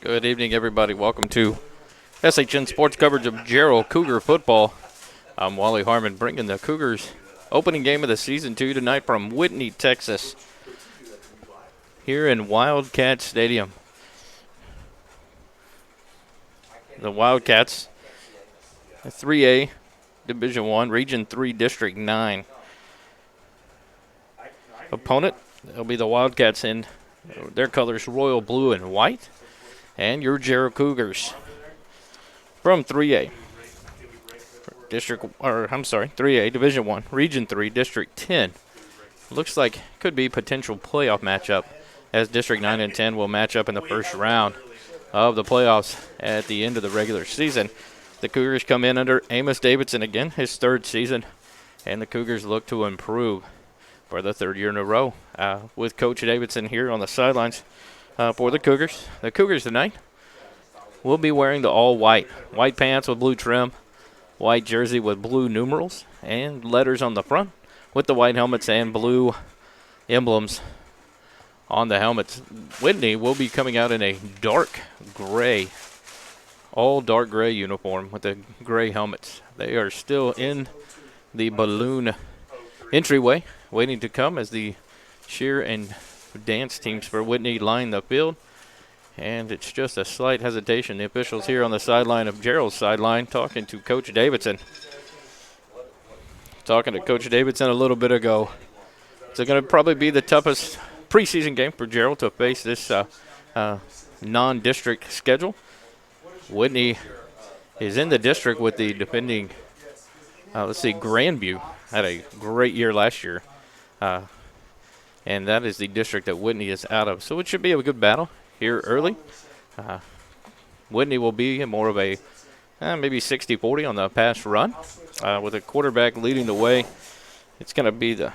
Good evening, everybody. Welcome to SHN Sports coverage of Jarrell Cougar football. I'm Wally Harmon, bringing the Cougars opening game of the season to you tonight from Whitney, Texas, here in Wildcat Stadium. The Wildcats, 3A, Division I, Region 3, District 9. Opponent, it'll be the Wildcats in their colors, royal blue and white. And your Jarrell Cougars from 3A, 3A, Division I, Region 3, District 10. Looks like could be potential playoff matchup, as District 9 and 10 will match up in the first round of the playoffs at the end of the regular season. The Cougars come in under Amos Davidson again, his third season, and the Cougars look to improve for the third year in a row with Coach Davidson here on the sidelines. For the Cougars. The Cougars tonight will be wearing the all-white. White pants with blue trim, white jersey with blue numerals, and letters on the front with the white helmets and blue emblems on the helmets. Whitney will be coming out in a dark gray, all dark gray uniform with the gray helmets. They are still in the balloon entryway, waiting to come as the cheer and dance teams for Whitney line the field, and it's just a slight hesitation. The officials here on the sideline of Jarrell's sideline talking to Coach Davidson. Talking to Coach Davidson a little bit ago. It's going to probably be the toughest preseason game for Jarrell to face this non-district schedule. Whitney is in the district with the defending, Grandview had a great year last year. And that is the district that Whitney is out of. So it should be a good battle here early. Whitney will be more of a maybe 60-40 on the pass run with a quarterback leading the way. It's going to be I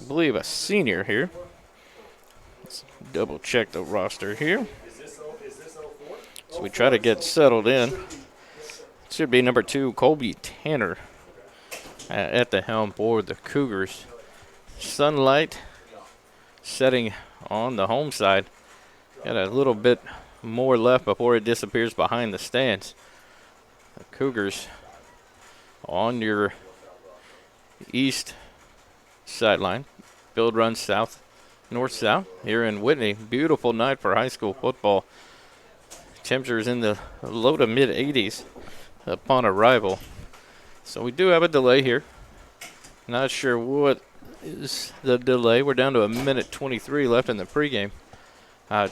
believe, a senior here. Let's double check the roster here. So we try to get settled in. It should be number 2, Colby Tanner, at the helm for the Cougars. Sunlight setting on the home side. Got a little bit more left before it disappears behind the stands. The Cougars on your east sideline. Field runs south, north-south here in Whitney. Beautiful night for high school football. Temperatures in the low to mid-80s upon arrival. So we do have a delay here. Not sure what is the delay. We're down to a minute 23 left in the pregame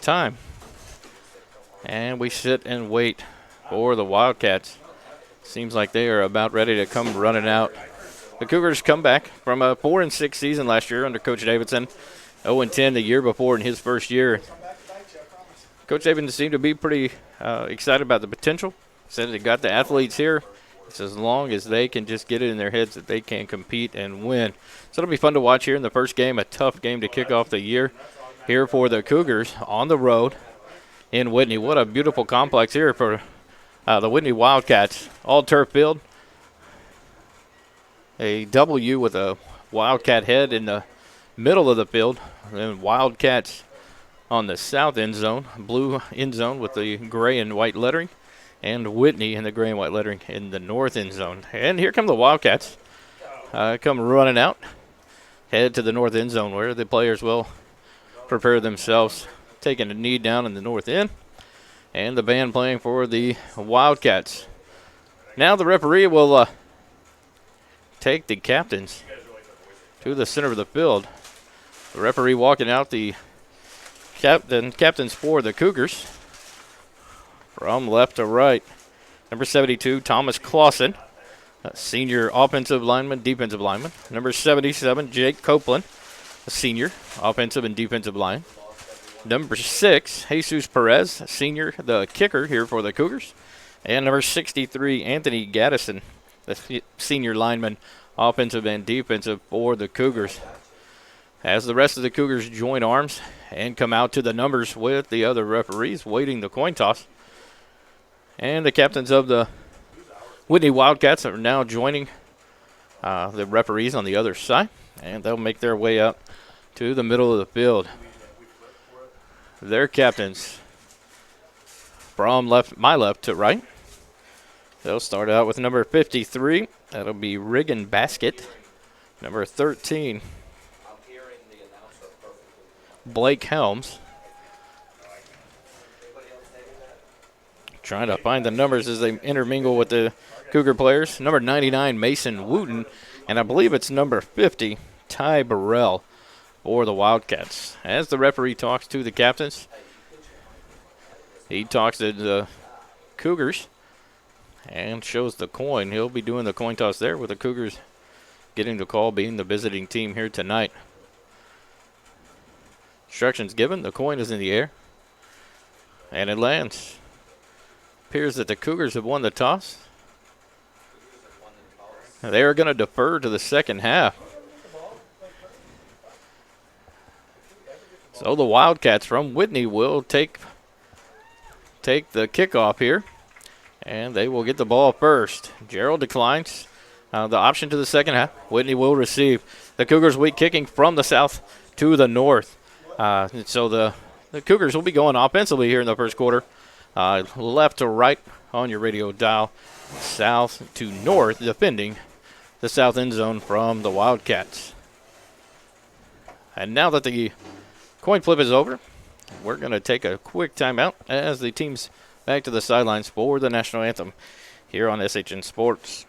time. And we sit and wait for the Wildcats. Seems like they are about ready to come running out. The Cougars come back from a 4-6 season last year under Coach Davidson. 0-10 the year before in his first year. Coach Davidson seemed to be pretty excited about the potential. Said they got the athletes here. It's as long as they can just get it in their heads that they can compete and win. So it'll be fun to watch here in the first game, a tough game to kick off the year here for the Cougars on the road in Whitney. What a beautiful complex here for the Whitney Wildcats. All turf field. A W with a Wildcat head in the middle of the field. And Wildcats on the south end zone, blue end zone with the gray and white lettering. And Whitney in the gray and white lettering in the north end zone. And here come the Wildcats. Come running out. Head to the north end zone where the players will prepare themselves. Taking a knee down in the north end. And the band playing for the Wildcats. Now the referee will take the captains to the center of the field. The referee walking out the captains for the Cougars. From left to right, number 72, Thomas Clausen, a senior offensive lineman, defensive lineman. Number 77, Jake Copeland, a senior offensive and defensive line. Number 6, Jesus Perez, senior, the kicker here for the Cougars. And number 63, Anthony Gaddison, the senior lineman, offensive and defensive for the Cougars. As the rest of the Cougars join arms and come out to the numbers with the other referees waiting the coin toss. And the captains of the Whitney Wildcats are now joining the referees on the other side. And they'll make their way up to the middle of the field. Their captains from my left to right. They'll start out with number 53. That'll be Riggin Basket. Number 13, Blake Helms. Trying to find the numbers as they intermingle with the Cougar players. Number 99, Mason Wooten. And I believe it's number 50, Ty Burrell, for the Wildcats. As the referee talks to the captains, he talks to the Cougars and shows the coin. He'll be doing the coin toss there with the Cougars getting the call, being the visiting team here tonight. Instructions given. The coin is in the air. And it lands. Appears that the Cougars have won the toss. They are going to defer to the second half. So the Wildcats from Whitney will take the kickoff here. And they will get the ball first. Jarrell declines the option to the second half. Whitney will receive. The Cougars will be kicking from the south to the north. So the Cougars will be going offensively here in the first quarter. Left to right on your radio dial. South to north, defending the south end zone from the Wildcats. And now that the coin flip is over, we're going to take a quick timeout as the team's back to the sidelines for the national anthem here on SHN Sports.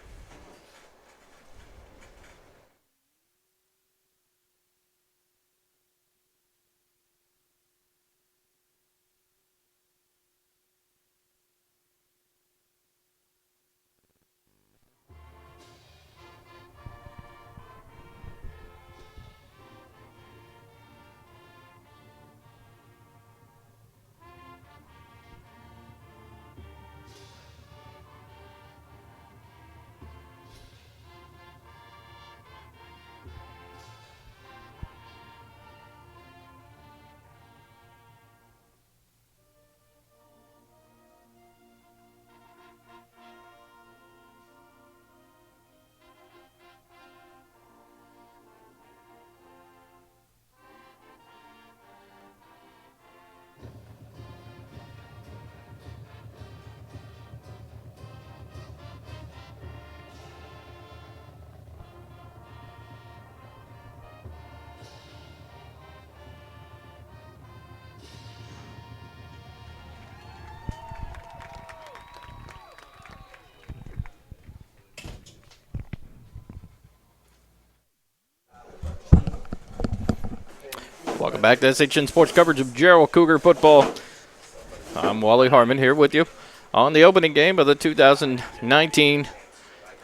Welcome back to SHN Sports coverage of Jarrell Cougar football. I'm Wally Harmon here with you on the opening game of the 2019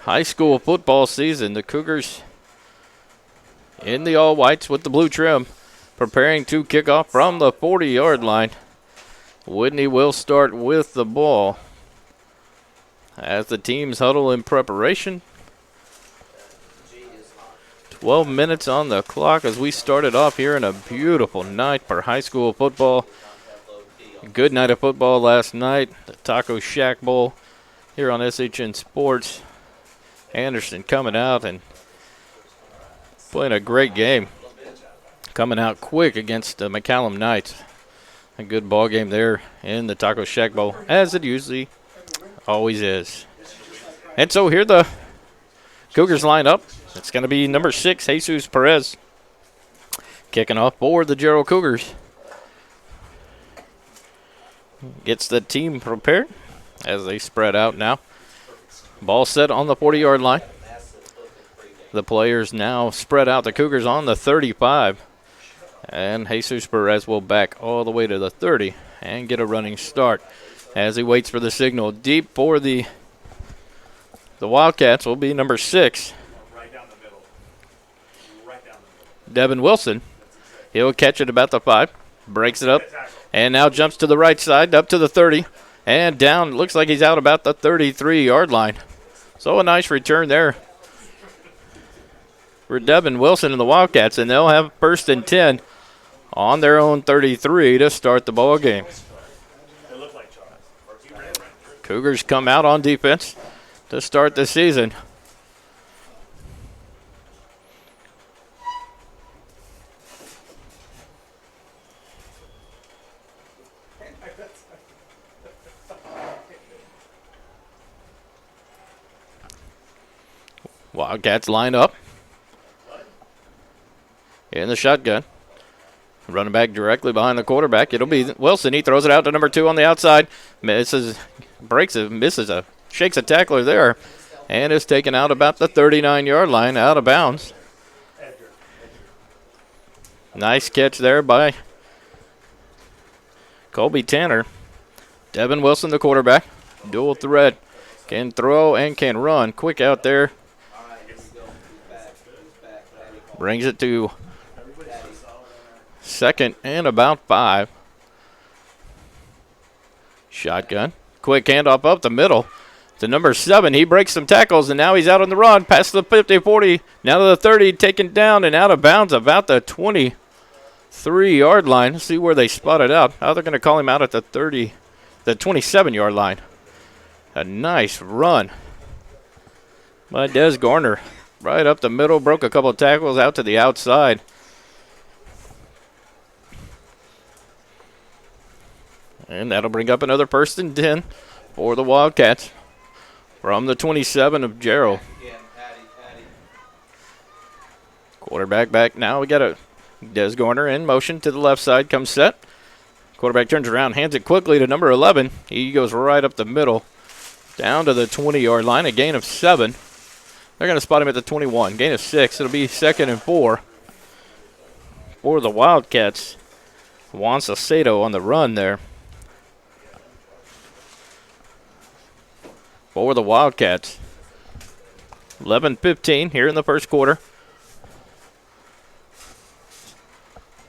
high school football season. The Cougars in the all-whites with the blue trim, preparing to kick off from the 40-yard line. Whitney will start with the ball as the teams huddle in preparation. 12 minutes on the clock as we started off here in a beautiful night for high school football. Good night of football last night. The Taco Shack Bowl here on SHN Sports. Anderson coming out and playing a great game. Coming out quick against the McCallum Knights. A good ball game there in the Taco Shack Bowl, as it usually always is. And so here the Cougars line up. It's going to be number 6, Jesus Perez, kicking off for the Jarrell Cougars. Gets the team prepared as they spread out now. Ball set on the 40-yard line. The players now spread out. The Cougars on the 35. And Jesus Perez will back all the way to the 30 and get a running start as he waits for the signal. Deep for the Wildcats will be number 6. Devin Wilson. He'll catch it about the 5. Breaks it up. And now jumps to the right side, up to the 30. And down. Looks like he's out about the 33-yard line. So a nice return there for Devin Wilson and the Wildcats. And they'll have 1st and 10 on their own 33 to start the ball game. Cougars come out on defense to start the season. Wildcats line up in the shotgun. Running back directly behind the quarterback. It'll be Wilson. He throws it out to number 2 on the outside. Misses, breaks it, shakes a tackler there, and is taken out about the 39-yard line, out of bounds. Nice catch there by Colby Tanner. Devin Wilson, the quarterback. Dual threat. Can throw and can run. Quick out there. Brings it to second and about 5. Shotgun. Quick handoff up the middle to number 7. He breaks some tackles, and now he's out on the run. Past the 50, 40. Now to the 30. Taken down and out of bounds about the 23-yard line. Let's see where they spot it out. Oh, they're going to call him out at the 27-yard line. A nice run by Des Garner. Right up the middle. Broke a couple of tackles out to the outside. And that'll bring up another 1st and 10 for the Wildcats from the 27 of Jarrell. Quarterback back now. We got a Des Garner in motion to the left side. Comes set. Quarterback turns around, hands it quickly to number 11. He goes right up the middle, down to the 20-yard line. A gain of 7. They're going to spot him at the 21. Gain of 6. It'll be 2nd and 4 for the Wildcats. Juan Salcedo on the run there. For the Wildcats. 11-15 here in the first quarter.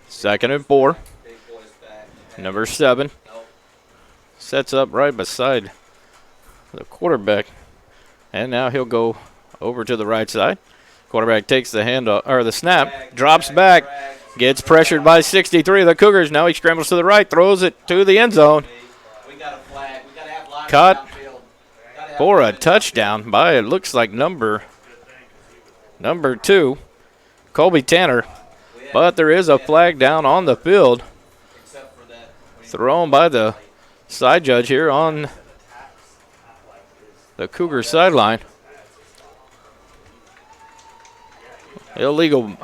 2nd and 4. Number 7 sets up right beside the quarterback. And now he'll go over to the right side. Quarterback takes the handoff, or the snap, drops back, gets pressured by 63 of the Cougars. Now he scrambles to the right, throws it to the end zone. Caught for a touchdown by, it looks like number 2, Colby Tanner. But there is a flag down on the field, thrown by the side judge here on the Cougar sideline. Illegal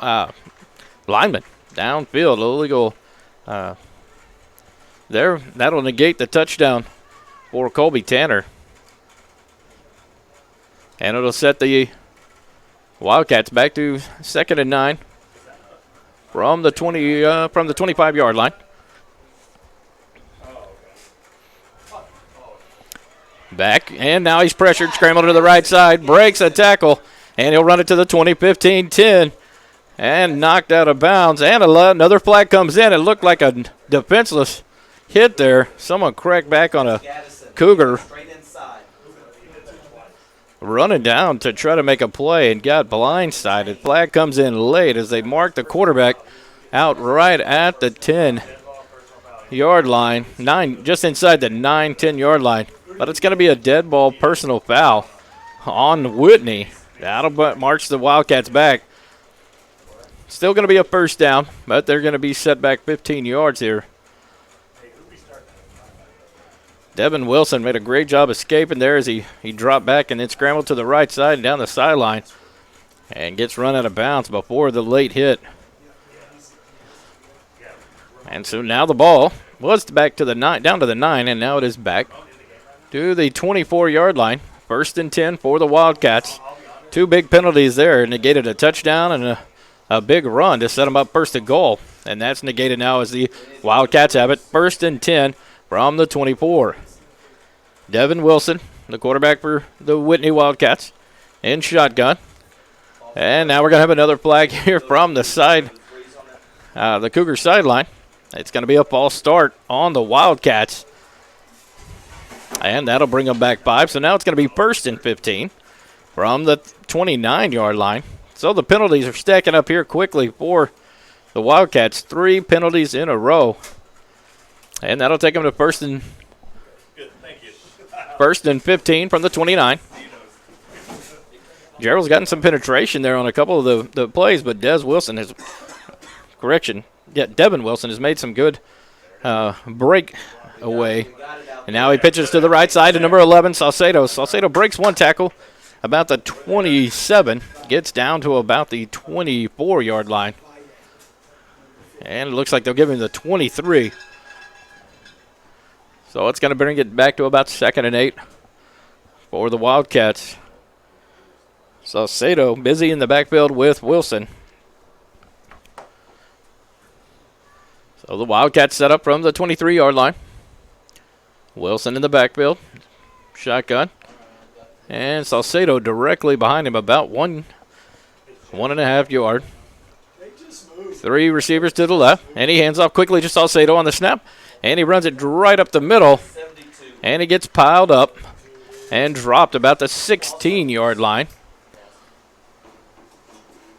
lineman downfield, illegal there. That'll negate the touchdown for Colby Tanner. And it'll set the Wildcats back to 2nd and 9 from the 25-yard line. Back, and now he's pressured, scrambled to the right side, breaks a tackle, and he'll run it to the 20, 15, 10, and knocked out of bounds. And another flag comes in. It looked like a defenseless hit there. Someone cracked back on a Cougar running down to try to make a play and got blindsided. Flag comes in late as they mark the quarterback out right at the 10-yard line, just inside the 10-yard line. But it's going to be a dead ball personal foul on Whitney. That'll march the Wildcats back. Still going to be a 1st down, but they're going to be set back 15 yards here. Devin Wilson made a great job escaping there as he dropped back and then scrambled to the right side and down the sideline and gets run out of bounds before the late hit. And so now the ball was back to the 9, down to the 9, and now it is back to the 24-yard line. 1st and 10 for the Wildcats. 2 big penalties there, negated a touchdown and a big run to set them up 1st and goal. And that's negated now as the Wildcats have it 1st and 10 from the 24. Devin Wilson, the quarterback for the Whitney Wildcats, in shotgun. And now we're going to have another flag here from the side, the Cougar sideline. It's going to be a false start on the Wildcats. And that'll bring them back 5. So now it's going to be 1st and 15 from the 29-yard line. So the penalties are stacking up here quickly for the Wildcats. 3 penalties in a row. And that'll take them to 1st and 15 from the 29. Jarrell's gotten some penetration there on a couple of the plays, but Devin Wilson has made some good break away. And now he pitches to the right side to number 11, Salcedo. Salcedo breaks one tackle about the 27, gets down to about the 24-yard line. And it looks like they'll give him the 23. So it's going to bring it back to about 2nd and 8 for the Wildcats. Salcedo busy in the backfield with Wilson. So the Wildcats set up from the 23-yard line. Wilson in the backfield. Shotgun. And Salcedo directly behind him, about 1.5 yard. 3 receivers to the left. And he hands off quickly to Salcedo on the snap. And he runs it right up the middle. And he gets piled up and dropped about the 16-yard line.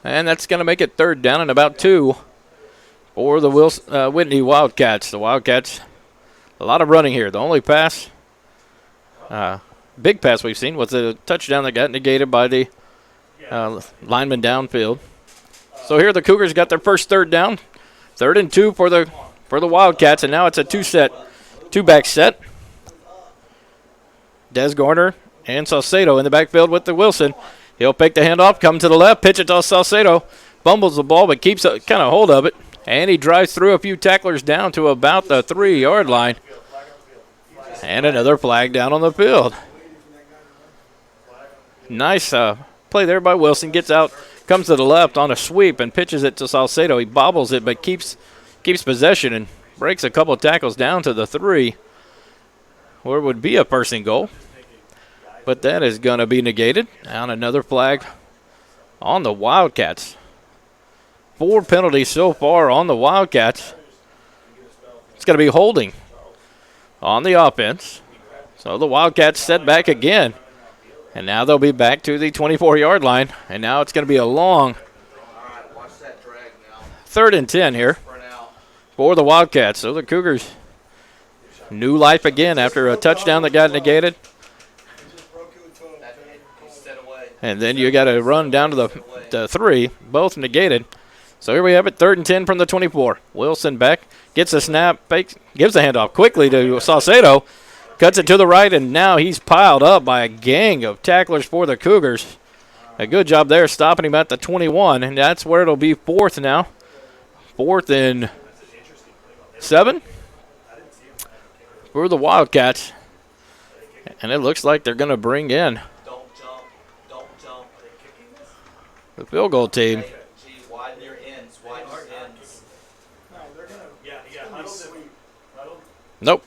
And that's going to make it 3rd down and about 2 for the Whitney Wildcats. The Wildcats, a lot of running here. The only pass, big pass we've seen was a touchdown that got negated by the lineman downfield. So here the Cougars got their first 3rd down. 3rd and 2 for the Wildcats, and now it's a two-back set. Des Garner and Salcedo in the backfield with the Wilson. He'll pick the handoff, come to the left, pitch it to Salcedo. Fumbles the ball, but keeps kind of hold of it. And he drives through a few tacklers down to about the 3-yard line. And another flag down on the field. Nice play there by Wilson. Gets out, comes to the left on a sweep and pitches it to Salcedo. He bobbles it, but keeps possession and breaks a couple of tackles down to the 3, where it would be a 1st and goal. But that is going to be negated. And another flag on the Wildcats. 4 penalties so far on the Wildcats. It's going to be holding on the offense. So the Wildcats set back again. And now they'll be back to the 24-yard line. And now it's going to be a long 3rd and 10 here for the Wildcats. So the Cougars, new life again after a touchdown that got negated. And then you got to run down to the 3, both negated. So here we have it, 3rd and 10 from the 24. Wilson back, gets a snap, fakes, gives the handoff quickly to Salcedo, cuts it to the right, and now he's piled up by a gang of tacklers for the Cougars. A good job there stopping him at the 21, and that's where it'll be 4th now. 4th and 7 for the Wildcats. And it looks like they're going to bring in the field goal team. Nope.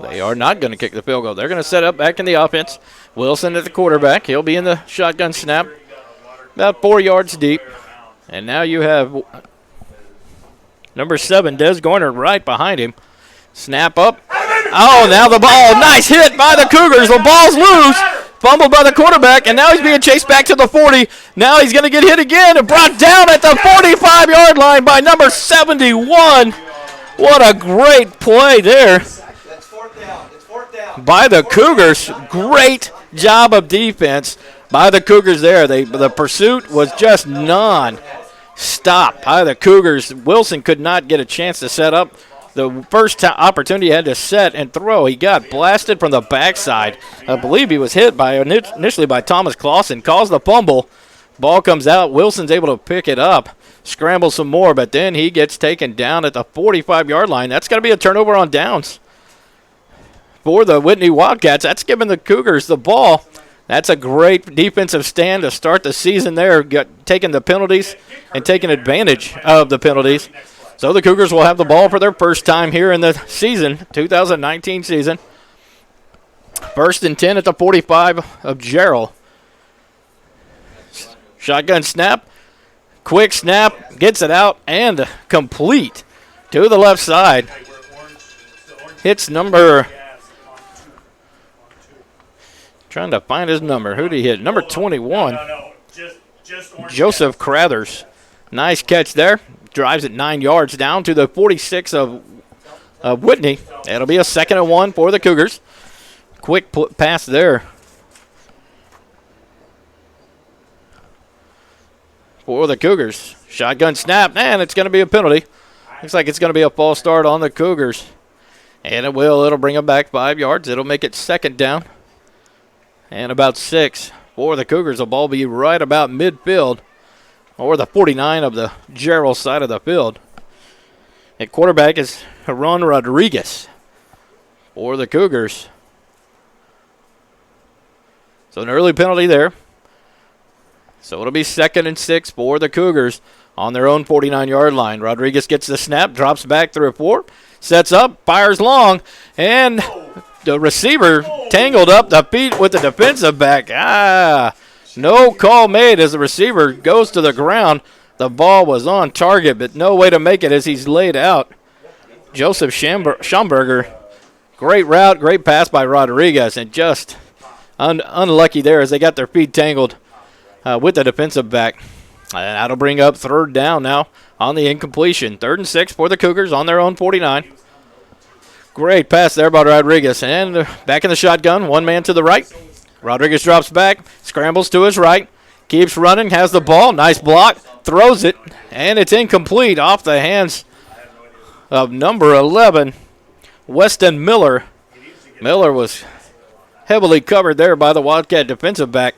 They are not going to kick the field goal. They're going to set up back in the offense. Wilson at the quarterback. He'll be in the shotgun snap, about 4 yards deep. And now you have number 7, Des Garner, right behind him. Snap up. Oh, now the ball. Nice hit by the Cougars. The ball's loose. Fumbled by the quarterback, and now he's being chased back to the 40. Now he's going to get hit again and brought down at the 45-yard line by number 71. What a great play there by the Cougars. Great job of defense by the Cougars there. The pursuit was just non-stop by the Cougars. Wilson could not get a chance to set up. The first opportunity he had to set and throw, he got blasted from the backside. I believe he was hit initially by Thomas Clausen, caused the fumble. Ball comes out. Wilson's able to pick it up, scramble some more, but then he gets taken down at the 45-yard line. That's going to be a turnover on downs for the Whitney Wildcats. That's giving the Cougars the ball. That's a great defensive stand to start the season there, taking the penalties and taking advantage of the penalties. So the Cougars will have the ball for their first time here in the season, 2019 season. 1st and 10 at the 45 of Jarrell. Shotgun snap. Quick snap. Gets it out and complete to the left side. Hits number. Trying to find his number. Who did he hit? Number 21. Joseph Crathers. Nice catch there. Drives it 9 yards down to the 46 of Whitney. It'll be a 2nd and 1 for the Cougars. Quick pass there for the Cougars. Shotgun snap, and it's going to be a penalty. Looks like it's going to be a false start on the Cougars. And it'll bring them back 5 yards. It'll make it 2nd down and about 6 for the Cougars. The ball be right about midfield, or the 49 of the Jarrell side of the field. At quarterback is Jarrell Rodriguez for the Cougars. So an early penalty there. So it'll be 2nd and 6 for the Cougars on their own 49-yard line. Rodriguez gets the snap, drops back through a 4, sets up, fires long, and the receiver tangled up the feet with the defensive back. No call made as the receiver goes to the ground. The ball was on target, but no way to make it as he's laid out. Joseph Schomburger, great route, great pass by Rodriguez, and just unlucky there as they got their feet tangled with the defensive back. And that'll bring up 3rd down now on the incompletion. 3rd and 6 for the Cougars on their own 49. Great pass there by Rodriguez. And back in the shotgun, one man to the right. Rodriguez drops back, scrambles to his right, keeps running, has the ball, nice block, throws it, and it's incomplete off the hands of number 11, Weston Miller. Miller was heavily covered there by the Wildcat defensive back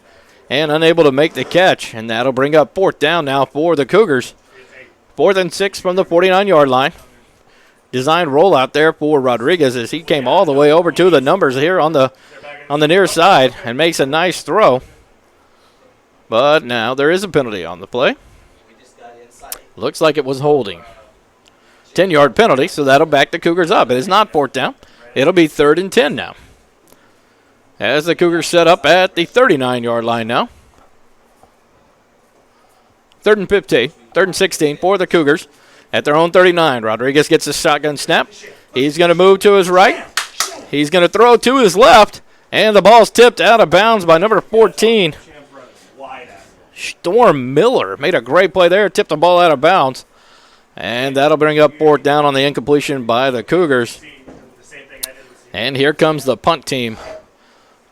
and unable to make the catch, and that'll bring up 4th down now for the Cougars. 4th and 6 from the 49-yard line. Designed rollout there for Rodriguez as he came all the way over to the numbers here on the near side and makes a nice throw. But now there is a penalty on the play. Looks like it was holding. 10-yard penalty, so that'll back the Cougars up. It is not 4th down. It'll be 3rd and 10 now, as the Cougars set up at the 39-yard line now. 3rd and 15, 3rd and 16 for the Cougars at their own 39. Rodriguez gets a shotgun snap. He's going to move to his right. He's going to throw to his left, and the ball's tipped out of bounds by number 14. Storm Miller made a great play there, tipped the ball out of bounds, and that'll bring up 4th down on the incompletion by the Cougars. And here comes the punt team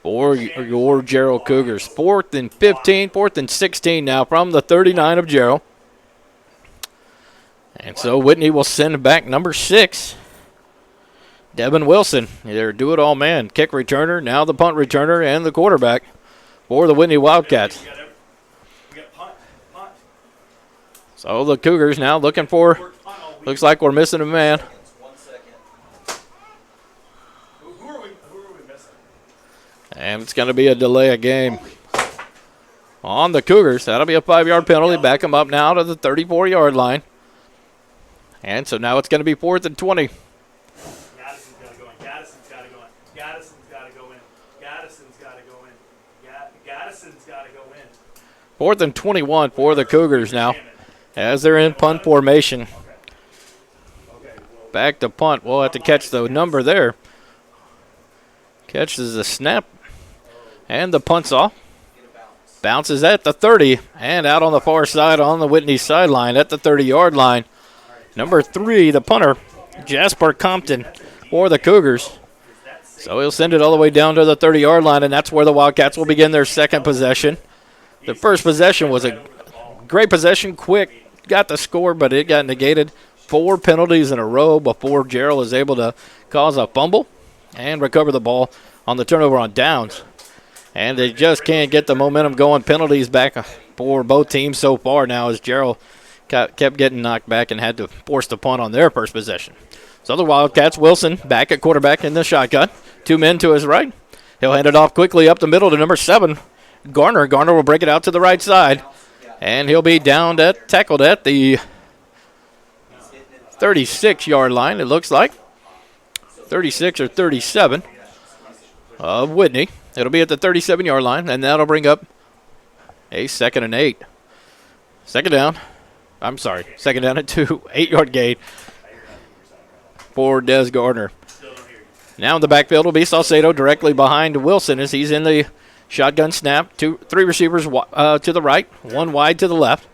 for your Jarrell Cougars. 4th and 15, 4th and 16 now from the 39 of Jarrell. And so Whitney will send back number 6, Devin Wilson, their do-it-all man, kick returner, now the punt returner, and the quarterback for the Whitney Wildcats. So the Cougars now looking for, looks like we're missing a man. And it's going to be a delay of game on the Cougars. That'll be a 5-yard penalty. Back them up now to the 34-yard line. And so now it's going to be 4th and 20. Gaddison's got to go in. Gaddison's got to go in. Gaddison's got to go in. Gaddison's got to go in. Gaddison's got to go in. 4th and 21 for the Cougars now, as they're in punt formation. Back to punt. We'll have to catch the number there. Catches the snap, and the punt's off. Bounces at the 30, and out on the far side on the Whitney sideline at the 30-yard line. Number 3, the punter, Jasper Compton for the Cougars. So he'll send it all the way down to the 30-yard line, and that's where the Wildcats will begin their second possession. The first possession was a great possession, quick, got the score, but it got negated. 4 penalties in a row before Jarrell was able to cause a fumble and recover the ball on the turnover on downs. And they just can't get the momentum going. Penalties back for both teams so far now as Jarrell kept getting knocked back and had to force the punt on their first possession. So the Wildcats, Wilson back at quarterback in the shotgun. 2 men to his right. He'll hand it off quickly up the middle to number 7, Garner. Garner will break it out to the right side. And he'll be tackled at the 36-yard line, it looks like. 36 or 37 of Whitney. It'll be at the 37-yard line, and that'll bring up a 2nd and 8. Second down at 2. 8-yard gain for Des Gardner. Now in the backfield will be Salcedo directly behind Wilson as he's in the shotgun snap. 3 receivers to the right, 1 wide to the left.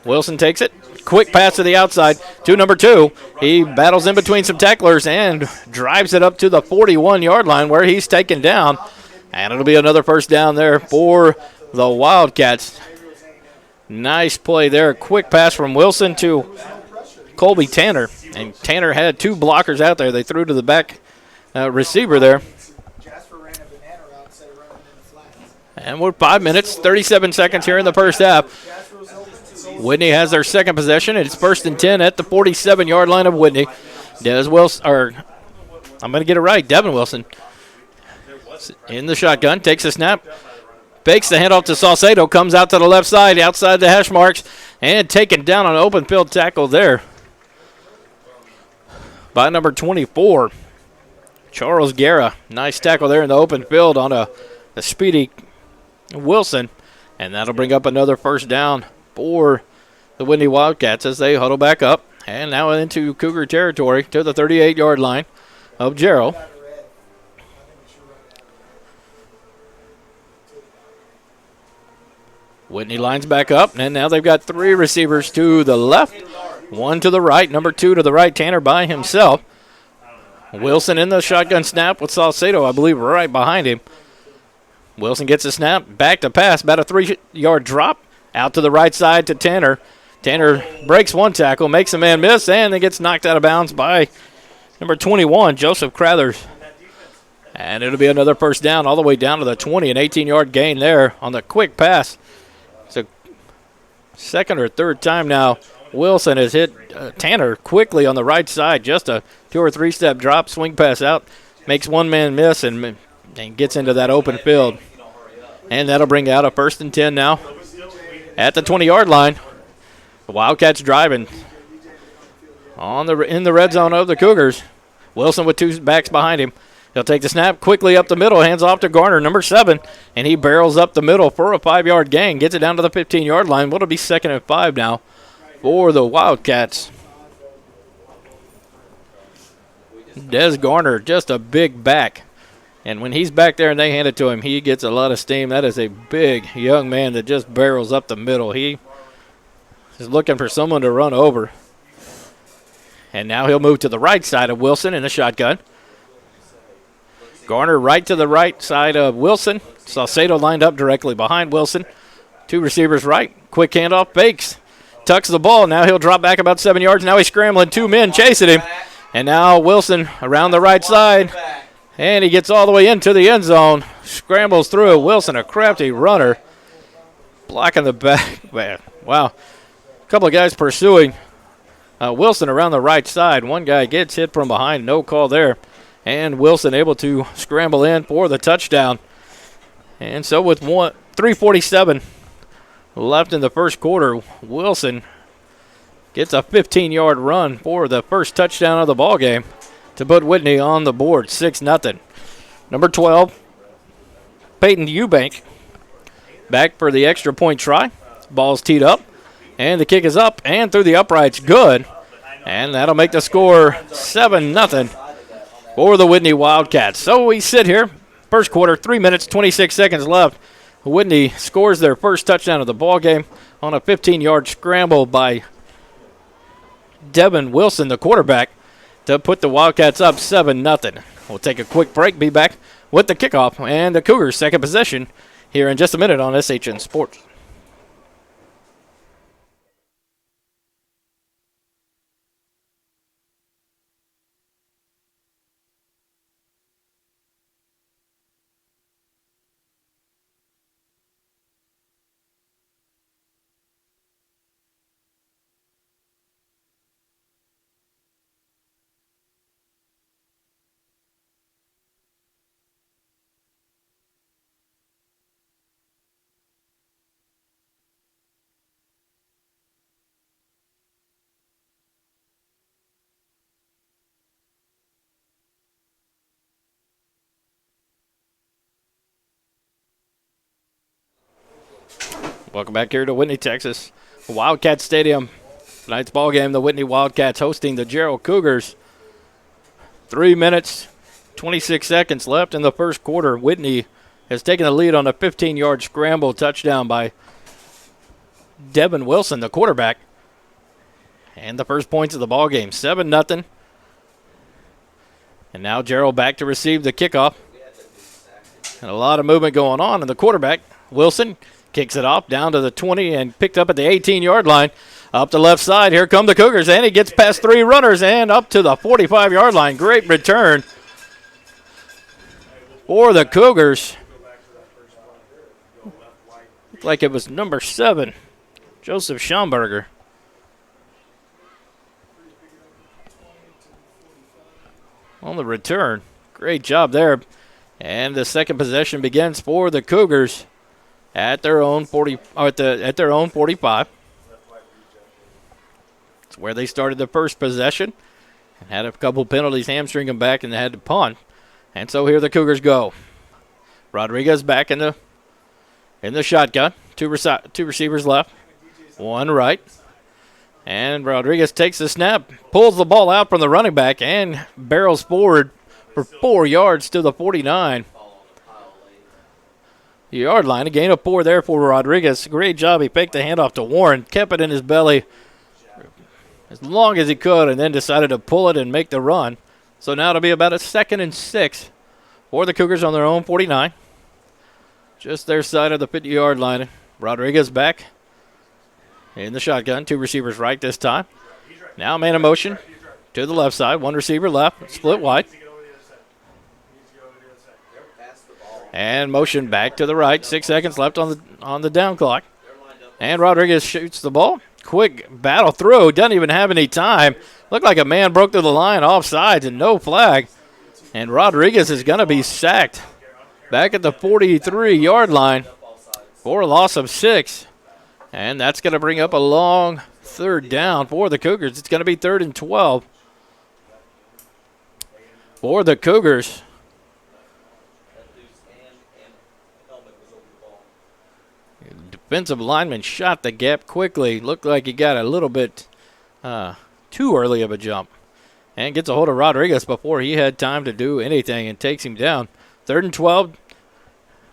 Wilson takes it. Quick pass to the outside to number 2. He battles in between some tacklers and drives it up to the 41-yard line where he's taken down. And it'll be another first down there for the Wildcats. Nice play there. Quick pass from Wilson to Colby Tanner. And Tanner had 2 blockers out there. They threw to the back receiver there. And we're 5 minutes, 37 seconds here in the first half. Whitney has their second possession. It's 1st and 10 at the 47-yard line of Whitney. I'm going to get it right. Devin Wilson in the shotgun, takes a snap, fakes the handoff to Salcedo, comes out to the left side, outside the hash marks, and taken down on an open field tackle there by number 24, Charles Guerra. Nice tackle there in the open field on a speedy Wilson, and that'll bring up another first down for the Whitney Wildcats as they huddle back up. And now into Cougar territory to the 38-yard line of Jarrell. Whitney lines back up, and now they've got 3 receivers to the left, 1 to the right, number 2 to the right, Tanner by himself. Wilson in the shotgun snap with Salcedo, I believe, right behind him. Wilson gets a snap, back to pass, about a 3-yard drop, out to the right side to Tanner. Tanner breaks one tackle, makes a man miss, and then gets knocked out of bounds by number 21, Joseph Crathers. And it'll be another first down all the way down to the 20, an 18-yard gain there on the quick pass. It's a second or third time now Wilson has hit Tanner quickly on the right side, just a 2 or 3 step drop, swing pass out, makes one man miss, and gets into that open field. And that'll bring out a 1st and 10 now at the 20-yard line. The Wildcats driving in the red zone of the Cougars. Wilson with 2 backs behind him. He'll take the snap quickly up the middle, hands off to Garner, number 7, and he barrels up the middle for a 5-yard gain, gets it down to the 15-yard line. What'll be 2nd and 5 now for the Wildcats. Des Garner, just a big back. And when he's back there and they hand it to him, he gets a lot of steam. That is a big young man that just barrels up the middle. He is looking for someone to run over. And now he'll move to the right side of Wilson in the shotgun. Garner right to the right side of Wilson. Salcedo lined up directly behind Wilson. 2 receivers right. Quick handoff, fakes. Tucks the ball. Now he'll drop back about 7 yards. Now he's scrambling. 2 men chasing him. And now Wilson around the right side. And he gets all the way into the end zone. Scrambles through it. Wilson, a crafty runner. Blocking the back. Man, wow. A couple of guys pursuing Wilson around the right side. One guy gets hit from behind. No call there. And Wilson able to scramble in for the touchdown. And so with 3:47 left in the first quarter, Wilson gets a 15-yard run for the first touchdown of the ballgame to put Whitney on the board, 6-0. Number 12, Peyton Eubank, back for the extra point try. Ball's teed up, and the kick is up and through the uprights, good. And that'll make the score 7-0 for the Whitney Wildcats. So we sit here, first quarter, 3 minutes, 26 seconds left. Whitney scores their first touchdown of the ballgame on a 15-yard scramble by Devin Wilson, the quarterback, to put the Wildcats up 7-0. We'll take a quick break, be back with the kickoff and the Cougars' second possession here in just a minute on SHN Sports. Welcome back here to Whitney, Texas. Wildcat Stadium. Tonight's ball game, the Whitney Wildcats hosting the Jarrell Cougars. 3 minutes, 26 seconds left in the first quarter. Whitney has taken the lead on a 15-yard scramble touchdown by Devin Wilson, the quarterback. And the first points of the ball game, 7-0. And now Jarrell back to receive the kickoff. And a lot of movement going on. And the quarterback, Wilson, kicks it off down to the 20 and picked up at the 18-yard line. Up the left side, here come the Cougars, and he gets past 3 runners and up to the 45-yard line. Great return for the Cougars. Looked like it was number 7, Joseph Schomburger. On the return. Great job there. And the second possession begins for the Cougars at their own 40, or at their own 45. It's where they started the first possession and had a couple penalties hamstring them back, and they had to punt. And so here the Cougars go. Rodriguez back in the shotgun. Two receivers left, one right. And Rodriguez takes the snap, pulls the ball out from the running back, and barrels forward for 4 yards to the 49 yard line. A gain of 4 there for Rodriguez. Great job. He faked the handoff to Warren, kept it in his belly as long as he could, and then decided to pull it and make the run. So now it'll be about a 2nd and 6 for the Cougars on their own 49. Just their side of the 50-yard line. Rodriguez back in the shotgun. 2 receivers right this time. Now man in motion to the left side. 1 receiver left. Split wide. And motion back to the right. 6 seconds left on the down clock. And Rodriguez shoots the ball. Quick battle through. Doesn't even have any time. Looked like a man broke through the line offsides and no flag. And Rodriguez is going to be sacked back at the 43-yard line for a loss of 6. And that's going to bring up a long 3rd down for the Cougars. It's going to be 3rd and 12 for the Cougars. Defensive lineman shot the gap quickly. Looked like he got a little bit too early of a jump. And gets a hold of Rodriguez before he had time to do anything and takes him down. 3rd and 12.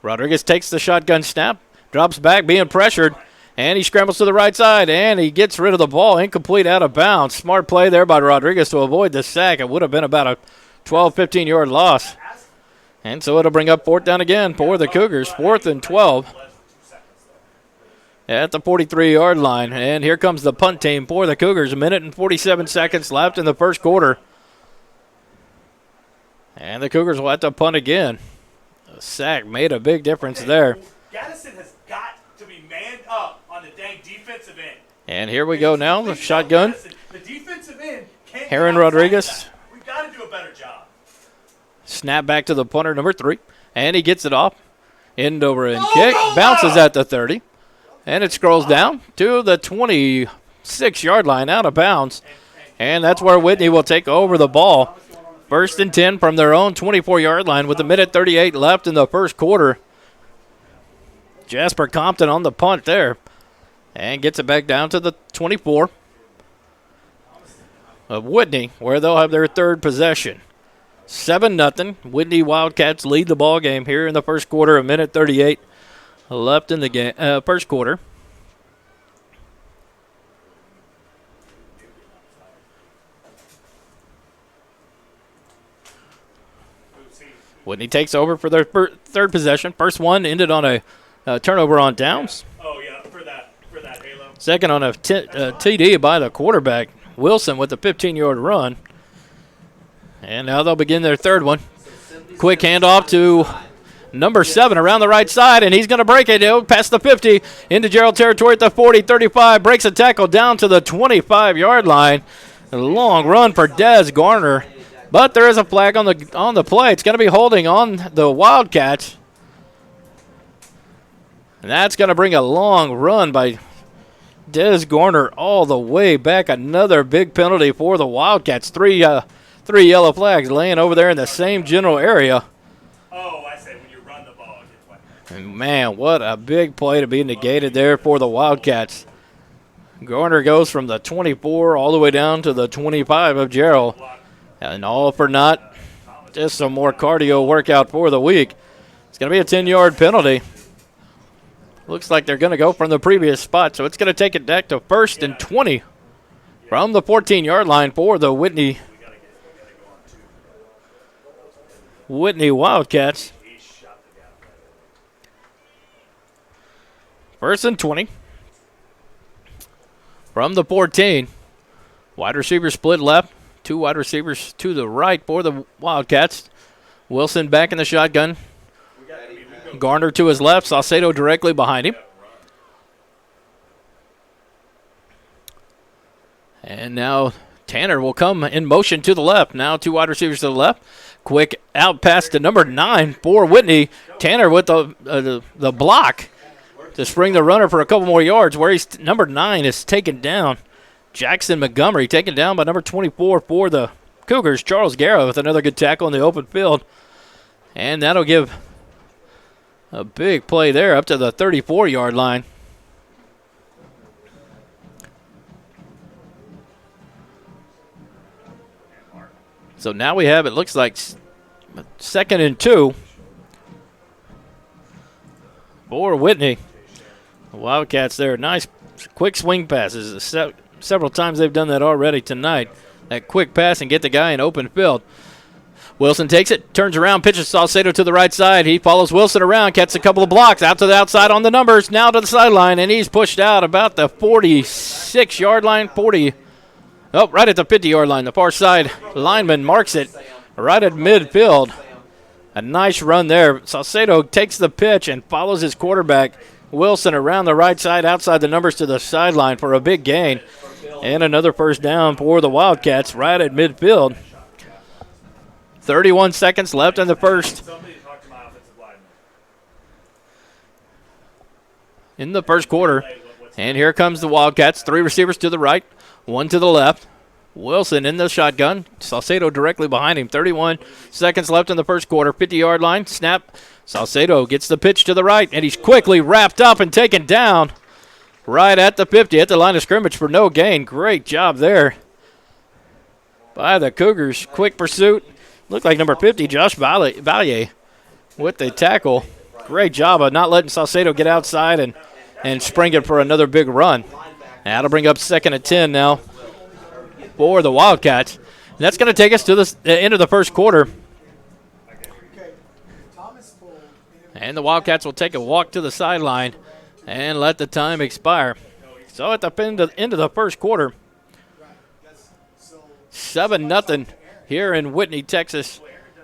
Rodriguez takes the shotgun snap. Drops back, being pressured. And he scrambles to the right side, and he gets rid of the ball. Incomplete, out of bounds. Smart play there by Rodriguez to avoid the sack. It would have been about a 12, 15-yard loss. And so it'll bring up 4th down again for the Cougars. 4th and 12 at the 43-yard line. And here comes the punt team for the Cougars. 1 minute and 47 seconds left in the first quarter. And the Cougars will have to punt again. The sack made a big difference there. Gaddison has got to be manned up on the dang defensive end. And here we go now, the shotgun. The defensive end can't Heron Rodriguez. We've got to do a better job. Snap back to the punter, number 3. And he gets it off. End over end kick. Bounces at the 30. And it scrolls down to the 26-yard line, out of bounds. And that's where Whitney will take over the ball. 1st and 10 from their own 24-yard line with 1:38 left in the first quarter. Jasper Compton on the punt there. And gets it back down to the 24 of Whitney, where they'll have their 3rd possession. 7-0. Whitney Wildcats lead the ball game here in the first quarter. 1:38 left in the game, first quarter. Whitney takes over for their 3rd possession. First one ended on a turnover on downs. Oh, yeah, for that halo. Second on a TD by the quarterback, Wilson, with a 15-yard run. And now they'll begin their 3rd one. Quick handoff to number 7 around the right side, and he's going to break it. He'll pass the 50 into Jarrell territory at the 40, 35. Breaks a tackle down to the 25-yard line. A long run for Des Garner. But there is a flag on the play. It's going to be holding on the Wildcats. And that's going to bring a long run by Des Garner all the way back. Another big penalty for the Wildcats. Three yellow flags laying over there in the same general area. Oh, I said when you run the ball, it gets wet. And man, what a big play to be negated there for the Wildcats. Garner goes from the 24 all the way down to the 25 of Jarrell. And all for naught. Just some more cardio workout for the week. It's going to be a 10-yard penalty. Looks like they're going to go from the previous spot, so it's going to take it back to 1st and 20 from the 14-yard line for the Whitney Wildcats. 1st and 20 from the 14. Wide receiver split left. 2 wide receivers to the right for the Wildcats. Wilson back in the shotgun. Garner to his left. Saucedo directly behind him. And now Tanner will come in motion to the left. Now 2 wide receivers to the left. Quick out pass to number 9 for Whitney. Tanner with the block to spring the runner for a couple more yards, where number 9 is taken down. Jackson Montgomery taken down by number 24 for the Cougars. Charles Guerra with another good tackle in the open field. And that'll give a big play there up to the 34-yard line. So now we have, it looks like, 2nd and 2 for Whitney. The Wildcats there. Nice quick swing passes. Several times they've done that already tonight. That quick pass and get the guy in open field. Wilson takes it, turns around, pitches Salcedo to the right side. He follows Wilson around, catches a couple of blocks, out to the outside on the numbers, now to the sideline, and he's pushed out about the 46-yard line, right at the 50-yard line. The far side lineman marks it right at midfield. A nice run there. Salcedo takes the pitch and follows his quarterback, Wilson, around the right side, outside the numbers to the sideline for a big gain. And another first down for the Wildcats right at midfield. 31 seconds left in the first. In the first quarter. And here comes the Wildcats. 3 receivers to the right, 1 to the left. Wilson in the shotgun. Salcedo directly behind him. 31 seconds left in the first quarter. 50-yard line. Snap. Salcedo gets the pitch to the right, and he's quickly wrapped up and taken down right at the 50, at the line of scrimmage for no gain. Great job there by the Cougars. Quick pursuit. Looked like number 50, Josh Valier, with the tackle. Great job of not letting Salcedo get outside and spring it for another big run. That'll bring up 2nd and 10 now for the Wildcats. And that's going to take us to the end of the first quarter. And the Wildcats will take a walk to the sideline and let the time expire. So at the end of the first quarter, 7-0 here in Whitney, Texas,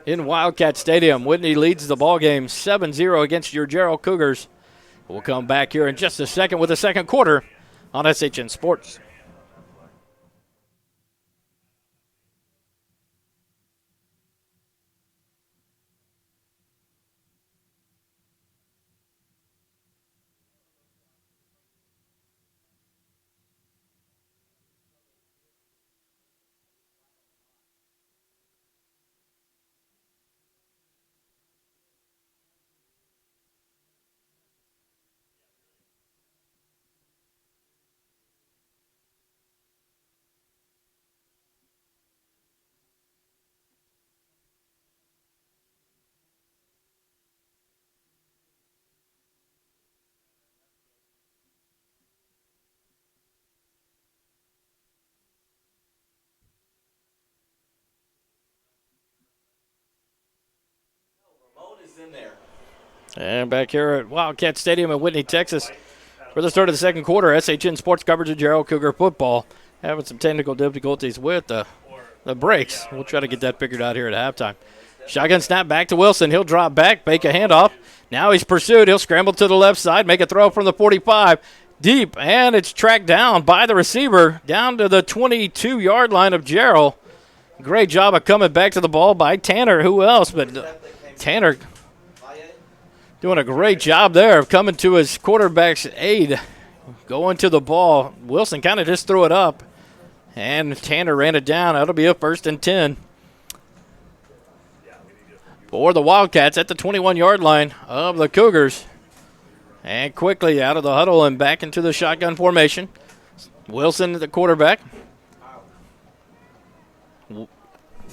in Wildcat Stadium. Whitney leads the ball game 7-0 against your Jarrell Cougars. We'll come back here in just a second with the second quarter on SHN Sports. And back here at Wildcat Stadium in Whitney, Texas, for the start of the second quarter, SHN Sports coverage of Jarrell Cougar football. Having some technical difficulties with the breaks. We'll try to get that figured out here at halftime. Shotgun snap back to Wilson. He'll drop back, fake a handoff. Now he's pursued. He'll scramble to the left side, make a throw from the 45. Deep, and it's tracked down by the receiver down to the 22-yard line of Jarrell. Great job of coming back to the ball by Tanner. Who else but Tanner doing a great job there of coming to his quarterback's aid, going to the ball. Wilson kind of just threw it up, and Tanner ran it down. That'll be a 1st and 10 for the Wildcats at the 21-yard line of the Cougars. And quickly out of the huddle and back into the shotgun formation. Wilson, the quarterback.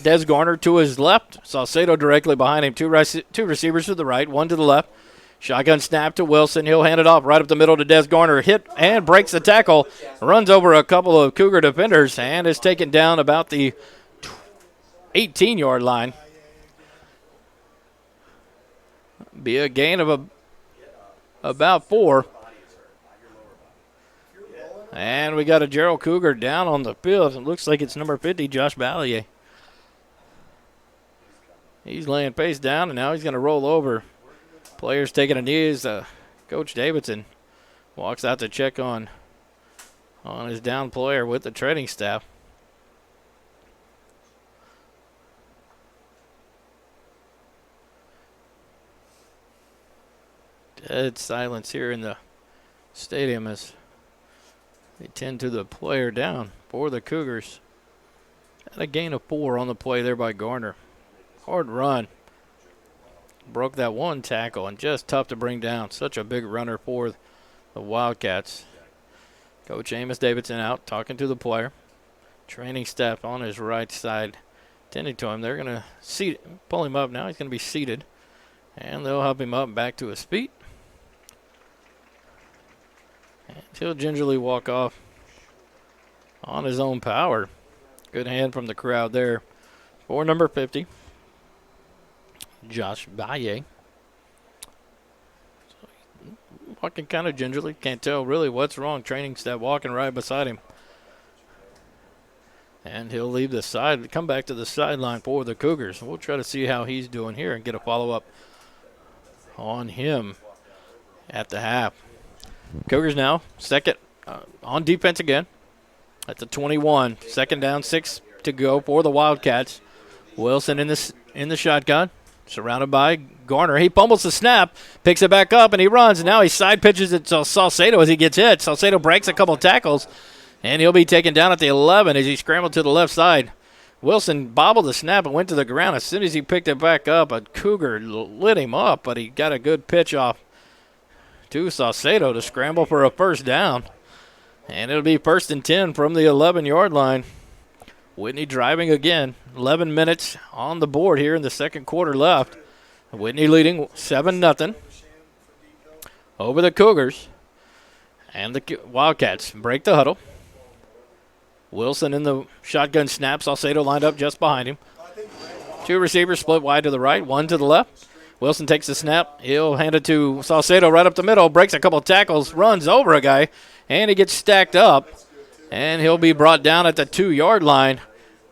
Des Garner to his left. Salcedo directly behind him. Two receivers to the right, 1 to the left. Shotgun snap to Wilson. He'll hand it off right up the middle to Des Garner. Hit and breaks the tackle. Runs over a couple of Cougar defenders and is taken down about the 18-yard line. Be a gain of about 4. And we got a Jarrell Cougar down on the field. It looks like it's number 50, Josh Valier. He's laying face down, and now he's going to roll over. Players taking a knee as Coach Davidson walks out to check on on his down player with the training staff. Dead silence here in the stadium as they tend to the player down for the Cougars. And a gain of 4 on the play there by Garner. Hard run. Broke that one tackle and just tough to bring down. Such a big runner for the Wildcats. Coach Amos Davidson out talking to the player. Training staff on his right side tending to him. They're going to pull him up now. He's going to be seated. And they'll help him up back to his feet. And he'll gingerly walk off on his own power. Good hand from the crowd there for number 50, Josh Baye. So walking kind of gingerly. Can't tell really what's wrong. Training staff walking right beside him. And he'll leave the side, come back to the sideline for the Cougars. We'll try to see how he's doing here and get a follow-up on him at the half. Cougars now, second on defense again at the 21. Second down, 6 to go for the Wildcats. Wilson in the shotgun, surrounded by Garner. He fumbles the snap, picks it back up, and he runs. Now he side pitches it to Salcedo as he gets hit. Salcedo breaks a couple tackles, and he'll be taken down at the 11 as he scrambled to the left side. Wilson bobbled the snap and went to the ground. As soon as he picked it back up, a Cougar lit him up, but he got a good pitch off to Salcedo to scramble for a first down. And it'll be 1st and 10 from the 11-yard line. Whitney driving again. 11 minutes on the board here in the second quarter left. Whitney leading 7-0 over the Cougars. And the Wildcats break the huddle. Wilson in the shotgun snap. Salcedo lined up just behind him. 2 receivers split wide to the right, 1 to the left. Wilson takes the snap. He'll hand it to Salcedo right up the middle. Breaks a couple tackles, runs over a guy, and he gets stacked up. And he'll be brought down at the 2-yard line.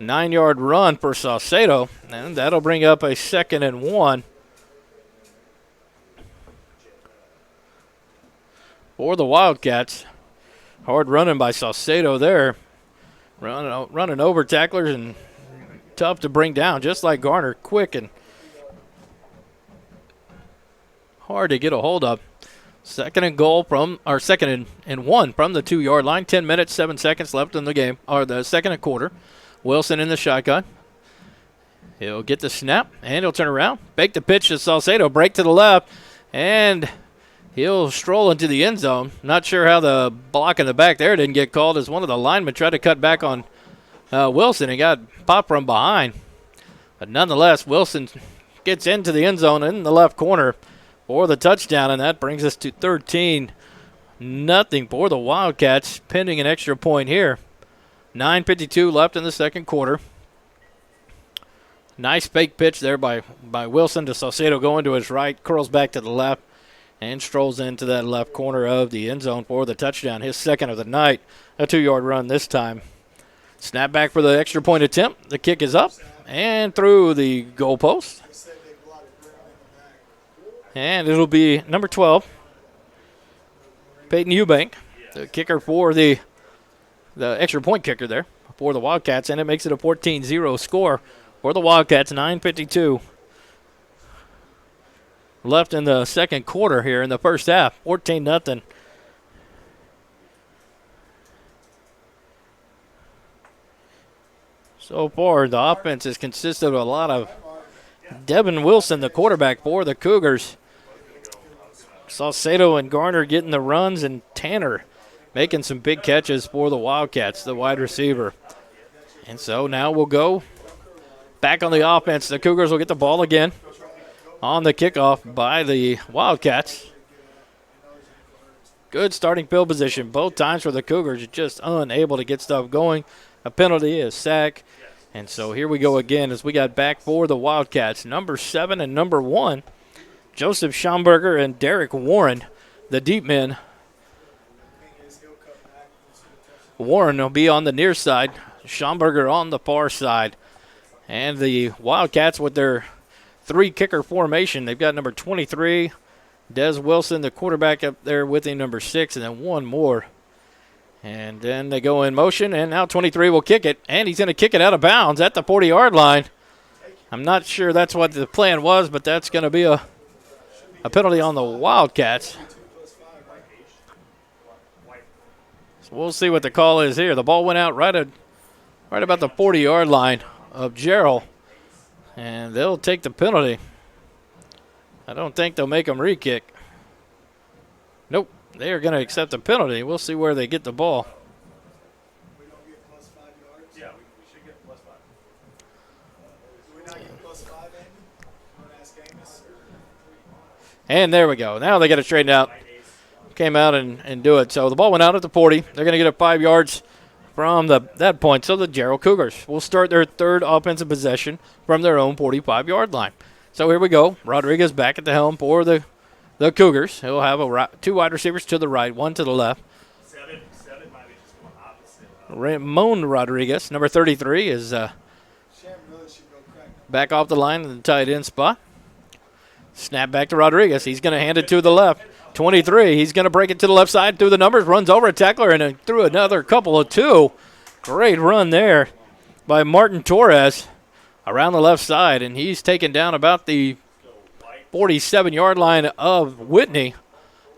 9-yard run for Salcedo, and that'll bring up a 2nd and 1 for the Wildcats. Hard running by Salcedo there. Running over tacklers and tough to bring down, just like Garner. Quick and hard to get a hold of. 2nd and 1 from the 2-yard line. 10 minutes, 7 seconds left in the game, or the second quarter. Wilson in the shotgun. He'll get the snap, and he'll turn around. Bake the pitch to Salcedo. Break to the left, and he'll stroll into the end zone. Not sure how the block in the back there didn't get called as one of the linemen tried to cut back on Wilson and got popped from behind. But nonetheless, Wilson gets into the end zone in the left corner for the touchdown, and that brings us to 13-0 for the Wildcats, pending an extra point here. 9:52 left in the second quarter. Nice fake pitch there by Wilson to Salcedo, going to his right, curls back to the left, and strolls into that left corner of the end zone for the touchdown. His second of the night, a 2-yard run this time. Snap back for the extra point attempt. The kick is up and through the goalpost. And it'll be number 12, Peyton Eubank, the kicker for the extra point kicker there for the Wildcats, and it makes it a 14-0 score for the Wildcats. 9:52 left in the second quarter here in the first half. 14-0. So far, the offense has consisted of a lot of Devin Wilson, the quarterback for the Cougars. Salcedo and Garner getting the runs, and Tanner making some big catches for the Wildcats, the wide receiver. And so now we'll go back on the offense. The Cougars will get the ball again on the kickoff by the Wildcats. Good starting field position both times for the Cougars, just unable to get stuff going. A penalty, a sack. And so here we go again as we got back for the Wildcats. Number 7 and number 1, Joseph Schomburger and Derek Warren, the deep men. Warren will be on the near side, Schomburger on the far side. And the Wildcats with their 3-kicker formation. They've got number 23, Des Wilson, the quarterback up there with him, number 6, and then one more. And then they go in motion, and now 23 will kick it, and he's going to kick it out of bounds at the 40-yard line. I'm not sure that's what the plan was, but that's going to be a penalty on the Wildcats. So we'll see what the call is here. The ball went out right about the 40-yard line of Jarrell, and they'll take the penalty. I don't think they'll make them re-kick. Nope, they are going to accept the penalty. We'll see where they get the ball. We don't get plus 5 yards. Yeah, we should get +5. Do we not get plus 5, Andy? You want to ask Amos? And there we go. Now they got to straighten out. Came out and do it. So the ball went out at the 40. They're going to get it 5 yards from that point. So the Jarrell Cougars will start their third offensive possession from their own 45-yard line. So here we go. Rodriguez back at the helm for the Cougars. He'll have two wide receivers to the right, one to the left. Seven might be just going opposite. Ramon Rodriguez, number 33, is back off the line in the tight end spot. Snap back to Rodriguez. He's going to hand it to the left. 23, he's going to break it to the left side through the numbers, runs over a tackler, and then through another couple of two. Great run there by Martin Torres around the left side, and he's taken down about the 47-yard line of Whitney.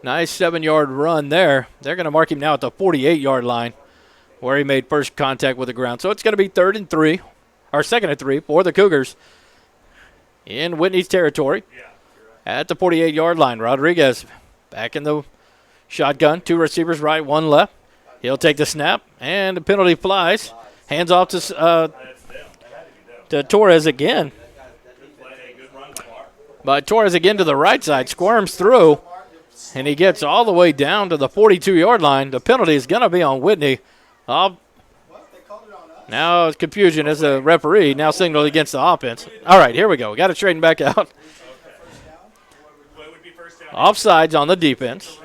Nice 7-yard run there. They're going to mark him now at the 48-yard line where he made first contact with the ground. So it's going to be 2nd and 3 for the Cougars in Whitney's territory at the 48-yard line. Rodriguez back in the shotgun. Two receivers right, one left. He'll take the snap, and the penalty flies. Hands off to Torres again. But Torres again to the right side, squirms through, and he gets all the way down to the 42-yard line. The penalty is going to be on Whitney. Now it's confusion as a referee now signaled against the offense. All right, here we go. We got to straighten back out. Offsides on the defense.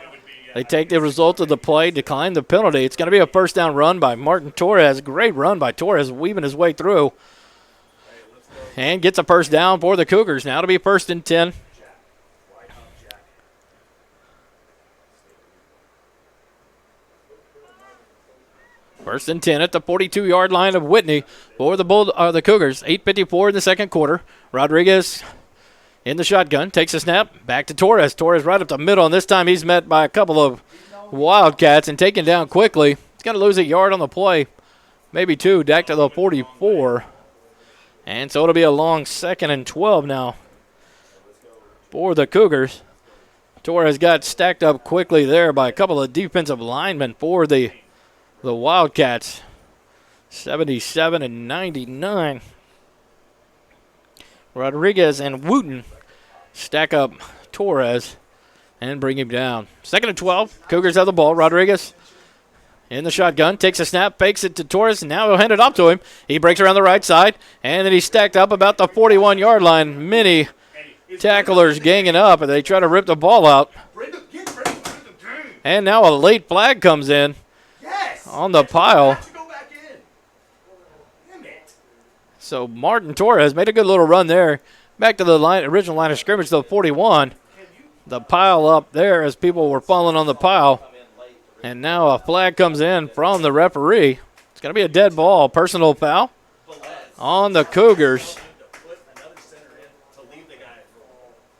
They take the result of the play, decline the penalty. It's going to be a first down run by Martin Torres. Great run by Torres, weaving his way through. And gets a first down for the Cougars. Now to be 1st and 10. First and 10 at the 42-yard line of Whitney for the Cougars. 8:54 in the second quarter. Rodriguez in the shotgun, takes a snap, back to Torres. Torres right up the middle, and this time he's met by a couple of Wildcats and taken down quickly. He's going to lose a yard on the play, maybe 2, back to the 44. And so it'll be a long 2nd and 12 now for the Cougars. Torres got stacked up quickly there by a couple of defensive linemen for the Wildcats. 77 and 99. Rodriguez and Wooten stack up Torres and bring him down. 2nd and 12. Cougars have the ball. Rodriguez in the shotgun, takes a snap, fakes it to Torres, and now he'll hand it off to him. He breaks around the right side, and then he's stacked up about the 41-yard line. Many tacklers ganging up, and they try to rip the ball out. And now a late flag comes in on the pile. So Martin Torres made a good little run there. Back to the original line of scrimmage, the 41. The pile up there as people were falling on the pile. And now a flag comes in from the referee. It's going to be a dead ball, personal foul on the Cougars.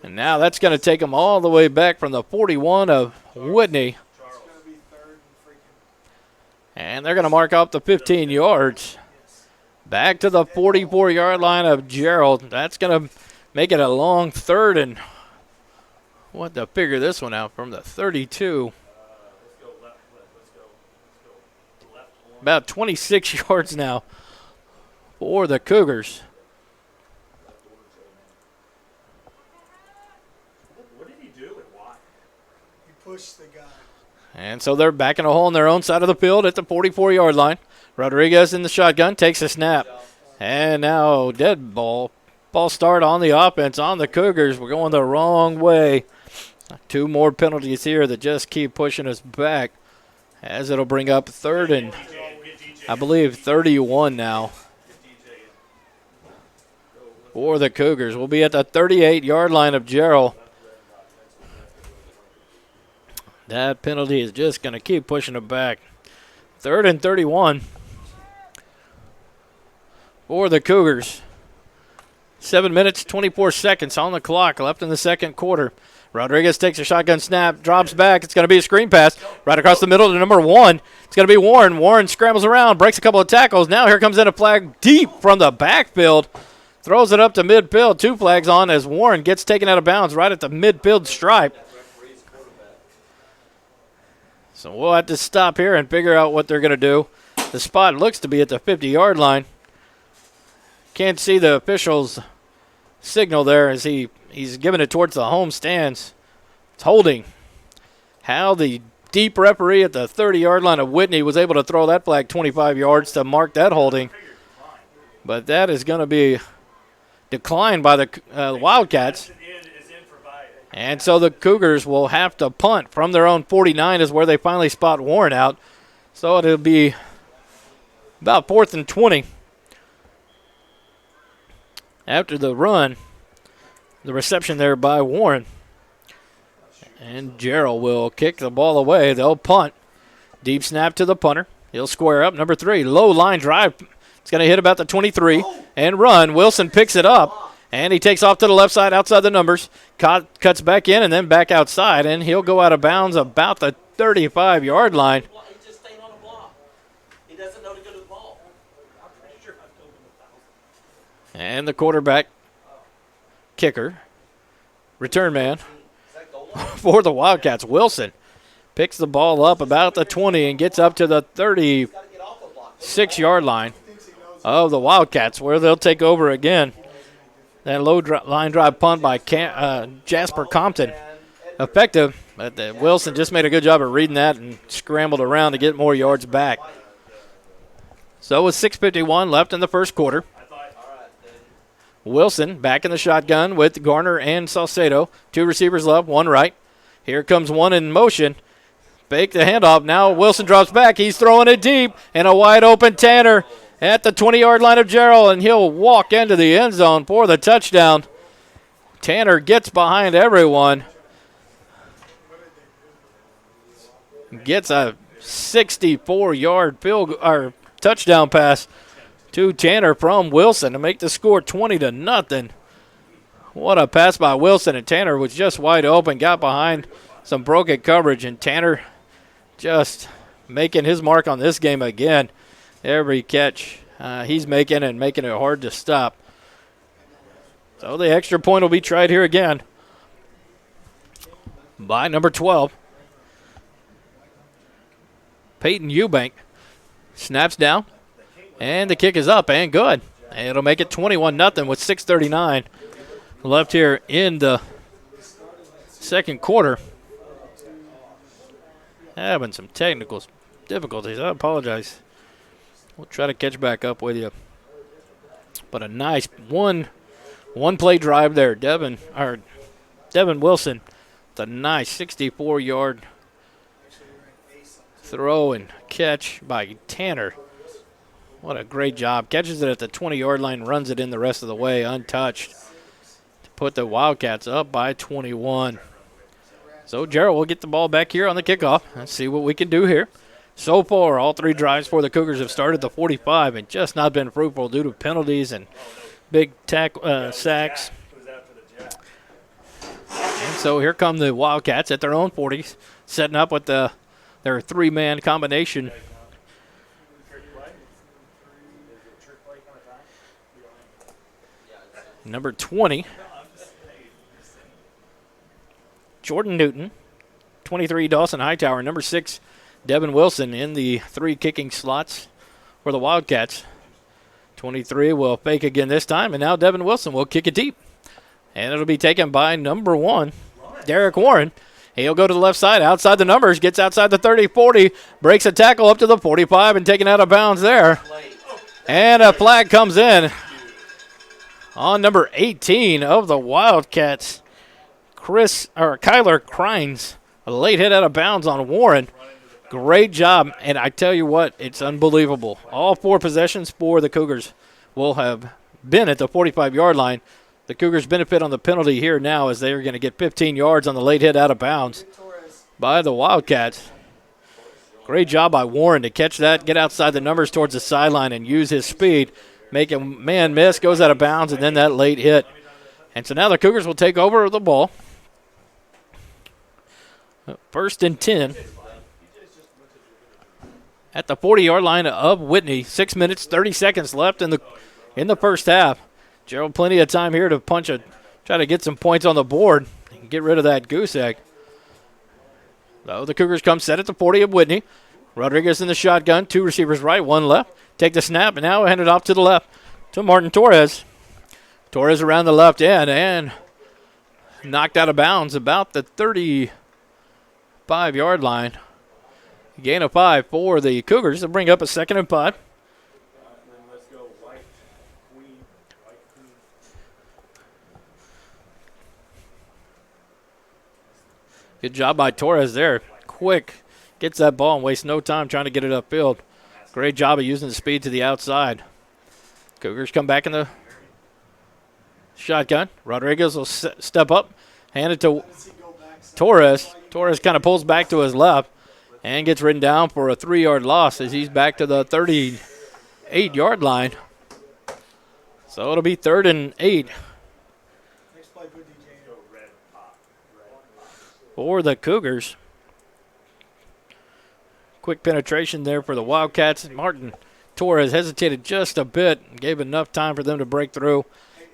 And now that's going to take them all the way back from the 41 of Whitney. And they're going to mark off the 15 yards. Back to the 44-yard line of Jarrell. That's going to make it a long 3rd and what to figure this one out from the 32. About 26 yards now for the Cougars. What did he do and why? He pushed the guy. And so they're back in a hole on their own side of the field at the 44-yard line. Rodriguez in the shotgun takes a snap. And now dead ball. Ball start on the offense on the Cougars. We're going the wrong way. 2 more penalties here that just keep pushing us back as it'll bring up 3rd and, I believe, 31 now for the Cougars. We'll be at the 38-yard line of Jarrell. That penalty is just going to keep pushing it back. 3rd and 31 for the Cougars. 7 minutes, 24 seconds on the clock left in the second quarter. Rodriguez takes a shotgun snap, drops back. It's going to be a screen pass right across the middle to number 1. It's going to be Warren. Warren scrambles around, breaks a couple of tackles. Now here comes in a flag deep from the backfield. Throws it up to midfield. 2 flags on as Warren gets taken out of bounds right at the midfield stripe. So we'll have to stop here and figure out what they're going to do. The spot looks to be at the 50-yard line. Can't see the official's signal there as he's giving it towards the home stands. It's holding. How the deep referee at the 30-yard line of Whitney was able to throw that flag 25 yards to mark that holding. But that is going to be declined by the Wildcats. And so the Cougars will have to punt from their own 49 is where they finally spot Warren out. So it'll be about 4th and 20. After the run, the reception there by Warren. And Jarrell will kick the ball away. They'll punt. Deep snap to the punter. He'll square up. Number 3, low line drive. It's going to hit about the 23 and run. Wilson picks it up. And he takes off to the left side outside the numbers. Cuts back in and then back outside. And he'll go out of bounds about the 35-yard line. He just stayed on the block. He doesn't know to go to the ball. I'm pretty sure I've told him 1,000. And the quarterback kicker, return man for the Wildcats, Wilson, picks the ball up about the 20 and gets up to the 36-yard line of the Wildcats where they'll take over again. That low line drive punt by Jasper Compton. Effective, but Wilson just made a good job of reading that and scrambled around to get more yards back. So with 6:51 left in the first quarter, Wilson back in the shotgun with Garner and Salcedo. 2 receivers left, 1 right. Here comes 1 in motion. Fake the handoff. Now Wilson drops back. He's throwing it deep. And a wide open Tanner at the 20-yard line of Jarrell. And he'll walk into the end zone for the touchdown. Tanner gets behind everyone. Gets a 64-yard touchdown pass to Tanner from Wilson to make the score 20-0. What a pass by Wilson, and Tanner was just wide open, got behind some broken coverage, and Tanner just making his mark on this game again. Every catch he's making and making it hard to stop. So the extra point will be tried here again by number 12. Peyton Eubank snaps down. And the kick is up and good. And it'll make it 21-0 with 6:39 left here in the second quarter. Having some technical difficulties. I apologize. We'll try to catch back up with you. But a nice one-play drive there. Devin Wilson with a nice 64-yard throw and catch by Tanner. What a great job. Catches it at the 20-yard line, runs it in the rest of the way untouched to put the Wildcats up by 21. So Jarrell will get the ball back here on the kickoff. Let's see what we can do here. So far, all 3 drives for the Cougars have started the 45 and just not been fruitful due to penalties and big sacks. And so here come the Wildcats at their own 40s, setting up with their 3-man combination. Number 20, Jordan Newton. 23, Dawson Hightower. Number 6, Devin Wilson in the 3 kicking slots for the Wildcats. 23 will fake again this time, and now Devin Wilson will kick it deep. And it'll be taken by number 1, Derek Warren. He'll go to the left side, outside the numbers, gets outside the 30, 40, breaks a tackle up to the 45 and taken out of bounds there. And a flag comes in on number 18 of the Wildcats, Kyler Crines. A late hit out of bounds on Warren. Great job, and I tell you what, it's unbelievable. All 4 possessions for the Cougars will have been at the 45-yard line. The Cougars benefit on the penalty here now as they are going to get 15 yards on the late hit out of bounds by the Wildcats. Great job by Warren to catch that, get outside the numbers towards the sideline and use his speed. Make a man miss, goes out of bounds, and then that late hit. And so now the Cougars will take over the ball. First and 10. At the 40-yard line of Whitney. 6 minutes, 30 seconds left in the first half. Jarrell, plenty of time here to try to get some points on the board and get rid of that goose egg. So the Cougars come set at the 40 of Whitney. Rodriguez in the shotgun, 2 receivers right, 1 left. Take the snap, and now hand it off to the left to Martin Torres. Torres around the left end and knocked out of bounds about the 35-yard line. Gain of 5 for the Cougars to bring up a 2nd and 5. Good job by Torres there. Quick. Gets that ball and wastes no time trying to get it upfield. Great job of using the speed to the outside. Cougars come back in the shotgun. Rodriguez will step up. Hand it to Torres. Torres kind of pulls back to his left and gets ridden down for a 3-yard loss as he's back to the 38-yard line. So it'll be 3rd and 8. For the Cougars. Quick penetration there for the Wildcats. Martin Torres hesitated just a bit, gave enough time for them to break through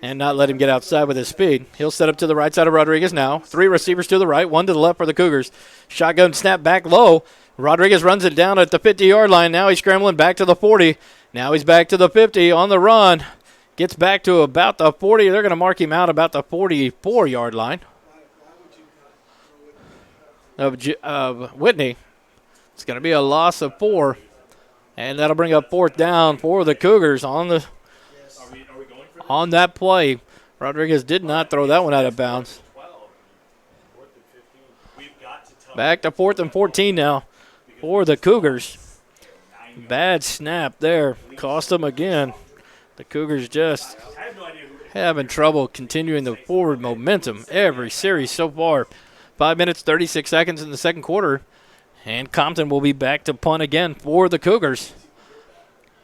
and not let him get outside with his speed. He'll set up to the right side of Rodriguez now. 3 receivers to the right, 1 to the left for the Cougars. Shotgun snap back low. Rodriguez runs it down at the 50-yard line. Now he's scrambling back to the 40. Now he's back to the 50 on the run. Gets back to about the 40. They're going to mark him out about the 44-yard line of Whitney. It's going to be a loss of 4, and that'll bring up 4th down for the Cougars on that play. Rodriguez did not throw that one out of bounds. Back to 4th and 14 now for the Cougars. Bad snap there. Cost them again. The Cougars just having trouble continuing the forward momentum every series so far. 5 minutes, 36 seconds in the second quarter. And Compton will be back to punt again for the Cougars.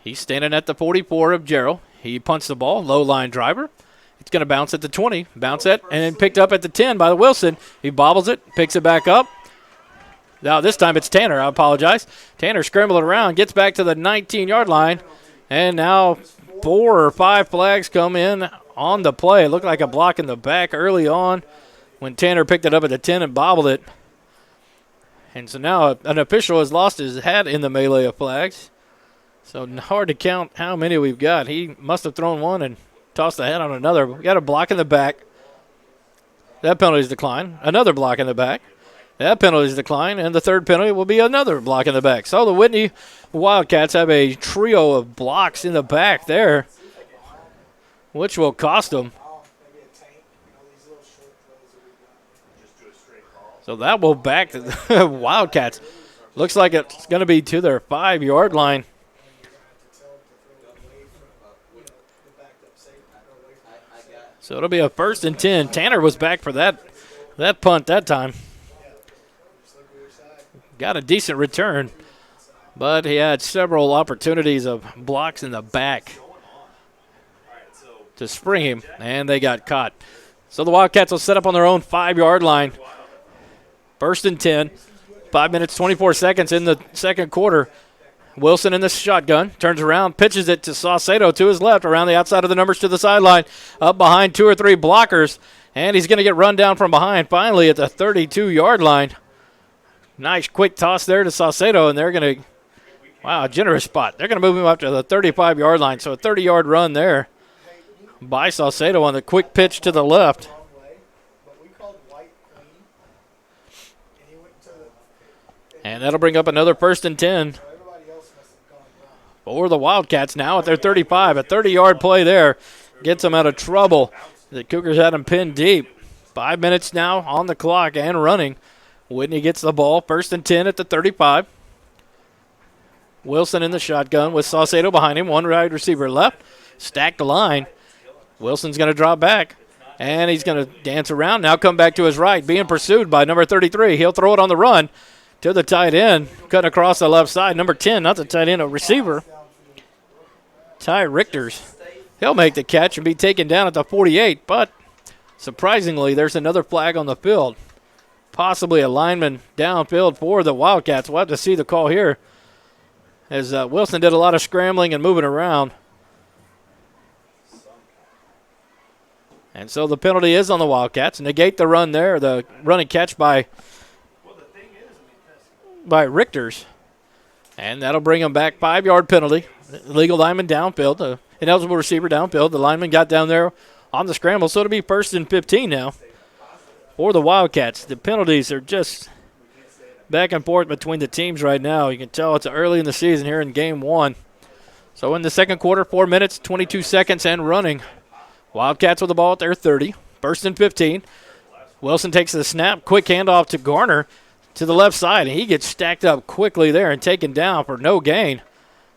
He's standing at the 44 of Jarrell. He punts the ball, low line driver. It's going to bounce at the 20, bounce it, and picked up at the 10 by Wilson. He bobbles it, picks it back up. Now this time it's Tanner, I apologize. Tanner scrambling around, gets back to the 19-yard line, and now 4 or 5 flags come in on the play. It looked like a block in the back early on when Tanner picked it up at the 10 and bobbled it. And so now an official has lost his hat in the melee of flags. So hard to count how many we've got. He must have thrown one and tossed the hat on another. We got a block in the back. That penalty is declined. Another block in the back. That penalty is declined. And the third penalty will be another block in the back. So the Whitney Wildcats have a trio of blocks in the back there, which will cost them. So that will back the Wildcats. Looks like it's going to be to their 5-yard line. So it'll be a 1st and 10. Tanner was back for that punt that time. Got a decent return, but he had several opportunities of blocks in the back to spring him, and they got caught. So the Wildcats will set up on their own 5-yard line. 1st and 10. 5 minutes, 24 seconds in the second quarter. Wilson in the shotgun, turns around, pitches it to Saucedo to his left, around the outside of the numbers to the sideline, up behind 2 or 3 blockers, and he's going to get run down from behind finally at the 32-yard line. Nice quick toss there to Saucedo, and they're going to, wow, generous spot. They're going to move him up to the 35-yard line, so a 30-yard run there by Saucedo on the quick pitch to the left. And that'll bring up another 1st and 10 for the Wildcats now at their 35. A 30-yard play there gets them out of trouble. The Cougars had them pinned deep. 5 minutes now on the clock and running. Whitney gets the ball. 1st and 10 at the 35. Wilson in the shotgun with Saucedo behind him. 1 wide receiver left. Stacked the line. Wilson's going to drop back. And he's going to dance around. Now come back to his right. Being pursued by number 33. He'll throw it on the run to the tight end, cutting across the left side. Number 10, not the tight end, a receiver. Ty Richters. He'll make the catch and be taken down at the 48, but surprisingly, there's another flag on the field. Possibly a lineman downfield for the Wildcats. We'll have to see the call here, as Wilson did a lot of scrambling and moving around. And so the penalty is on the Wildcats. Negate the run there, the running catch by Richters. And that'll bring him back. 5-yard penalty. Legal lineman downfield. Ineligible receiver downfield. The lineman got down there on the scramble. So it'll be 1st and 15 now for the Wildcats. The penalties are just back and forth between the teams right now. You can tell it's early in the season here in game 1. So in the second quarter, 4 minutes, 22 seconds and running. Wildcats with the ball at their 30. 1st and 15. Wilson takes the snap. Quick handoff to Garner to the left side. And he gets stacked up quickly there and taken down for no gain.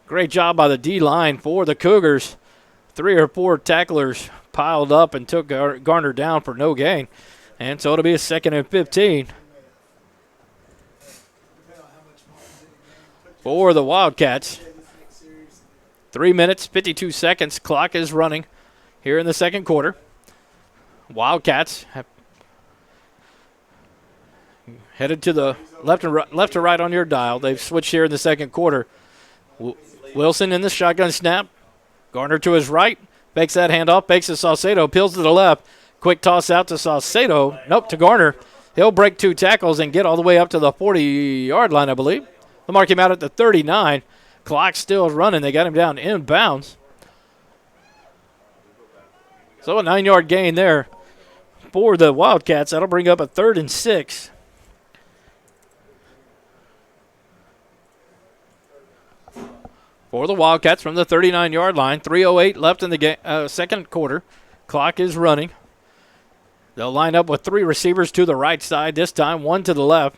Great job by the D-line for the Cougars. 3 or 4 tacklers piled up and took Garner down for no gain. And so it'll be a 2nd and 15 for the Wildcats. 3 minutes, 52 seconds. Clock is running here in the second quarter. Wildcats have headed to the left to right on your dial. They've switched here in the second quarter. Wilson in the shotgun snap. Garner to his right. Fakes that handoff. Fakes to Saucedo. Peels to the left. Quick toss out to Saucedo. Nope, to Garner. He'll break 2 tackles and get all the way up to the 40-yard line, I believe. They'll mark him out at the 39. Clock still running. They got him down inbounds. So a 9-yard gain there for the Wildcats. That'll bring up a 3rd and 6. For the Wildcats from the 39-yard line. 3:08 left in the second quarter. Clock is running. They'll line up with 3 receivers to the right side this time, 1 to the left.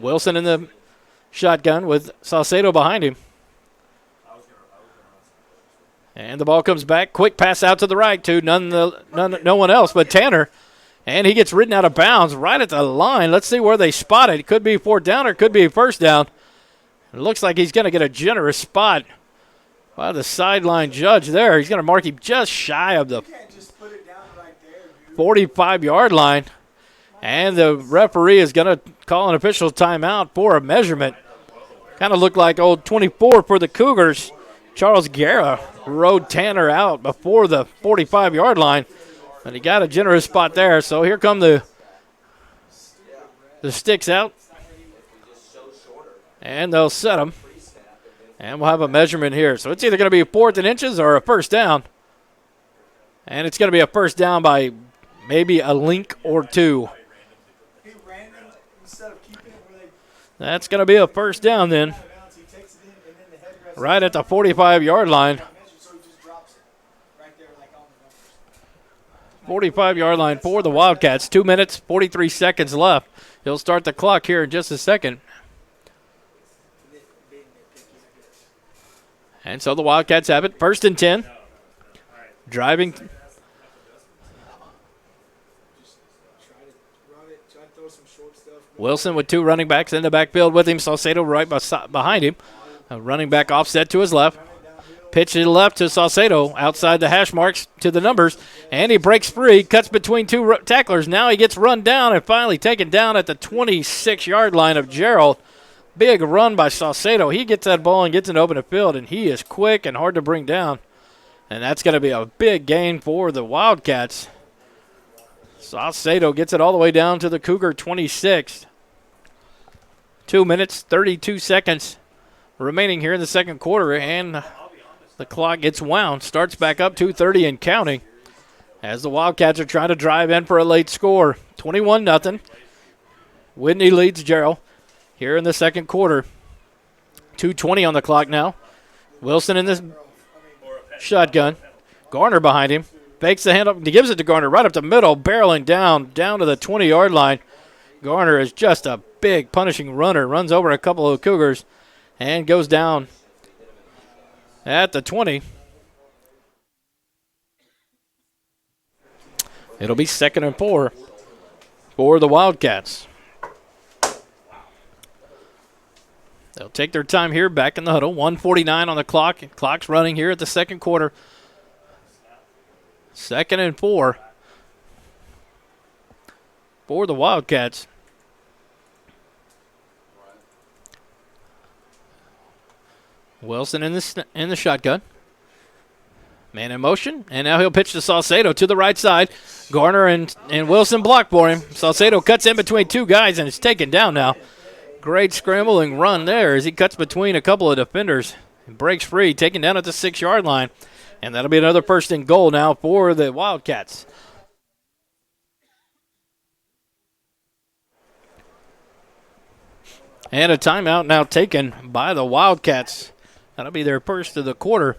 Wilson in the shotgun with Saucedo behind him. And the ball comes back. Quick pass out to the right to no one else but Tanner. And he gets ridden out of bounds right at the line. Let's see where they spot it. It could be 4th down or it could be 1st down. It looks like he's going to get a generous spot by the sideline judge there. He's going to mark him just shy of the 45-yard line. And the referee is going to call an official timeout for a measurement. Kind of looked like old 24 for the Cougars. Charles Guerra rode Tanner out before the 45-yard line. And he got a generous spot there. So here come the sticks out. And they'll set them. And we'll have a measurement here. So it's either going to be 4th and inches or a 1st down. And it's going to be a 1st down by maybe a link or 2. That's going to be a 1st down then. Right at the 45-yard line. 45-yard line for the Wildcats. 2 minutes, 43 seconds left. He'll start the clock here in just a second. And so the Wildcats have it. 1st and 10. Driving. Wilson with 2 running backs in the backfield with him. Saucedo right behind him. A running back offset to his left. Pitch to the left to Saucedo. Outside the hash marks to the numbers. And he breaks free. Cuts between 2 tacklers. Now he gets run down and finally taken down at the 26-yard line of Jarrell. Big run by Saucedo. He gets that ball and gets it open the field, and he is quick and hard to bring down. And that's going to be a big gain for the Wildcats. Saucedo gets it all the way down to the Cougar 26. 2 minutes, 32 seconds remaining here in the second quarter, and the clock gets wound. Starts back up, 2:30 and counting, as the Wildcats are trying to drive in for a late score. 21-0. Whitney leads Jarrell here in the second quarter. 2:20 on the clock now. Wilson in this shotgun. Garner behind him. Fakes the hand up. He gives it to Garner right up the middle, barreling down to the 20-yard line. Garner is just a big punishing runner. Runs over a couple of Cougars and goes down at the 20. It'll be 2nd and 4 for the Wildcats. They'll take their time here back in the huddle. 1:49 on the clock. Clock's running here at the second quarter. 2nd and 4 for the Wildcats. Wilson in the shotgun. Man in motion, and now he'll pitch to Salcedo to the right side. Garner and Wilson block for him. Salcedo cuts in between two guys, and it's taken down now. Great scrambling run there as he cuts between a couple of defenders and breaks free, taken down at the 6-yard line. And that'll be another 1st and goal now for the Wildcats. And a timeout now taken by the Wildcats. That'll be their first of the quarter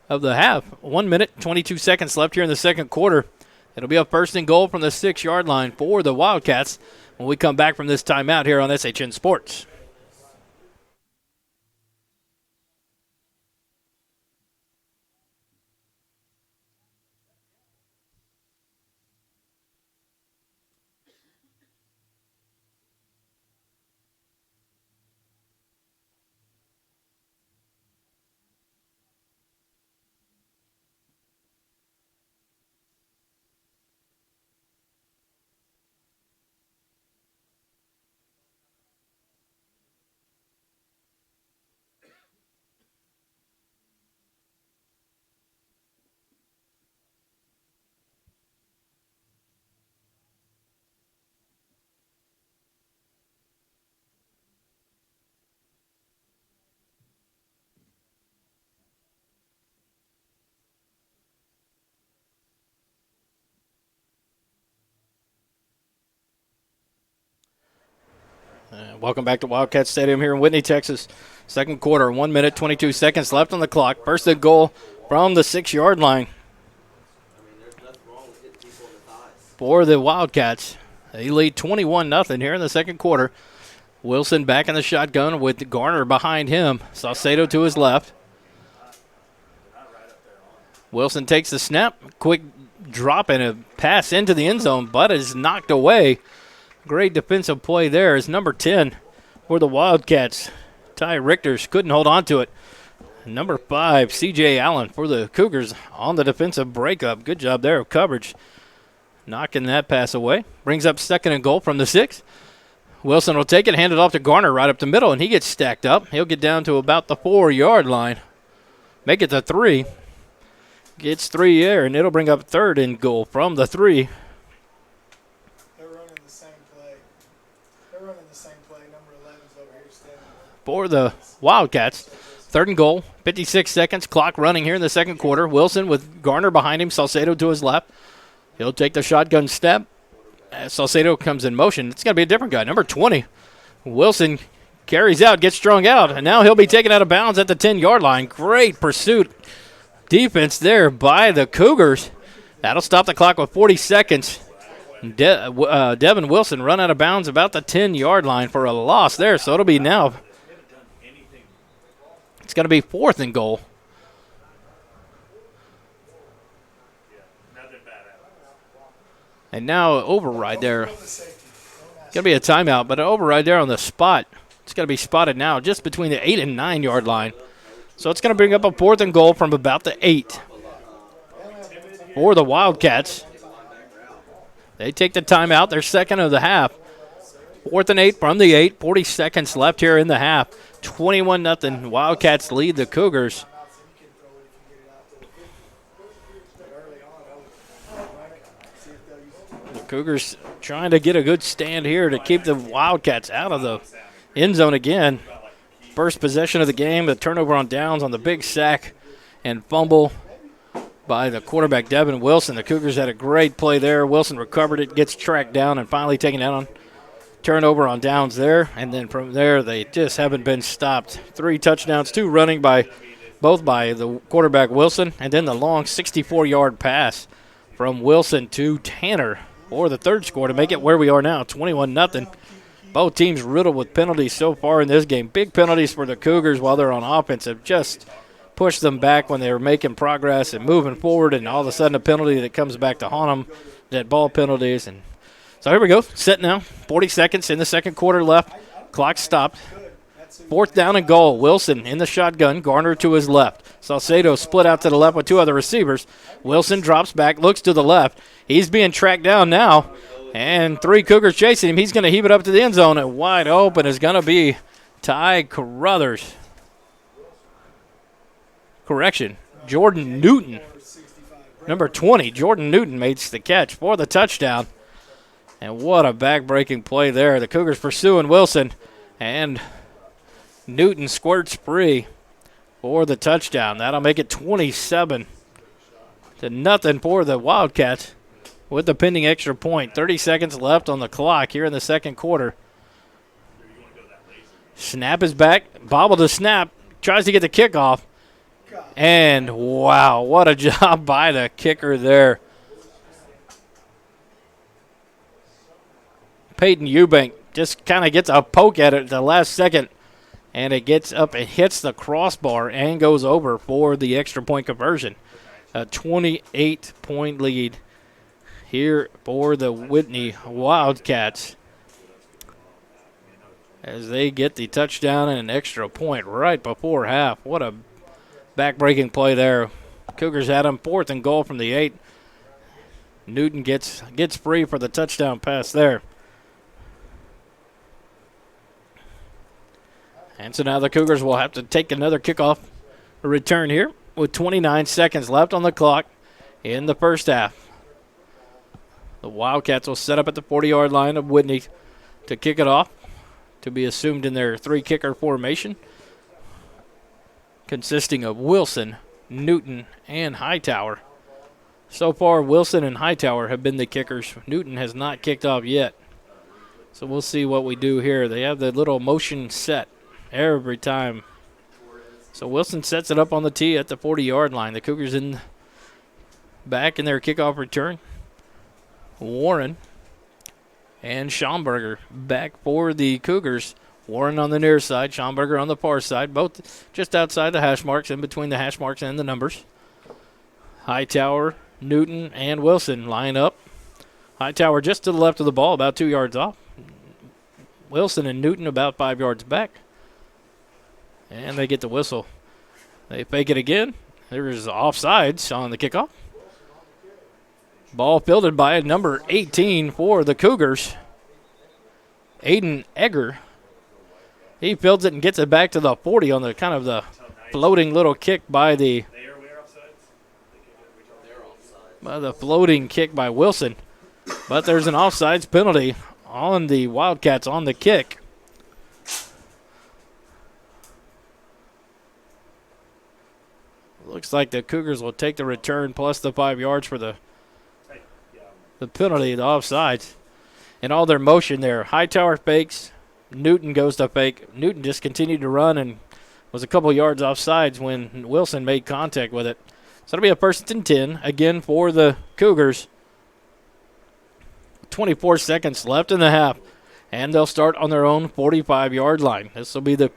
of the half. 1 minute, 22 seconds left here in the second quarter. It'll be a 1st and goal from the 6-yard line for the Wildcats when we come back from this timeout here on SHN Sports. Welcome back to Wildcat Stadium here in Whitney, Texas. Second quarter, 1 minute, 22 seconds left on the clock. 1st and goal from the 6-yard line for the Wildcats. They lead 21-0 here in the second quarter. Wilson back in the shotgun with Garner behind him. Salcedo to his left. Wilson takes the snap. Quick drop and a pass into the end zone, but is knocked away. Great defensive play there as number 10 for the Wildcats. Ty Richters couldn't hold on to it. Number 5, C.J. Allen for the Cougars on the defensive breakup. Good job there of coverage. Knocking that pass away. Brings up 2nd and goal from the 6. Wilson will take it, hand it off to Garner right up the middle, and he gets stacked up. He'll get down to about the 4-yard line. Make it to 3. Gets 3 there, and it'll bring up 3rd and goal from the 3. For the Wildcats, 3rd and goal, 56 seconds, clock running here in the second quarter. Wilson with Garner behind him, Salcedo to his left. He'll take the shotgun step. As Salcedo comes in motion, it's going to be a different guy, number 20. Wilson carries out, gets strung out, and now he'll be taken out of bounds at the 10-yard line. Great pursuit defense there by the Cougars. That'll stop the clock with 40 seconds. Devin Wilson run out of bounds about the 10-yard line for a loss there, so it'll be now. It's going to be 4th and goal. And now an override there. Going to be a timeout, but an override there on the spot. It's going to be spotted now just between the 8 and 9-yard line. So it's going to bring up a 4th and goal from about the 8 for the Wildcats. They take the timeout. They're 2nd of the half. 4th and 8 from the 8. 40 seconds left here in the half. 21-0. Wildcats lead the Cougars. The Cougars trying to get a good stand here to keep the Wildcats out of the end zone again. First possession of the game, the turnover on downs on the big sack and fumble by the quarterback, Devin Wilson. The Cougars had a great play there. Wilson recovered it, gets tracked down, and finally taken down. Turnover on downs there, and then from there they just haven't been stopped. 3 touchdowns, 2 running both by the quarterback Wilson, and then the long 64-yard pass from Wilson to Tanner for the 3rd score to make it where we are now, 21-0. Both teams riddled with penalties so far in this game. Big penalties for the Cougars while they're on offense have just pushed them back when they were making progress and moving forward, and all of a sudden a penalty that comes back to haunt them, dead ball penalties. And so here we go, set now, 40 seconds in the second quarter left. Clock stopped. 4th down and goal. Wilson in the shotgun. Garner to his left. Salcedo split out to the left with 2 other receivers. Wilson drops back, looks to the left. He's being tracked down now. And 3 Cougars chasing him. He's going to heave it up to the end zone. And wide open is going to be Ty Carruthers. Correction, Jordan Newton. Number 20, Jordan Newton makes the catch for the touchdown. And what a back-breaking play there. The Cougars pursuing Wilson. And Newton squirts free for the touchdown. That'll make it 27-0 for the Wildcats with the pending extra point. 30 seconds left on the clock here in the second quarter. Snap is back. Bobble to snap. Tries to get the kickoff. And, wow, what a job by the kicker there. Peyton Eubank just kind of gets a poke at it at the last second. And it gets up and hits the crossbar and goes over for the extra point conversion. A 28-point lead here for the Whitney Wildcats as they get the touchdown and an extra point right before half. What a back-breaking play there. Cougars had him 4th and goal from the 8. Newton gets free for the touchdown pass there. And so now the Cougars will have to take another kickoff return here with 29 seconds left on the clock in the first half. The Wildcats will set up at the 40-yard line of Whitney to kick it off, to be assumed in their 3-kicker formation, consisting of Wilson, Newton, and Hightower. So far, Wilson and Hightower have been the kickers. Newton has not kicked off yet. So we'll see what we do here. They have the little motion set every time. So Wilson sets it up on the tee at the 40-yard line. The Cougars back in their kickoff return. Warren and Schomburger back for the Cougars. Warren on the near side, Schomburger on the far side, both just outside the hash marks, in between the hash marks and the numbers. Hightower, Newton, and Wilson line up. Hightower just to the left of the ball, about 2 yards off. Wilson and Newton about 5 yards back. And they get the whistle. They fake it again. There's offsides on the kickoff. Ball fielded by number 18 for the Cougars, Aiden Egger. He fields it and gets it back to the 40 on the kind of the floating little kick by the floating kick by Wilson. But there's an offsides penalty on the Wildcats on the kick. Looks like the Cougars will take the return plus the 5 yards for the penalty, the offsides. And all their motion there. Hightower fakes. Newton goes to fake. Newton just continued to run and was a couple yards offsides when Wilson made contact with it. So it'll be a 1st and 10 again for the Cougars. 24 seconds left in the half. And they'll start on their own 45-yard line. This will be the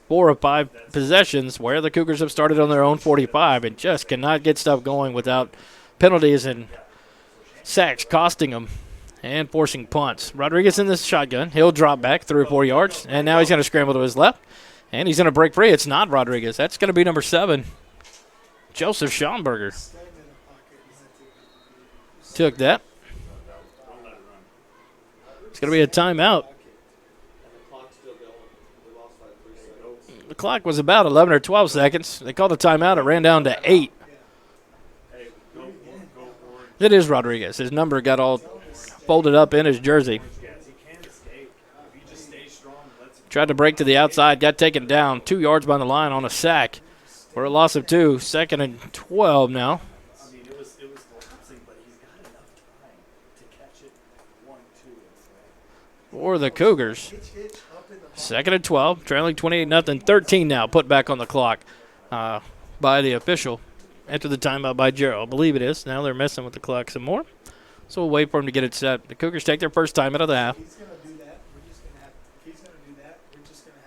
4 of 5 possessions where the Cougars have started on their own 45 and just cannot get stuff going without penalties and sacks costing them and forcing punts. Rodriguez in this shotgun. He'll drop back 3 or 4 yards, and now he's going to scramble to his left, and he's going to break free. It's not Rodriguez. That's going to be number 7, Joseph Schomburger. Took that. It's going to be a timeout. The clock was about 11 or 12 seconds. They called a timeout. It ran down to 8. It is Rodriguez. His number got all folded up in his jersey. Tried to break to the outside. Got taken down. 2 yards by the line on a sack for a loss of 2. 2nd and 12 now. For the Cougars. 2nd and 12, trailing 28-0, 13 now, put back on the clock by the official. Enter the timeout by Jarrell. I believe it is. Now they're messing with the clock some more. So we'll wait for him to get it set. The Cougars take their first time out of the half.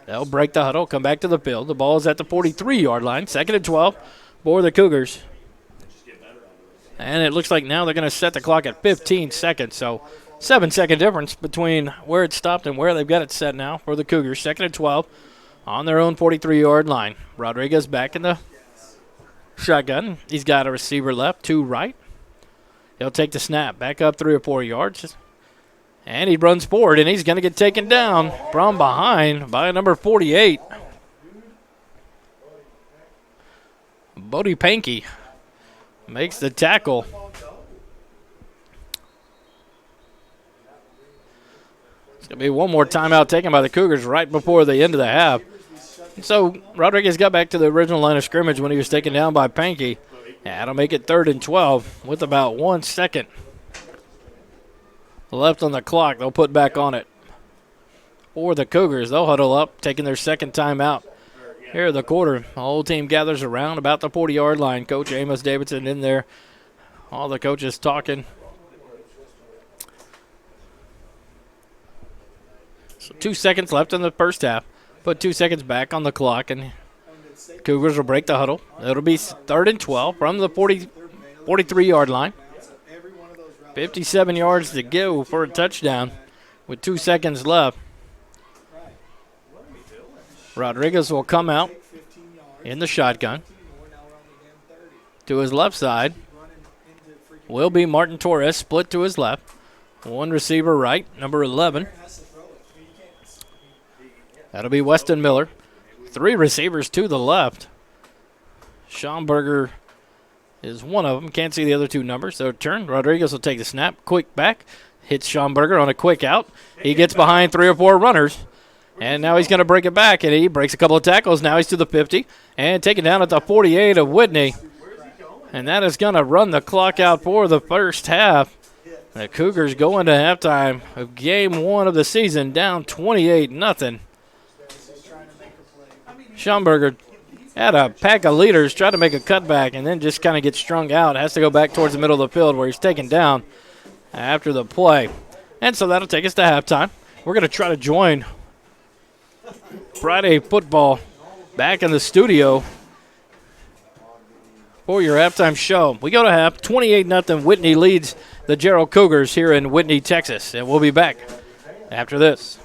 They'll break the huddle, come back to the field. The ball is at the 43-yard line. 2nd and 12 for the Cougars. And it looks like now they're going to set the clock at 15 seconds. So 7-second difference between where it stopped and where they've got it set now for the Cougars. 2nd and 12 on their own 43-yard line. Rodriguez back in the shotgun. He's got a receiver left, 2 right. He'll take the snap, back up 3 or 4 yards. And he runs forward, and he's going to get taken down from behind by number 48. Bodie Pankey makes the tackle. It's going to be one more timeout taken by the Cougars right before the end of the half. So Rodriguez got back to the original line of scrimmage when he was taken down by Pankey. That'll make it 3rd and 12 with about 1 second left on the clock. They'll put back on it. For the Cougars, they'll huddle up, taking their second time out. Here at the quarter, the whole team gathers around about the 40-yard line. Coach Amos Davidson in there. All the coaches talking. So 2 seconds left in the first half. Put 2 seconds back on the clock, and Cougars will break the huddle. It'll be 3rd and 12 from the 43-yard line. 57 yards to go for a touchdown with 2 seconds left. Rodriguez will come out in the shotgun. To his left side will be Martin Torres, split to his left. 1 receiver right, number 11. That'll be Weston Miller. 3 receivers to the left. Schomburger is one of them. Can't see the other 2 numbers. So turn. Rodriguez will take the snap. Quick back. Hits Schomburger on a quick out. He gets behind 3 or 4 runners. And now he's going to break it back. And he breaks a couple of tackles. Now he's to the 50. And taken down at the 48 of Whitney. And that is going to run the clock out for the first half. The Cougars go into halftime of game 1 of the season down 28-0. Schomburger had a pack of leaders, tried to make a cutback, and then just kind of gets strung out. Has to go back towards the middle of the field where he's taken down after the play. And so that'll take us to halftime. We're going to try to join Friday football back in the studio for your halftime show. We go to half. 28-0. Whitney leads the Jarrell Cougars here in Whitney, Texas. And we'll be back after this.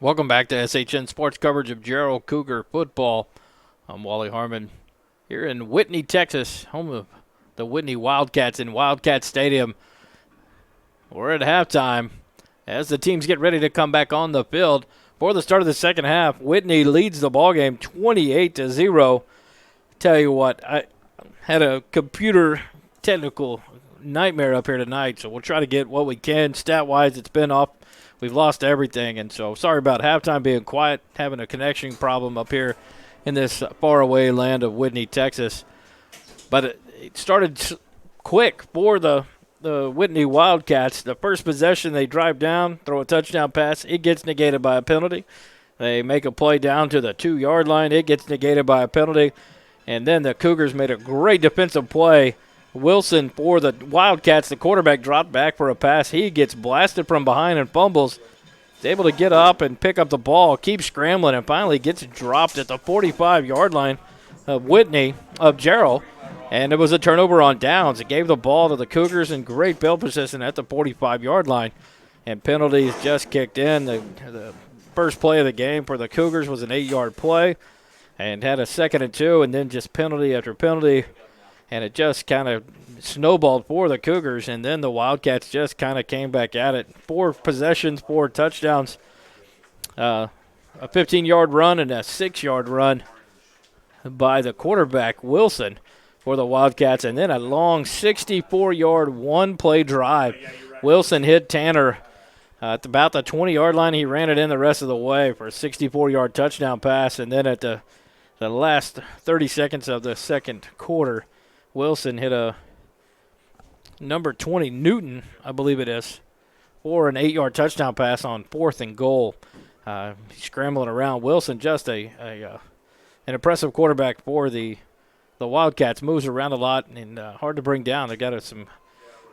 Welcome back to SHN Sports coverage of Jarrell Cougar football. I'm Wally Harmon here in Whitney, Texas, home of the Whitney Wildcats in Wildcat Stadium. We're at halftime as the teams get ready to come back on the field. For the start of the second half, Whitney leads the ballgame 28-0. Tell you what, I had a computer technical nightmare up here tonight, so we'll try to get what we can. Stat-wise, it's been off. We've lost everything, and so sorry about halftime being quiet, having a connection problem up here in this faraway land of Whitney, Texas. But it started quick for the Whitney Wildcats. The first possession, they drive down, throw a touchdown pass. It gets negated by a penalty. They make a play down to the 2-yard line. It gets negated by a penalty. And then the Cougars made a great defensive play. Wilson for the Wildcats, the quarterback, dropped back for a pass. He gets blasted from behind and fumbles. He's able to get up and pick up the ball, keep scrambling, and finally gets dropped at the 45-yard line of Jarrell. And it was a turnover on downs. It gave the ball to the Cougars in great field position at the 45-yard line. And penalties just kicked in. The first play of the game for the Cougars was an 8-yard play and had a 2nd and 2, and then just penalty after penalty. And it just kind of snowballed for the Cougars, and then the Wildcats just kind of came back at it. 4 possessions, 4 touchdowns, a 15-yard run and a 6-yard run by the quarterback, Wilson, for the Wildcats, and then a long 64-yard one-play drive. Wilson hit Tanner at about the 20-yard line. He ran it in the rest of the way for a 64-yard touchdown pass, and then at the last 30 seconds of the second quarter, Wilson hit a number 20, Newton, I believe it is, for an 8-yard touchdown pass on 4th and goal. Scrambling around. Wilson, just an impressive quarterback for the Wildcats. Moves around a lot and hard to bring down. They got some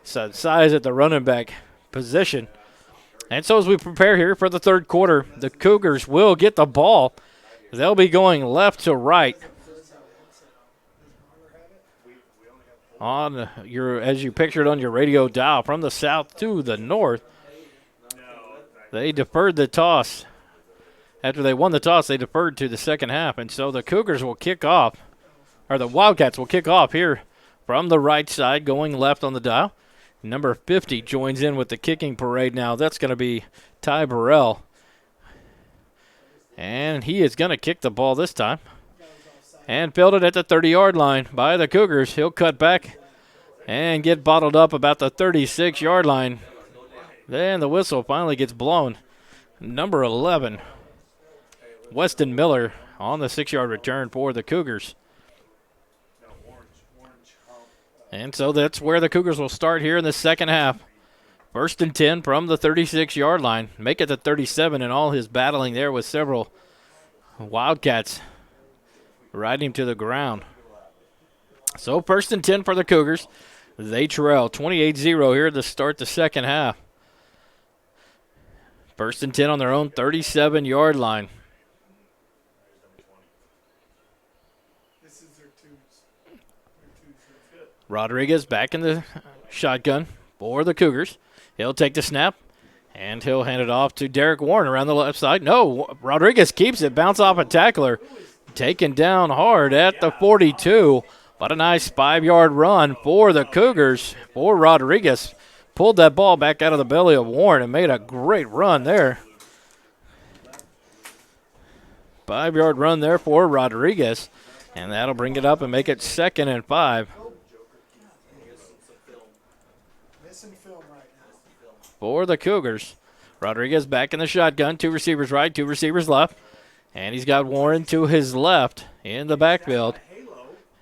size at the running back position. And so as we prepare here for the third quarter, the Cougars will get the ball. They'll be going left to right. On as you pictured on your radio dial, from the south to the north. They deferred the toss. After they won the toss, they deferred to the second half, and so the Cougars will kick off, or the Wildcats will kick off here from the right side, going left on the dial. Number 50 joins in with the kicking parade now. That's going to be Ty Burrell, and he is going to kick the ball this time. And fielded at the 30-yard line by the Cougars. He'll cut back and get bottled up about the 36-yard line. Then the whistle finally gets blown. Number 11, Weston Miller, on the 6-yard return for the Cougars. And so that's where the Cougars will start here in the second half. 1st and 10 from the 36-yard line. Make it the 37 in all his battling there with several Wildcats riding him to the ground. So 1st and 10 for the Cougars. They trail 28-0 here to start the second half. 1st and 10 on their own 37-yard line. This is their twos. Rodriguez back in the shotgun for the Cougars. He'll take the snap, and he'll hand it off to Derek Warren around the left side. No, Rodriguez keeps it, bounce off a tackler. Taken down hard at the 42, but a nice 5-yard run for the Cougars. For Rodriguez, pulled that ball back out of the belly of Warren and made a great run there. 5-yard run there for Rodriguez, and that'll bring it up and make it 2nd and 5. Missing film right now. For the Cougars. Rodriguez back in the shotgun, 2 receivers right, 2 receivers left. And he's got Warren to his left in the backfield.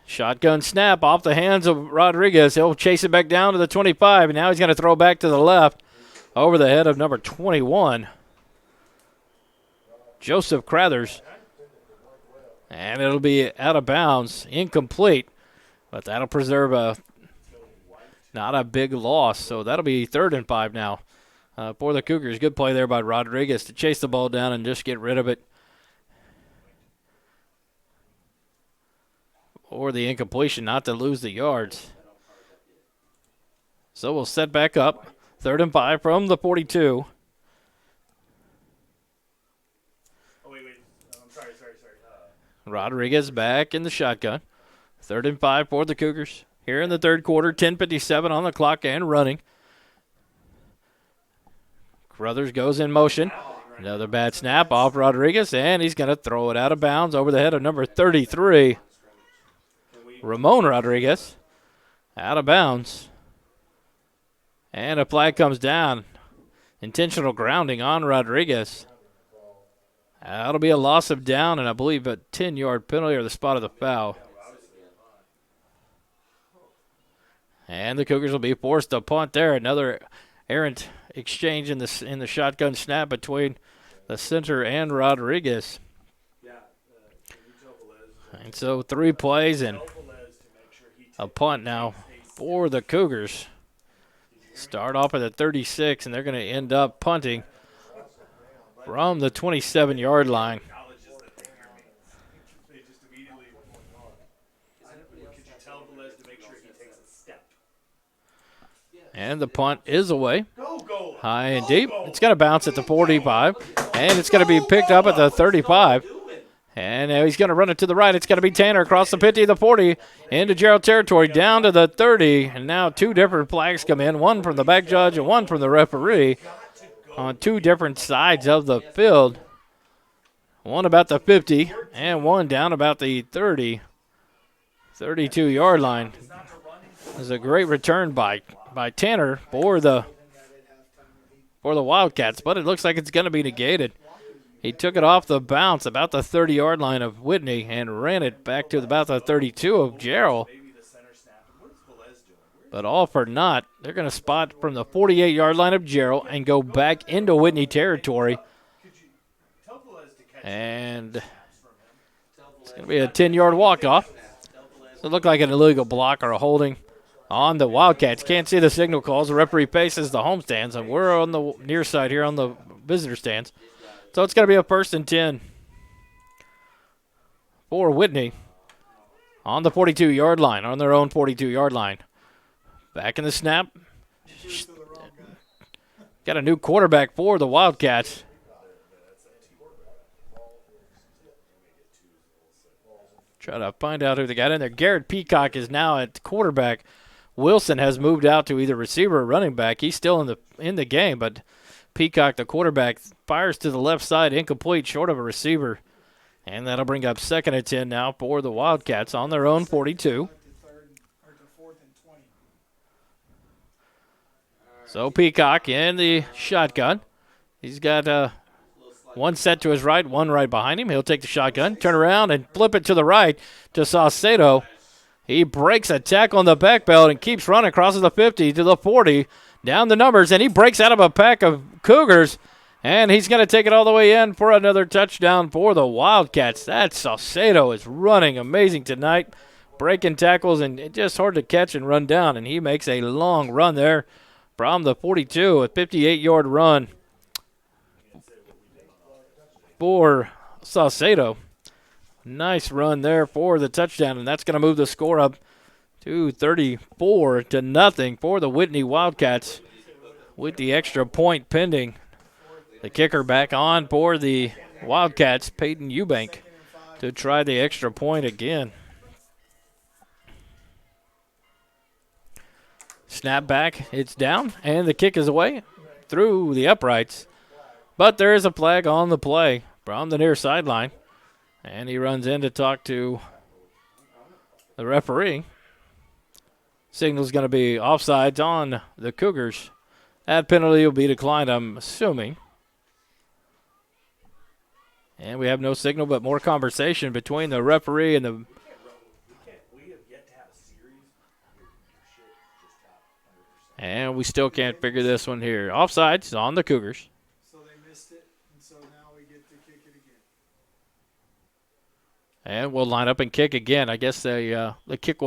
Shotgun snap off the hands of Rodriguez. He'll chase it back down to the 25, and now he's going to throw back to the left over the head of number 21, Joseph Crathers. And it'll be out of bounds, incomplete, but that'll preserve not a big loss. So that'll be 3rd and 5 now for the Cougars. Good play there by Rodriguez to chase the ball down and just get rid of it. Or the incompletion, not to lose the yards. So we'll set back up. 3rd and 5 from the 42. Rodriguez back in the shotgun. 3rd and 5 for the Cougars. Here in the third quarter, 10:57 on the clock and running. Crothers goes in motion. Another bad snap off Rodriguez, and he's going to throw it out of bounds over the head of number 33, Ramon Rodriguez. Out of bounds. And a flag comes down. Intentional grounding on Rodriguez. That'll be a loss of down, and I believe a 10-yard penalty or the spot of the foul. And the Cougars will be forced to punt there. Another errant exchange in the shotgun snap between the center and Rodriguez. And so 3 plays and a punt now for the Cougars. Start off at the 36, and they're going to end up punting from the 27-yard line. And the punt is away. High and deep. It's going to bounce at the 45, and it's going to be picked up at the 35. And now he's going to run it to the right. It's going to be Tanner across the 50, the 40, into Jarrell territory, down to the 30. And now 2 different flags come in, one from the back judge and one from the referee on 2 different sides of the field. One about the 50 and one down about the 32-yard line. This is a great return by Tanner for the Wildcats, but it looks like it's going to be negated. He took it off the bounce about the 30-yard line of Whitney and ran it back to about the 32 of Jarrell. But all for naught. They're going to spot from the 48-yard line of Jarrell and go back into Whitney territory. And it's going to be a 10-yard walk-off. So it looked like an illegal block or a holding on the Wildcats. Can't see the signal calls. The referee faces the home stands, and we're on the near side here on the visitor stands. So it's going to be a 1st and 10 for Whitney on the 42-yard line, on their own 42-yard line. Back in the snap. Got a new quarterback for the Wildcats. Try to find out who they got in there. Garrett Peacock is now at quarterback. Wilson has moved out to either receiver or running back. He's still in the game, but Peacock, the quarterback, fires to the left side, incomplete, short of a receiver. And that'll bring up 2nd and 10 now for the Wildcats on their own 42. So Peacock in the shotgun. He's got one set to his right, one right behind him. He'll take the shotgun, turn around, and flip it to the right to Saucedo. He breaks a tackle on the back belt and keeps running, crosses the 50 to the 40, down the numbers, and he breaks out of a pack of Cougars, and he's going to take it all the way in for another touchdown for the Wildcats. That Saucedo is running amazing tonight, breaking tackles, and it's just hard to catch and run down, and he makes a long run there from the 42, a 58-yard run for Saucedo. Nice run there for the touchdown, and that's going to move the score up to 34-0 for the Whitney Wildcats with the extra point pending. The kicker back on for the Wildcats, Peyton Eubank, to try the extra point again. Snap back, it's down, and the kick is away through the uprights. But there is a flag on the play from the near sideline. And he runs in to talk to the referee. Signal's going to be offsides on the Cougars. That penalty will be declined, I'm assuming. And we have no signal, but more conversation between the referee and the... And we still can't figure this one here. Offsides on the Cougars. So they missed it, and so now we get to kick it again. And we'll line up and kick again. I guess the kick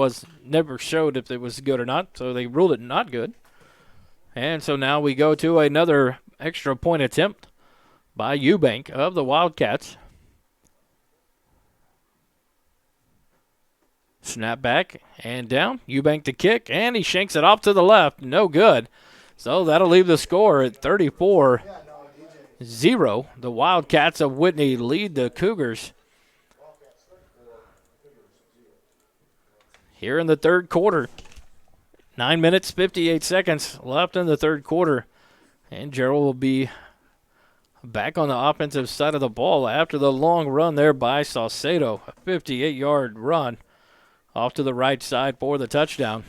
never showed if it was good or not, so they ruled it not good. And so now we go to another extra point attempt by Eubank of the Wildcats. Snap back and down. Eubank to kick, and he shanks it off to the left. No good. So that'll leave the score at 34-0. The Wildcats of Whitney lead the Cougars here in the third quarter. 9 minutes, 58 seconds left in the third quarter. And Jarrell will be back on the offensive side of the ball after the long run there by Saucedo. A 58-yard run off to the right side for the touchdown.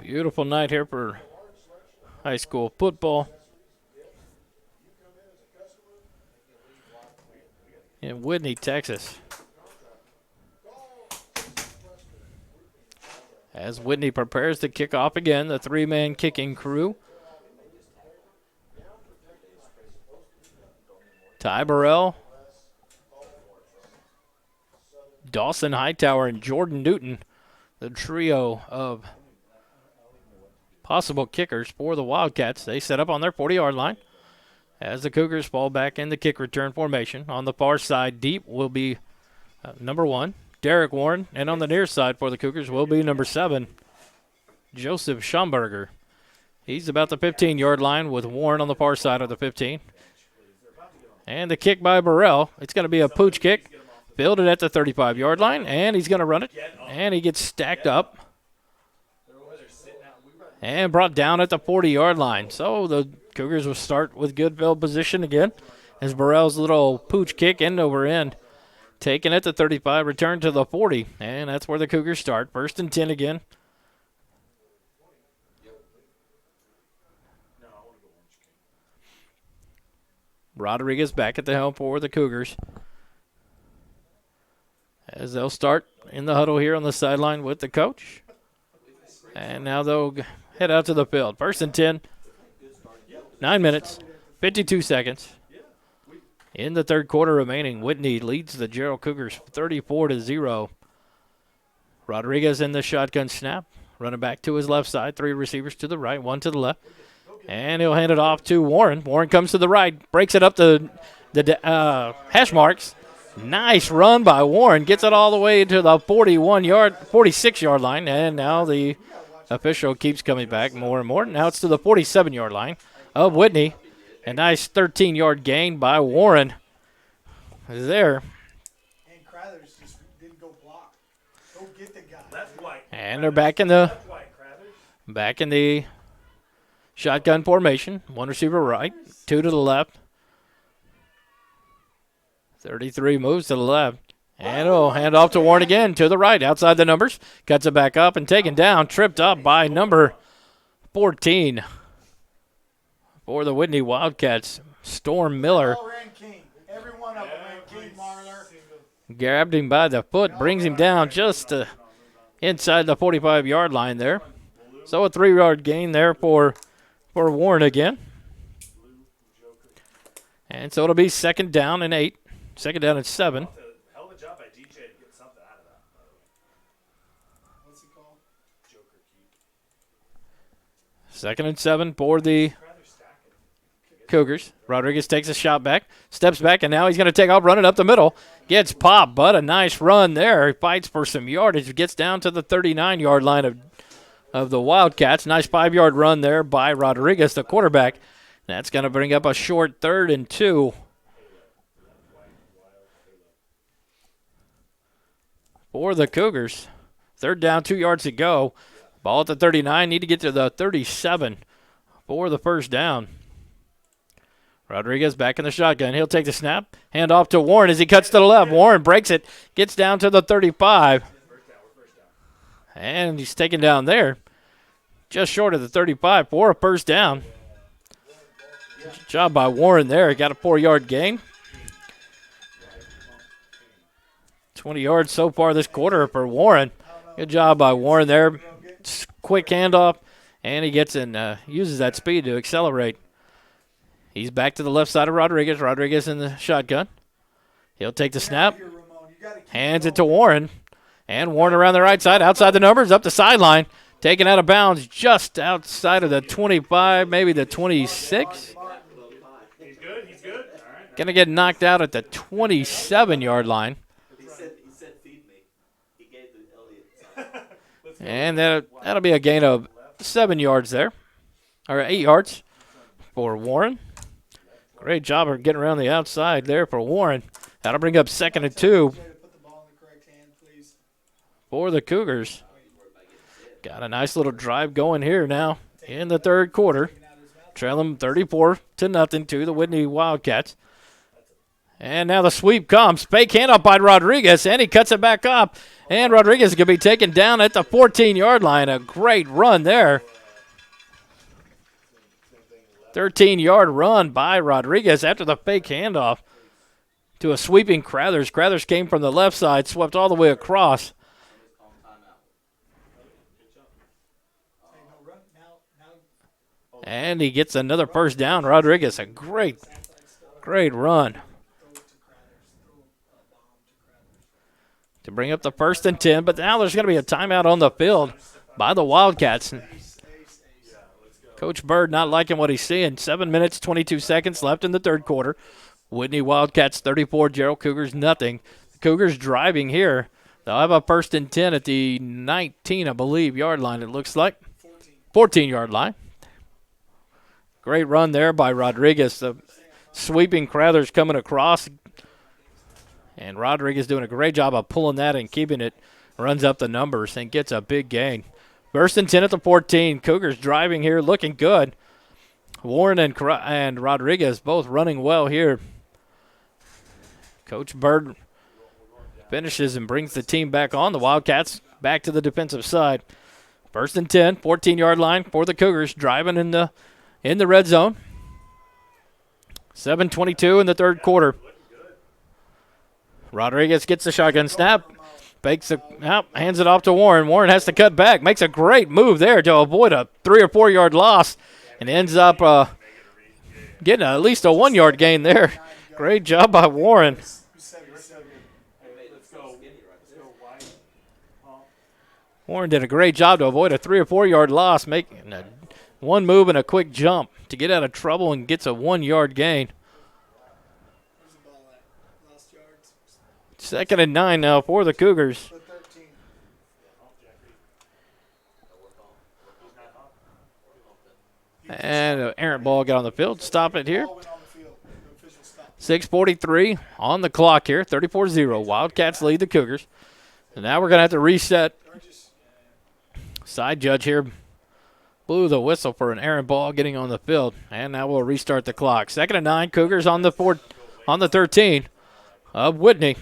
Beautiful night here for high school football in Whitney, Texas. As Whitney prepares to kick off again, the three-man kicking crew. Ty Burrell, Dawson Hightower, and Jordan Newton, the trio of possible kickers for the Wildcats. They set up on their 40-yard line as the Cougars fall back in the kick return formation. On the far side, deep will be number 1, Derek Warren, and on the near side for the Cougars will be number 7, Joseph Schomburger. He's about the 15-yard line with Warren on the far side of the 15. And the kick by Burrell. It's going to be a pooch kick. Fielded at the 35-yard line, and he's going to run it. And he gets stacked up and brought down at the 40-yard line. So the Cougars will start with good field position again as Burrell's little pooch kick end over end. Taken at the 35, return to the 40, and that's where the Cougars start. 1st and 10 again. Rodriguez back at the helm for the Cougars as they'll start in the huddle here on the sideline with the coach. And now they'll head out to the field. 1st and 10, 9 minutes, 52 seconds. In the third quarter remaining, Whitney leads the Jarrell Cougars 34-0. Rodriguez in the shotgun snap, running back to his left side. 3 receivers to the right, 1 to the left. And he'll hand it off to Warren. Warren comes to the right, breaks it up the hash marks. Nice run by Warren. Gets it all the way to the 46-yard line. And now the official keeps coming back more and more. Now it's to the 47-yard line of Whitney. A nice 13-yard gain by Warren there. And Crothers just didn't go block. Go get the guy. And they're back in the shotgun formation. 1 receiver right, 2 to the left. 33 moves to the left. And he'll hand off to Warren again to the right, outside the numbers. Cuts it back up and taken down, tripped up by number 14 for the Whitney Wildcats, Storm Miller. All ran King. Every one of them ran King, Marler. Grabbed him by the foot, brings him down just inside the 45-yard line there. So a 3-yard gain there for Warren again. And so it'll be 2nd down and 8. 2nd down and 7. Hell of a job by DJ to get something out of that, by the way. What's he called? Joker keep. 2nd and 7 for the Cougars. Rodriguez takes a shot back, steps back, and now he's going to take off, running up the middle. Gets popped, but a nice run there. He fights for some yardage. Gets down to the 39-yard line of the Wildcats. Nice 5-yard run there by Rodriguez, the quarterback. That's going to bring up a short 3rd and 2. For the Cougars. 3rd down, 2 yards to go. Ball at the 39. Need to get to the 37 for the 1st down. Rodriguez back in the shotgun. He'll take the snap. Hand off to Warren as he cuts to the left. Warren breaks it. Gets down to the 35. And he's taken down there. Just short of the 35 for a 1st down. Good job by Warren there. He got a 4-yard gain. 20 yards so far this quarter for Warren. Good job by Warren there. Quick handoff. And he gets and uses that speed to accelerate. He's back to the left side of Rodriguez. Rodriguez in the shotgun. He'll take the snap. Hands it to Warren. And Warren around the right side. Outside the numbers. Up the sideline. Taken out of bounds just outside of the 25, maybe the 26. He's good. He's good. All right. Going to get knocked out at the 27-yard line. He said, feed me. He gave the Elliott sign. And that'll be a gain of 7 yards there. Or 8 yards for Warren. Great job of getting around the outside there for Warren. That'll bring up 2nd and 2 Way to put the ball in the correct hand, please. for the Cougars. Got a nice little drive going here now in the third quarter. Trailing 34-0 to the Whitney Wildcats. And now the sweep comes. Fake handoff by Rodriguez, and he cuts it back up. And Rodriguez is going to be taken down at the 14-yard line. A great run there. 13-yard run by Rodriguez after the fake handoff to a sweeping Crothers. Crothers came from the left side, swept all the way across. And he gets another first down. Rodriguez, a great run to bring up the 1st and 10. But now there's going to be a timeout on the field by the Wildcats. Coach Bird not liking what he's seeing. 7 minutes, 22 seconds left in the third quarter. Whitney Wildcats 34, Jarrell Cougars nothing. The Cougars driving here. They'll have a 1st and 10 at the 19, I believe, yard line, it looks like. 14-yard line. Great run there by Rodriguez. The sweeping Crothers coming across. And Rodriguez doing a great job of pulling that and keeping it. Runs up the numbers and gets a big gain. 1st and 10 at the 14. Cougars driving here, looking good. Warren and Rodriguez both running well here. Coach Bird finishes and brings the team back on. The Wildcats back to the defensive side. 1st and 10, 14-yard line for the Cougars, driving in the red zone. 7:22 in the third quarter. Rodriguez gets the shotgun snap. Fakes it out, hands it off to Warren. Warren has to cut back. Makes a great move there to avoid a 3 or 4 yard loss. And ends up getting at least a 1 yard gain there. Great job by Warren. Warren did a great job to avoid a 3 or 4 yard loss, making one move and a quick jump to get out of trouble and gets a 1 yard gain. 2nd and 9 now for the Cougars. And an errant ball got on the field. Stop it here. 6:43 on the clock here. 34-0. Wildcats lead the Cougars. And now we're going to have to reset. Side judge here blew the whistle for an errant ball getting on the field. And now we'll restart the clock. 2nd and 9. Cougars on the 13 of Whitney.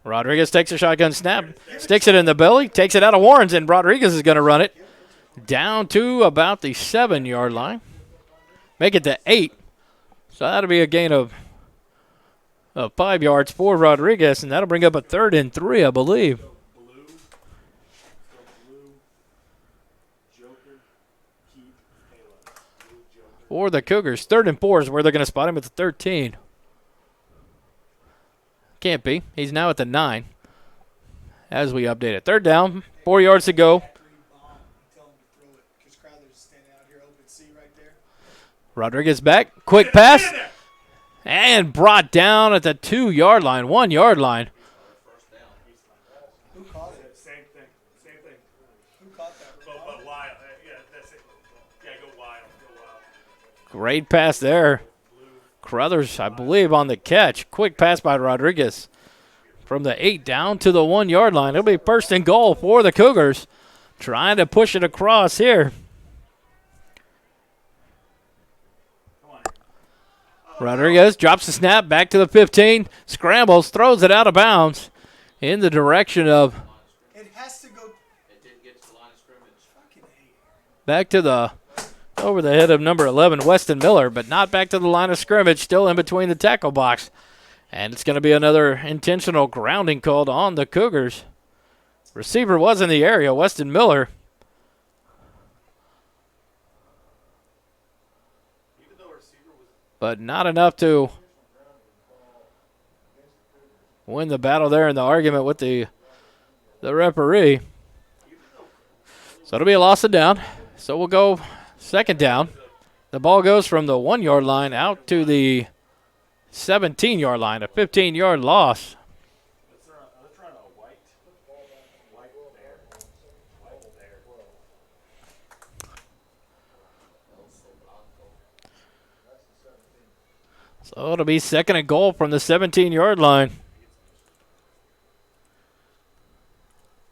Rodriguez takes a shotgun snap, sticks it in the belly, takes it out of Warren's, and Rodriguez is going to run it down to about the 7 yard line. Make it to 8. So that'll be a gain of 5 yards for Rodriguez, and that'll bring up a 3rd and 3, I believe. For the Cougars, 3rd and 4 is where they're going to spot him at the 13. Can't be. He's now at the 9 as we update it. 3rd down, 4 yards to go. Rodriguez back. Quick pass. And brought down at the 2 yard line, 1 yard line. Who caught it? Same thing. Who caught that? But Wild. Yeah, that's it. Yeah, go Wild. Great pass there. Crothers, I believe, on the catch. Quick pass by Rodriguez. From the 8 down to the 1 yard line. It'll be 1st and goal for the Cougars. Trying to push it across here. Rodriguez drops the snap back to the 15. Scrambles, throws it out of bounds in the direction of. It has to go. It didn't get to the line of scrimmage. Back to the. Over the head of number 11, Weston Miller, but not back to the line of scrimmage, still in between the tackle box. And it's going to be another intentional grounding called on the Cougars. Receiver was in the area, Weston Miller. But not enough to win the battle there in the argument with the referee. So it'll be a loss of down. So we'll go 2nd down. The ball goes from the 1 yard line out to the 17 yard line, a 15 yard loss. Let's run a white there. White there. So it'll be 2nd and goal from the 17-yard line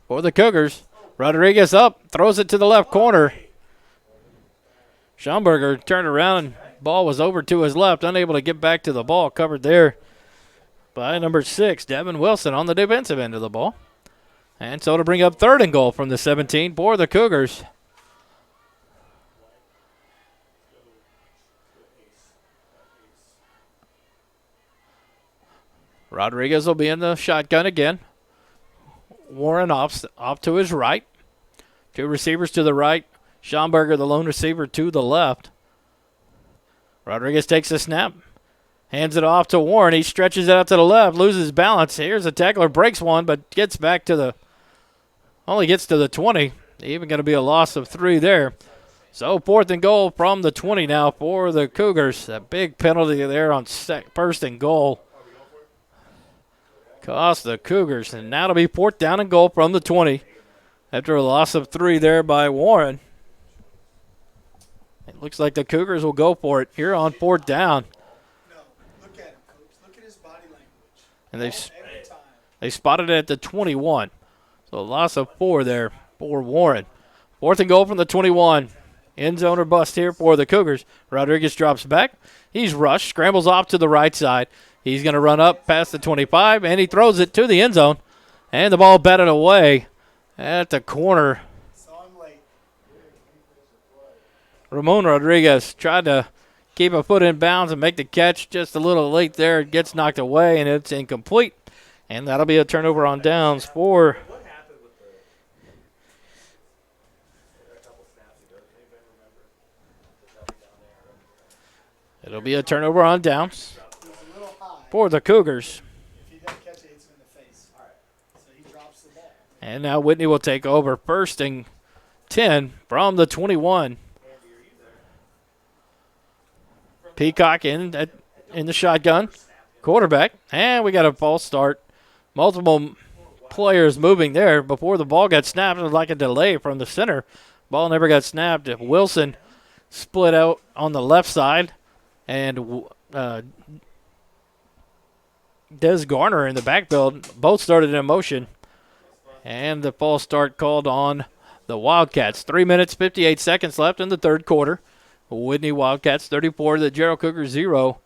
for the Cougars. Rodriguez up, throws it to the left corner. Schomburger turned around, ball was over to his left, unable to get back to the ball, covered there by number 6, Devin Wilson, on the defensive end of the ball. And so to bring up 3rd and goal from the 17 for the Cougars. Rodriguez will be in the shotgun again. Warren off to his right. 2 receivers to the right. Schomburger, the lone receiver, to the left. Rodriguez takes a snap. Hands it off to Warren. He stretches it out to the left, loses balance. Here's a tackler, breaks one, but gets back to the, only gets to the 20. Even going to be a loss of 3 there. So 4th and goal from the 20 now for the Cougars. A big penalty there on 1st and goal. Cost the Cougars, and now it'll be 4th down and goal from the 20 after a loss of 3 there by Warren. It looks like the Cougars will go for it here on 4th down. No, look at him, Coach. Look at his body language. And Every time. they spotted it at the 21. So a loss of 4 there for Warren. 4th and goal from the 21. End zone or bust here for the Cougars. Rodriguez drops back. He's rushed, scrambles off to the right side. He's going to run up past the 25, and he throws it to the end zone. And the ball batted away at the corner. Saw him late. Ramon Rodriguez tried to keep a foot in bounds and make the catch just a little late there. It gets knocked away, and it's incomplete. And that'll be a turnover on downs for What happened with a couple snaps ago? Can anybody remember? it'll be a turnover on downs He was a little high. for the Cougars. If he doesn't catch it, hits him in the face. All right. So he drops the ball. And now Whitney will take over 1st and 10 from the 21. Peacock in the shotgun. Quarterback. And we got a false start. Multiple players moving there before the ball got snapped. It was like a delay from the center. Ball never got snapped. Wilson split out on the left side. And Des Garner in the backfield. Both started in motion. And the false start called on the Wildcats. 3 minutes, 58 seconds left in the 3rd quarter. Whitney Wildcats 34, the Jarrell Cougars 0.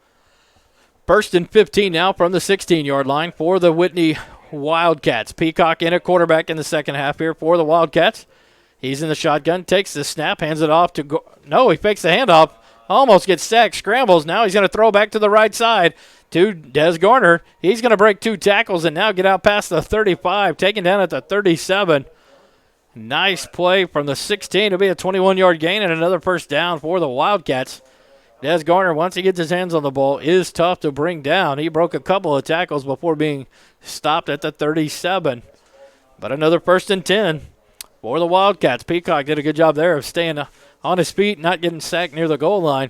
1st and 15 now from the 16-yard line for the Whitney Wildcats. Peacock in at quarterback in the 2nd half here for the Wildcats. He's in the shotgun, takes the snap, hands it off to no, he fakes the handoff, almost gets sacked, scrambles. Now he's going to throw back to the right side to Des Garner. He's going to break 2 tackles and now get out past the 35, taken down at the 37. Nice play from the 16 to be a 21-yard gain and another 1st down for the Wildcats. Des Garner, once he gets his hands on the ball, is tough to bring down. He broke a couple of tackles before being stopped at the 37. But another 1st and 10 for the Wildcats. Peacock did a good job there of staying on his feet, not getting sacked near the goal line,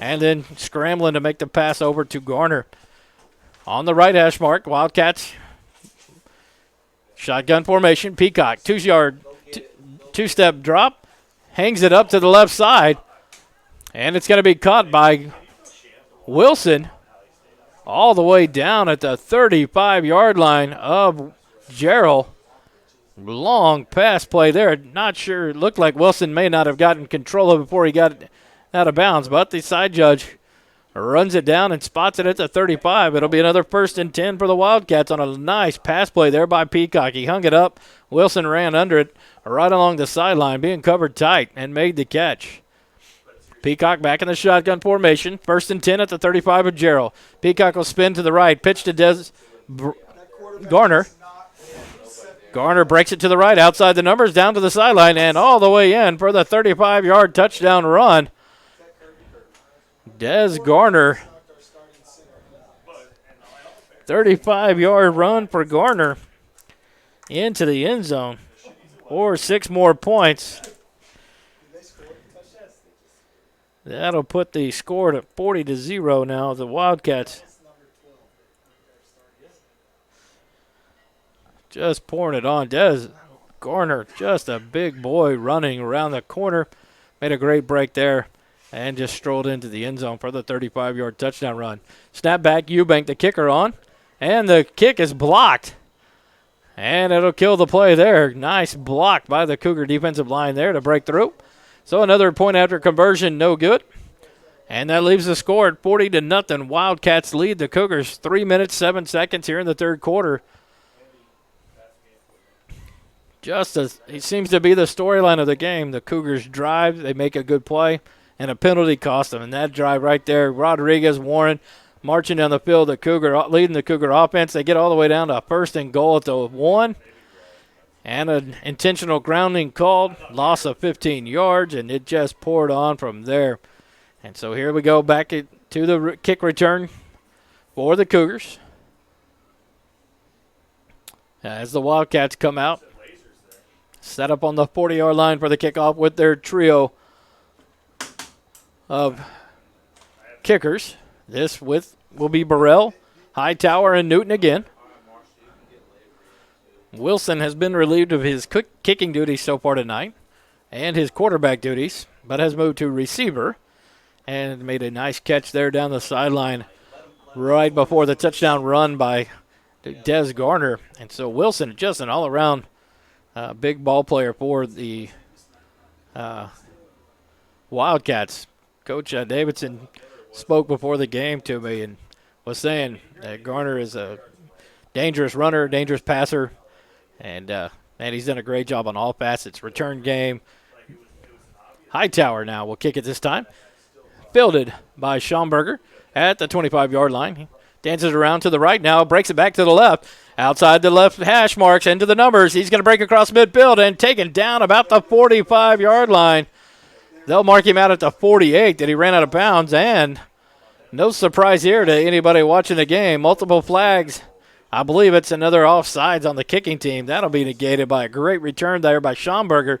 and then scrambling to make the pass over to Garner. On the right hash mark, Wildcats shotgun formation. Peacock, 2-step drop, hangs it up to the left side, and it's going to be caught by Wilson all the way down at the 35-yard line of Jarrell. Long pass play there. Not sure. It looked like Wilson may not have gotten control of it before he got out of bounds, but the side judge runs it down and spots it at the 35. It'll be another 1st and 10 for the Wildcats on a nice pass play there by Peacock. He hung it up. Wilson ran under it right along the sideline, being covered tight, and made the catch. Peacock back in the shotgun formation. 1st and 10 at the 35 of Jarrell. Peacock will spin to the right. Pitch to Garner. Garner breaks it to the right, outside the numbers, down to the sideline, and all the way in for the 35-yard touchdown run. Des Garner. 35-yard run for Garner into the end zone. Or 6 more points. That'll put the score to 40-0 now. The Wildcats just pouring it on. Des Garner, just a big boy running around the corner. Made a great break there and just strolled into the end zone for the 35-yard touchdown run. Snap back, Eubank, the kicker on, and the kick is blocked. And it'll kill the play there. Nice block by the Cougar defensive line there to break through. So another point after conversion, no good. And that leaves the score at 40-0. Wildcats lead the Cougars 3 minutes, 7 seconds here in the third quarter. Just as it seems to be the storyline of the game, the Cougars drive, they make a good play, and a penalty cost them. And that drive right there, Rodriguez, Warren, marching down the field, leading the Cougar offense. They get all the way down to 1st and goal at the 1. And an intentional grounding called, loss of 15 yards, and it just poured on from there. And so here we go back to the kick return for the Cougars. As the Wildcats come out, set up on the 40-yard line for the kickoff with their trio of kickers. This will be Burrell, Hightower, and Newton again. Wilson has been relieved of his kicking duties so far tonight and his quarterback duties, but has moved to receiver and made a nice catch there down the sideline right before the touchdown run by Des Garner. And so Wilson, just an all-around big ball player for the Wildcats. Coach Davidson spoke before the game to me and was saying that Garner is a dangerous runner, dangerous passer, and he's done a great job on all facets. Return game. Hightower now will kick it this time. Fielded by Schomburger at the 25-yard line. He dances around to the right now, breaks it back to the left. Outside the left hash marks into the numbers. He's going to break across midfield and taken down about the 45-yard line. They'll mark him out at the 48 that he ran out of bounds, and no surprise here to anybody watching the game. Multiple flags. I believe it's another offsides on the kicking team. That'll be negated by a great return there by Schomburger.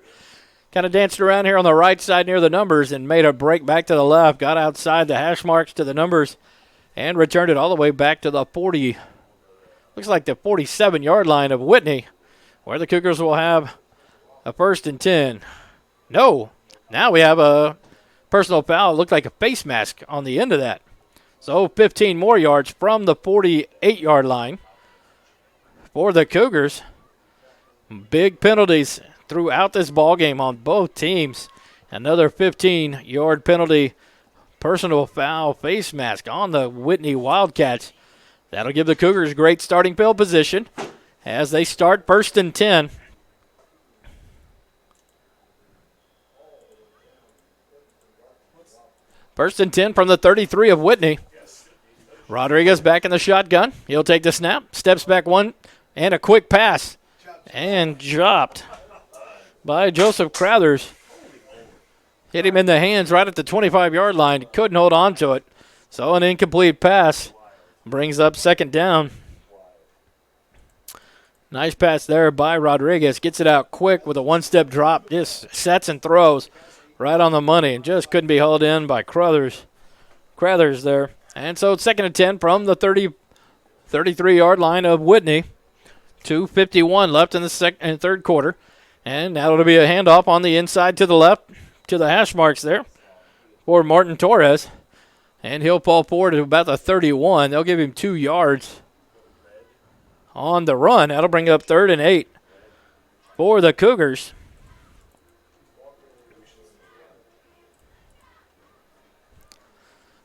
Kind of danced around here on the right side near the numbers and made a break back to the left. Got outside the hash marks to the numbers and returned it all the way back to the 40. Looks like the 47-yard line of Whitney, where the Cougars will have a 1st and 10. No. Now we have a personal foul. It looked like a face mask on the end of that. So 15 more yards from the 48-yard line for the Cougars. Big penalties throughout this ballgame on both teams. Another 15-yard penalty, personal foul, face mask on the Whitney Wildcats. That'll give the Cougars great starting field position as they start 1st and 10. First and 10 from the 33 of Whitney. Rodriguez back in the shotgun. He'll take the snap, steps back one, and a quick pass. And dropped by Joseph Crothers. Hit him in the hands right at the 25-yard line. Couldn't hold on to it. So an incomplete pass brings up 2nd down. Nice pass there by Rodriguez. Gets it out quick with a one-step drop. Just sets and throws right on the money and just couldn't be held in by Crothers there. And so it's 2nd and 10 from the 33-yard line of Whitney. 2:51 left in the third quarter. And that'll be a handoff on the inside to the left to the hash marks there for Martin Torres. And he'll fall forward to about the 31. They'll give him 2 yards on the run. That'll bring up 3rd and 8 for the Cougars.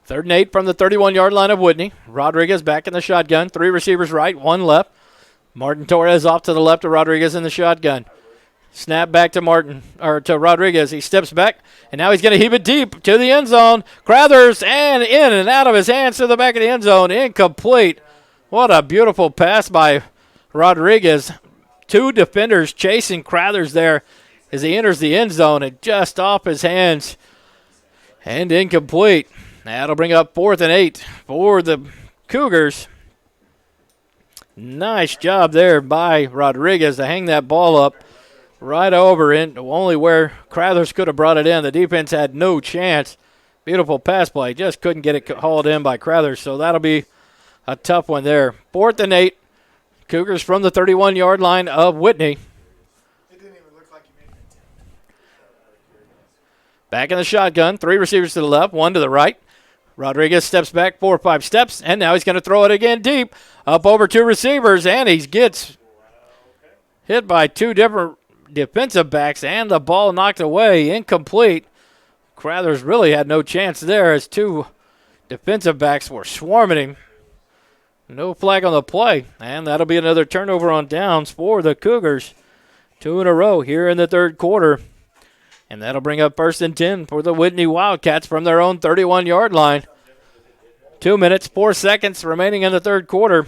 Third and 8 from the 31-yard line of Whitney. Rodriguez back in the shotgun. 3 receivers right, 1 left. Martin Torres off to the left of Rodriguez in the shotgun. Snap back to Rodriguez. He steps back, and now he's going to heave it deep to the end zone. Crothers, and in and out of his hands to the back of the end zone. Incomplete. What a beautiful pass by Rodriguez. 2 defenders chasing Crothers there as he enters the end zone, and just off his hands and incomplete. That'll bring up 4th and 8 for the Cougars. Nice job there by Rodriguez to hang that ball up right over in, only where Crothers could have brought it in. The defense had no chance. Beautiful pass play. Just couldn't get it hauled in by Crothers, so that'll be a tough one there. 4th and 8. Cougars from the 31-yard line of Whitney. It didn't even look like he made it. Back in the shotgun. 3 receivers to the left, 1 to the right. Rodriguez steps back 4 or 5 steps, and now he's going to throw it again deep. Up over 2 receivers, and he gets hit by 2 different defensive backs, and the ball knocked away, incomplete. Crothers really had no chance there as 2 defensive backs were swarming him. No flag on the play, and that'll be another turnover on downs for the Cougars. 2 in a row here in the third quarter. And that'll bring up 1st and 10 for the Whitney Wildcats from their own 31-yard line. 2 minutes, 4 seconds remaining in the third quarter.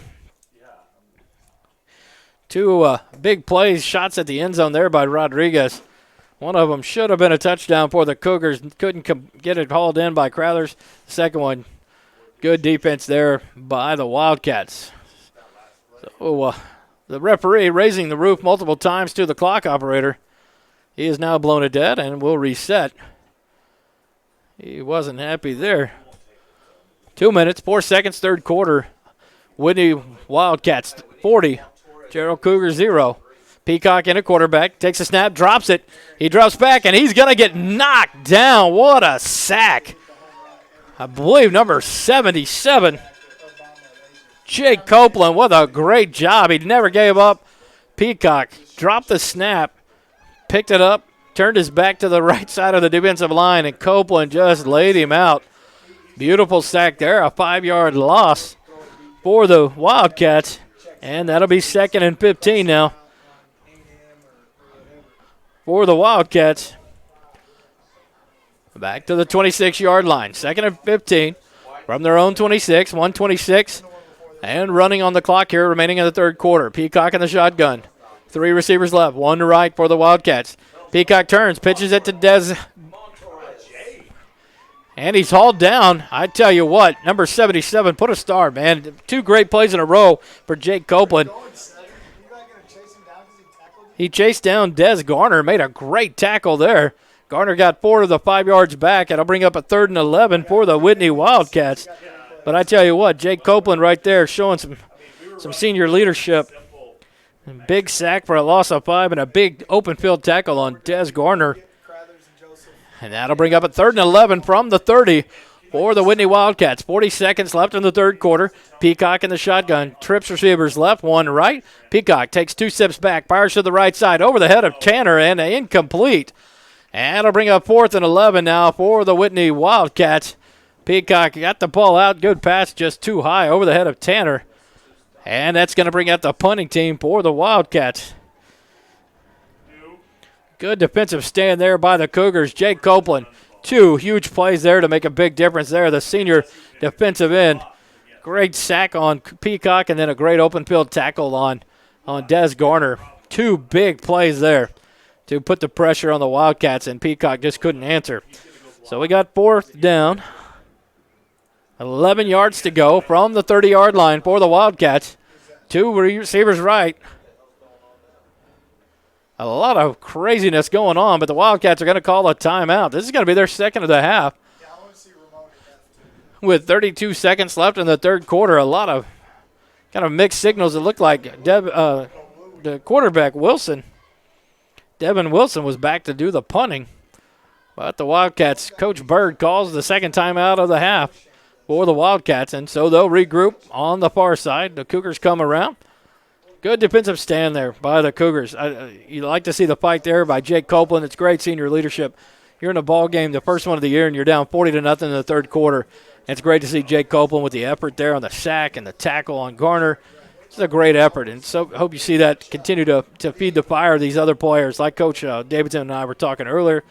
2 big plays, shots at the end zone there by Rodriguez. One of them should have been a touchdown for the Cougars. Couldn't get it hauled in by Crothers. The second one, good defense there by the Wildcats. So the referee raising the roof multiple times to the clock operator. He is now blown it dead and will reset. He wasn't happy there. 2 minutes, 4 seconds, third quarter. Whitney Wildcats 40, Jarrell Cougars 0. Peacock in a quarterback, takes a snap, drops it. He drops back, and he's going to get knocked down. What a sack. I believe number 77, Jake Copeland. What a great job. He never gave up. Peacock dropped the snap, picked it up, turned his back to the right side of the defensive line, and Copeland just laid him out. Beautiful sack there, a 5-yard loss for the Wildcats, and that'll be 2nd and 15 now for the Wildcats. Back to the 26-yard line, 2nd and 15 from their own 26, 126, and running on the clock here, remaining in the third quarter. Peacock in the shotgun. 3 receivers left, 1 to right for the Wildcats. Peacock turns, pitches it to Des. And he's hauled down. I tell you what, number 77, put a star, man. 2 great plays in a row for Jake Copeland. He chased down Des Garner, made a great tackle there. Garner got 4 of the 5 yards back, and it'll bring up a 3rd and 11 for the Whitney Wildcats. But I tell you what, Jake Copeland right there showing some senior leadership. Big sack for a loss of 5 and a big open field tackle on Des Garner. And that'll bring up a 3rd and 11 from the 30 for the Whitney Wildcats. 40 seconds left in the third quarter. Peacock in the shotgun. Trips receivers left, 1 right. Peacock takes 2 steps back, fires to the right side over the head of Tanner, and incomplete. And it'll bring up 4th and 11 now for the Whitney Wildcats. Peacock got the ball out. Good pass, just too high over the head of Tanner. And that's going to bring out the punting team for the Wildcats. Good defensive stand there by the Cougars. Jake Copeland, 2 huge plays there to make a big difference there. The senior defensive end. Great sack on Peacock and then a great open field tackle on Des Garner. 2 big plays there to put the pressure on the Wildcats, and Peacock just couldn't answer. So we got 4th down. 11 yards to go from the 30-yard line for the Wildcats. 2 receivers right. A lot of craziness going on, but the Wildcats are going to call a timeout. This is going to be their 2nd of the half. With 32 seconds left in the third quarter, a lot of kind of mixed signals. It looked like the quarterback, Devin Wilson, was back to do the punting. But the Wildcats, Coach Bird calls the 2nd timeout of the half for the Wildcats, and so they'll regroup on the far side. The Cougars come around. Good defensive stand there by the Cougars. You like to see the fight there by Jake Copeland. It's great senior leadership. You're in a ball game, the first one of the year, and you're down 40-0 in the third quarter. It's great to see Jake Copeland with the effort there on the sack and the tackle on Garner. It's a great effort, and so hope you see that continue to feed the fire of these other players. Like Coach Davidson and I were talking earlier,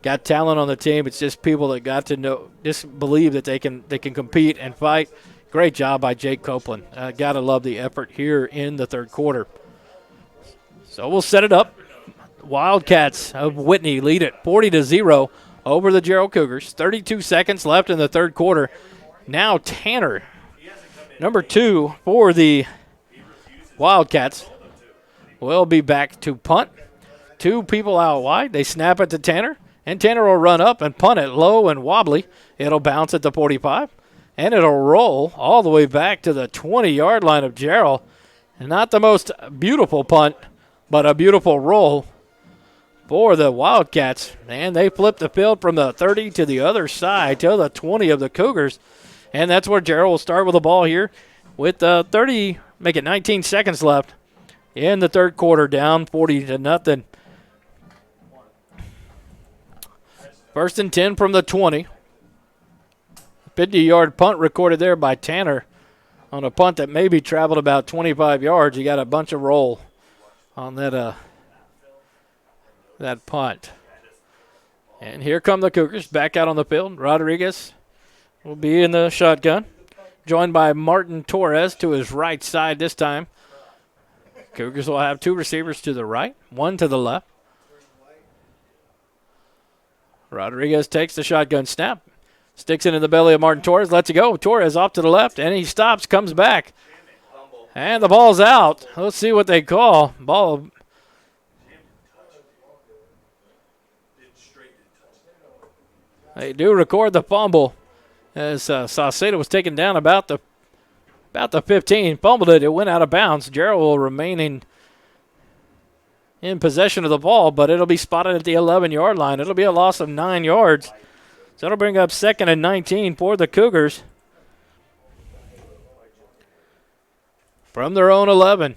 got talent on the team. It's just people that got to know, just believe that they can compete and fight. Great job by Jake Copeland. Got to love the effort here in the third quarter. So we'll set it up. Wildcats of Whitney lead it 40-0 over the Jarrell Cougars. 32 seconds left in the third quarter. Now Tanner, number 2 for the Wildcats, will be back to punt. 2 people out wide. They snap it to Tanner, and Tanner will run up and punt it low and wobbly. It'll bounce at the 45. And it'll roll all the way back to the 20-yard line of Jarrell. And not the most beautiful punt, but a beautiful roll for the Wildcats. And they flip the field from the 30 to the other side to the 20 of the Cougars. And that's where Jarrell will start with the ball here with 19 seconds left in the third quarter, down 40-0. First and 10 from the 20. 50-yard punt recorded there by Tanner on a punt that maybe traveled about 25 yards. He got a bunch of roll on that punt. And here come the Cougars back out on the field. Rodriguez will be in the shotgun, joined by Martin Torres to his right side this time. Cougars will have two receivers to the right, one to the left. Rodriguez takes the shotgun snap, sticks it in the belly of Martin Torres, lets it go. Torres off to the left, and he stops, comes back. And the ball's out. Let's see what they call. Ball. They do record the fumble as Saucedo was taken down about the 15. Fumbled it. It went out of bounds. Jarrell will remain in possession of the ball, but it'll be spotted at the 11-yard line. It'll be a loss of 9 yards. So it'll bring up 2nd and 19 for the Cougars from their own 11.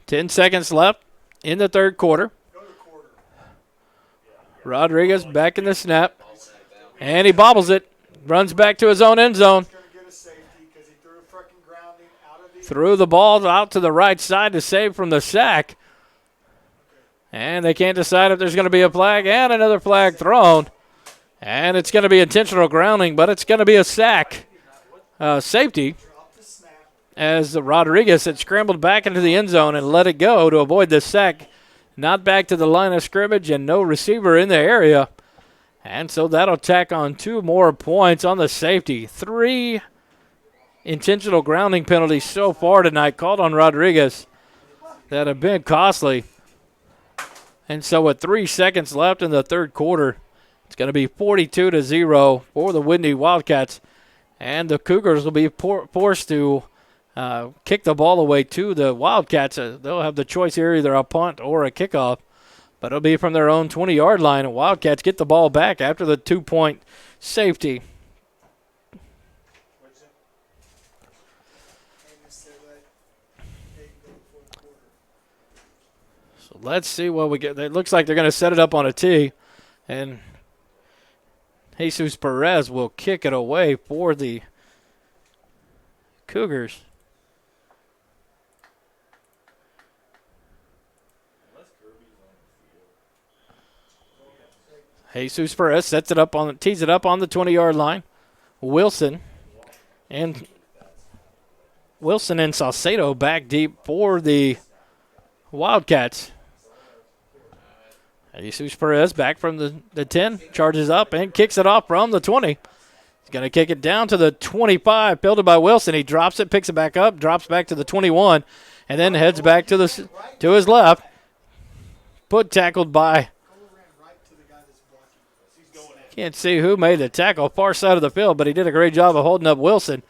10 seconds left in the third quarter. Rodriguez back in the snap, and he bobbles it. Runs back to his own end zone. Threw the ball out to the right side to save from the sack. And they can't decide if there's going to be a flag, and another flag thrown. And it's going to be intentional grounding, but it's going to be a sack. Safety, as Rodriguez had scrambled back into the end zone and let it go to avoid the sack. Not back to the line of scrimmage and no receiver in the area. And so that'll tack on 2 more points on the safety. 3 intentional grounding penalties so far tonight called on Rodriguez that have been costly. And so with 3 seconds left in the third quarter, it's going to be 42-0 for the Whitney Wildcats. And the Cougars will be forced to kick the ball away to the Wildcats. They'll have the choice here, either a punt or a kickoff. But it'll be from their own 20-yard line. And Wildcats get the ball back after the 2-point safety. So let's see what we get. It looks like they're going to set it up on a tee. And Jesus Perez will kick it away for the Cougars. Jesus Perez sets it up tees it up on the 20-yard line. Wilson and Saucedo back deep for the Wildcats. Jesus Perez back from the 10, charges up and kicks it off from the 20. He's going to kick it down to the 25, fielded by Wilson. He drops it, picks it back up, drops back to the 21, and then heads back to his left. Tackled by, can't see who made the tackle, far side of the field, but he did a great job of holding up Wilson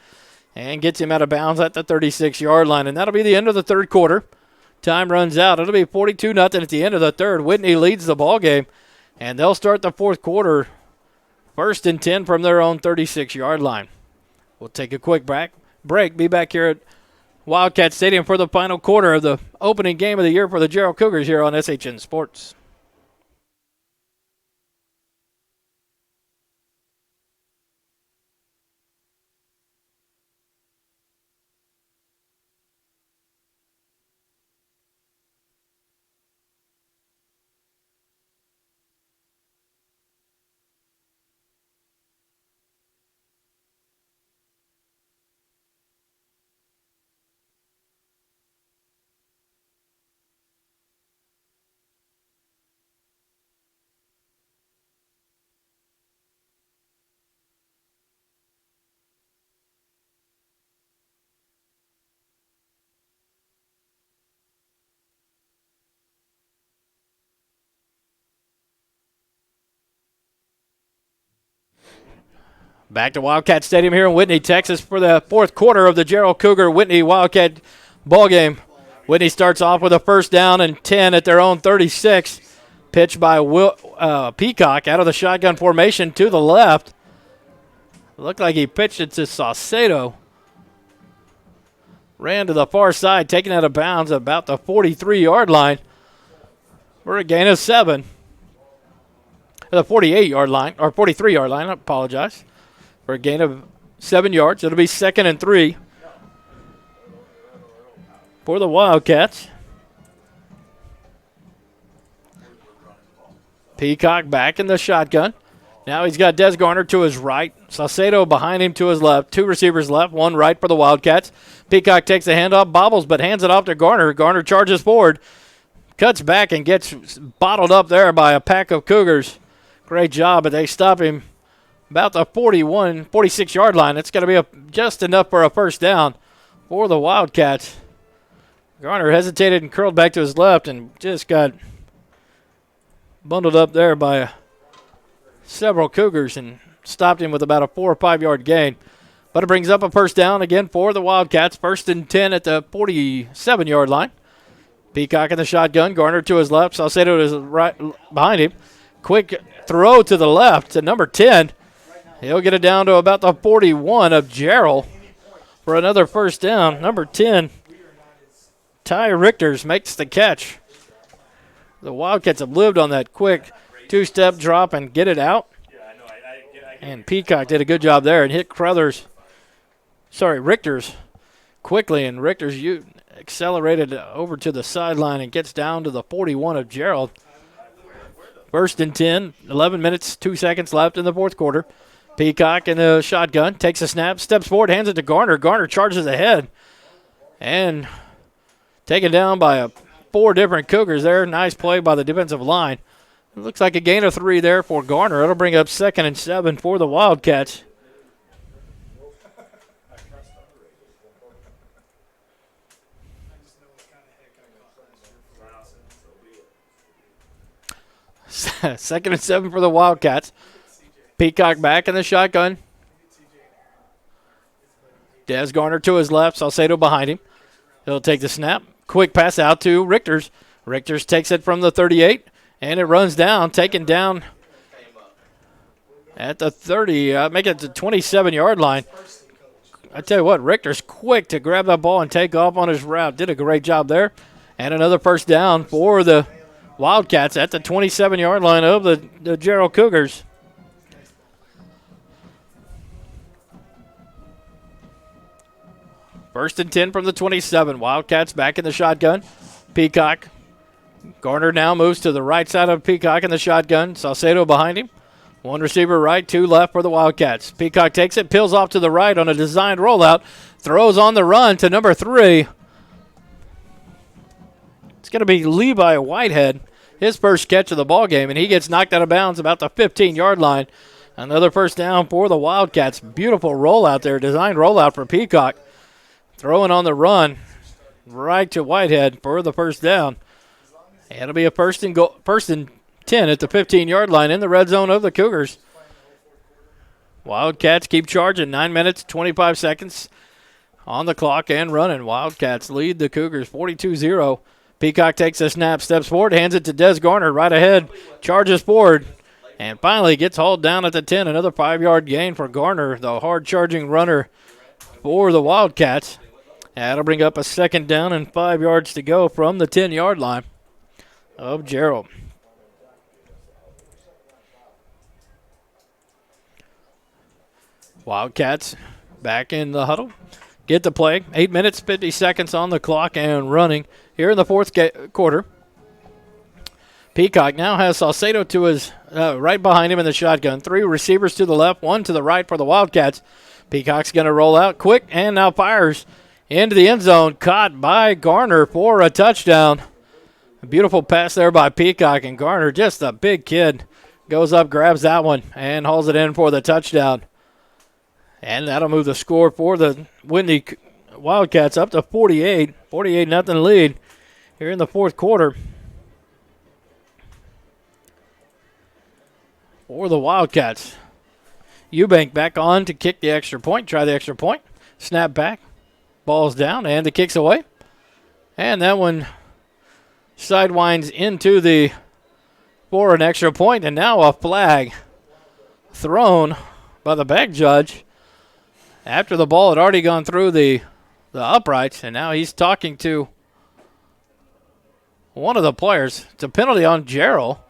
and gets him out of bounds at the 36-yard line. And that'll be the end of the third quarter. Time runs out. It'll be 42-0 at the end of the third. Whitney leads the ball game, and they'll start the fourth quarter 1st and 10 from their own 36-yard line. We'll take a quick break. Be back here at Wildcat Stadium for the final quarter of the opening game of the year for the Jarrell Cougars here on SHN Sports. Back to Wildcat Stadium here in Whitney, Texas for the fourth quarter of the Jarrell Cougar Whitney Wildcat ball game. Whitney starts off with a first down and 10 at their own 36. Pitch by Peacock out of the shotgun formation to the left. Looked like he pitched it to Saucedo. Ran to the far side, taken out of bounds about the 43-yard line for a gain of 7. The 48-yard line, or 43-yard line, I apologize, for a gain of 7 yards. It'll be 2nd and 3 for the Wildcats. Peacock back in the shotgun. Now he's got Des Garner to his right. Saucedo behind him to his left. 2 receivers left, 1 right for the Wildcats. Peacock takes the handoff, bobbles, but hands it off to Garner. Garner charges forward, cuts back, and gets bottled up there by a pack of Cougars. Great job, but they stop him about the 46-yard line. It's going to be just enough for a first down for the Wildcats. Garner hesitated and curled back to his left and just got bundled up there by several Cougars and stopped him with about a 4 or 5 yard gain. But it brings up a first down again for the Wildcats. 1st and 10 at the 47-yard line. Peacock in the shotgun. Garner to his left. Saucedo to his right behind him. Quick throw to the left to number 10. He'll get it down to about the 41 of Jarrell for another first down. Number 10, Ty Richters makes the catch. The Wildcats have lived on that quick 2-step drop and get it out. And Peacock did a good job there and hit Richters quickly. And Richters accelerated over to the sideline and gets down to the 41 of Jarrell. 1st and 10, 11 minutes, 2 seconds left in the fourth quarter. Peacock in the shotgun, takes a snap, steps forward, hands it to Garner. Garner charges ahead and taken down by 4 different Cougars there. Nice play by the defensive line. It looks like a gain of 3 there for Garner. It'll bring up 2nd and 7 for the Wildcats. Second and 7 for the Wildcats. Peacock back in the shotgun. Des Garner to his left. Saucedo behind him. He'll take the snap. Quick pass out to Richters. Richters takes it from the 38, and it runs down. Taken down at the 30. Make it to the 27-yard line. I tell you what, Richter's quick to grab that ball and take off on his route. Did a great job there. And another first down for the Wildcats at the 27-yard line of the Jarrell Cougars. First and 10 from the 27. Wildcats back in the shotgun. Peacock. Garner now moves to the right side of Peacock in the shotgun. Saucedo behind him. 1 receiver right, 2 left for the Wildcats. Peacock takes it, peels off to the right on a designed rollout. Throws on the run to number 3. It's going to be Levi Whitehead, his first catch of the ball game, and he gets knocked out of bounds about the 15-yard line. Another first down for the Wildcats. Beautiful rollout there, designed rollout for Peacock. Throwing on the run right to Whitehead for the first down. And it'll be a first and 10 at the 15-yard line in the red zone of the Cougars. Wildcats keep charging. 9 minutes, 25 seconds on the clock and running. Wildcats lead the Cougars 42-0. Peacock takes a snap, steps forward, hands it to Des Garner right ahead, charges forward, and finally gets hauled down at the 10. Another 5-yard gain for Garner, the hard-charging runner for the Wildcats. That'll bring up a second down and 5 yards to go from the 10-yard line of Jarrell. Wildcats back in the huddle. Get the play. 8 minutes, 50 seconds on the clock and running here in the fourth quarter. Peacock now has Saucedo to his right behind him in the shotgun. 3 receivers to the left, 1 to the right for the Wildcats. Peacock's going to roll out quick and now fires into the end zone. Caught by Garner for a touchdown. A beautiful pass there by Peacock, and Garner, just a big kid, goes up, grabs that one, and hauls it in for the touchdown. And that'll move the score for the Whitney Wildcats up to 48. 48-0 lead here in the fourth quarter. For the Wildcats. Eubank back on to kick the extra point. Try the extra point. Snap back. Ball's down, and the kick's away. And that one sidewinds into the for an extra point, and now a flag thrown by the back judge after the ball had already gone through the uprights, and now he's talking to one of the players. It's a penalty on Jarrell.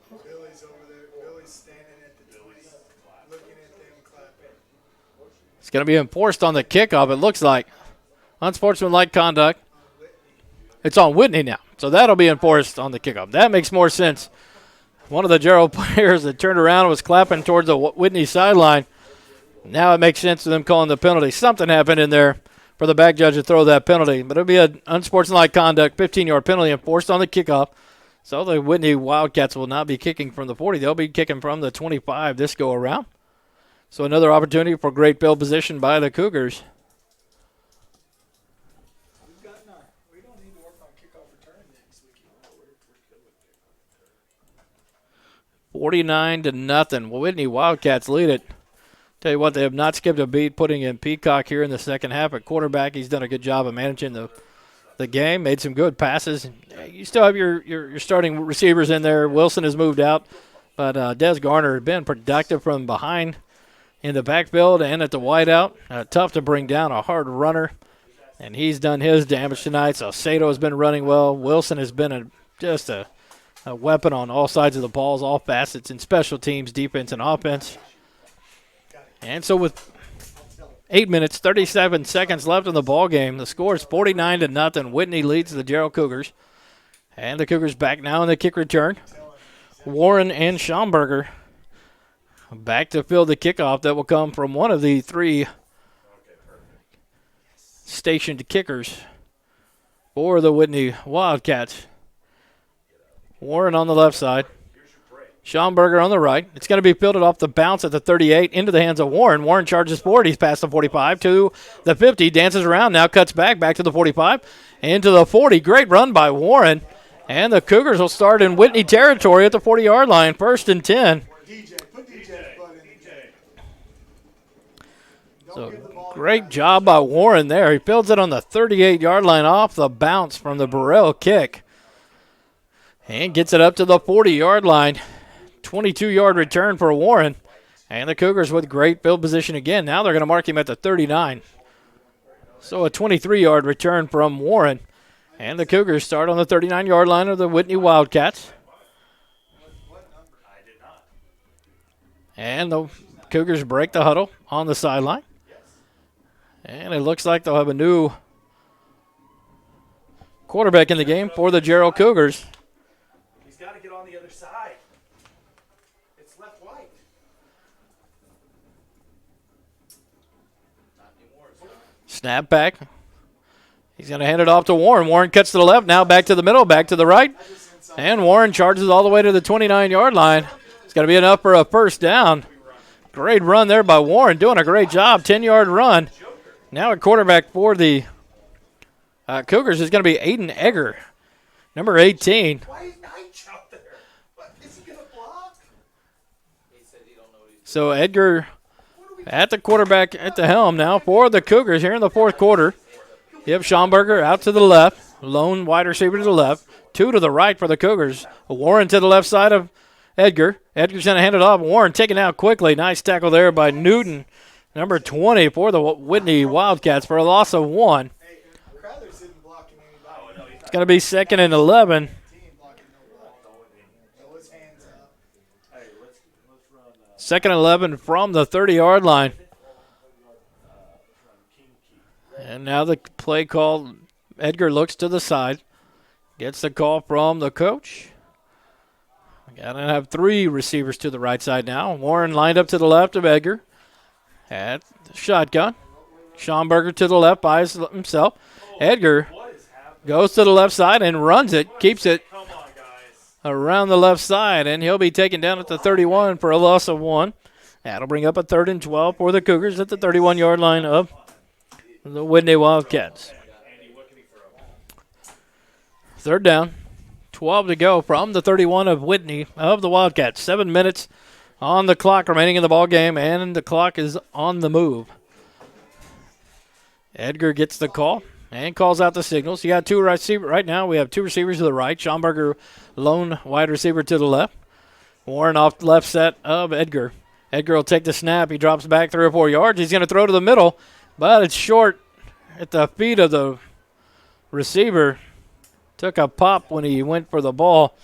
Billy's over there. Billy's standing at the Billy's looking at them clapping. It's going to be enforced on the kickoff, it looks like. Unsportsmanlike conduct. It's on Whitney now, so that'll be enforced on the kickoff. That makes more sense. One of the Jarrell players that turned around and was clapping towards the Whitney sideline. Now it makes sense to them calling the penalty. Something happened in there for the back judge to throw that penalty, but it'll be an unsportsmanlike conduct, 15-yard penalty enforced on the kickoff. So the Whitney Wildcats will not be kicking from the 40. They'll be kicking from the 25 this go around. So another opportunity for great field position by the Cougars. We don't need to work on kickoff return this weekend. We're good with 49-0. Whitney Wildcats lead it. Tell you what, they have not skipped a beat putting in Peacock here in the second half. At quarterback, he's done a good job of managing the game, made some good passes. You still have your starting receivers in there. Wilson has moved out, but Des Garner has been productive from behind in the backfield and at the wideout. Tough to bring down, a hard runner, and he's done his damage tonight. So Sato has been running well. Wilson has been just a weapon on all sides of the balls, all facets in special teams, defense, and offense. And so with 8 minutes, 37 seconds left in the ball game, the score is 49-0. Whitney leads the Jarrell Cougars. And the Cougars back now in the kick return. Warren and Schomburger back to field the kickoff that will come from one of the three stationed kickers for the Whitney Wildcats. Warren on the left side. Schomburger on the right. It's going to be fielded off the bounce at the 38 into the hands of Warren. Warren charges forward. He's past the 45 to the 50. Dances around. Now cuts back to the 45. Into the 40. Great run by Warren. And the Cougars will start in Whitney territory at the 40-yard line. 1st and 10. put DJ's butt in. So great job by Warren there. He fields it on the 38-yard line off the bounce from the Burrell kick. And gets it up to the 40-yard line. 22-yard return for Warren. And the Cougars with great field position again. Now they're going to mark him at the 39. So a 23-yard return from Warren. And the Cougars start on the 39-yard line of the Whitney Wildcats. And the Cougars break the huddle on the sideline. And it looks like they'll have a new quarterback in the game for the Jarrell Cougars. He's got to get on the other side. It's left white. Snap back. He's going to hand it off to Warren. Warren cuts to the left, now back to the middle, back to the right. And Warren charges all the way to the 29-yard line. It's going to be enough for a first down. Great run there by Warren, doing a great job. 10-yard run. Now a quarterback for the Cougars is going to be Aiden Egger, number 18. Why is Knight out there? What, is he going to block? So Edgar at the quarterback at the helm now for the Cougars here in the fourth quarter. Yep, Schomburger out to the left. Lone wide receiver to the left. Two to the right for the Cougars. Warren to the left side of Edgar. Edgar's going to hand it off. Warren taken out quickly. Nice tackle there by Newton, number 20 for the Whitney Wildcats for a loss of 1. Crowther's isn't blocking anybody. It's going to be 2nd and 11. He ain't blocking nobody. Throw his hands up. Hey, let's run 2nd and 11 from the 30-yard line. And now the play call. Edgar looks to the side. Gets the call from the coach. Got to have 3 receivers to the right side now. Warren lined up to the left of Edgar. At the shotgun. Schomburger to the left by himself. Edgar goes to the left side and runs it. Keeps it Come on, guys. around the left side. And he'll be taken down at the 31 for a loss of 1. That'll bring up a 3rd and 12 for the Cougars at the 31-yard line of the Whitney Wildcats. 3rd down. 12 to go from the 31 of Whitney of the Wildcats. 7 minutes on the clock remaining in the ball game, and the clock is on the move. Edgar gets the call. and calls out the signals. You got two receivers right now. We have two receivers to the right. Schomburger, lone wide receiver to the left. Warren off the left set of Edgar. Edgar will take the snap. He drops back 3 or 4 yards. He's going to throw to the middle, but it's short at the feet of the receiver. Took a pop when he went for the ball.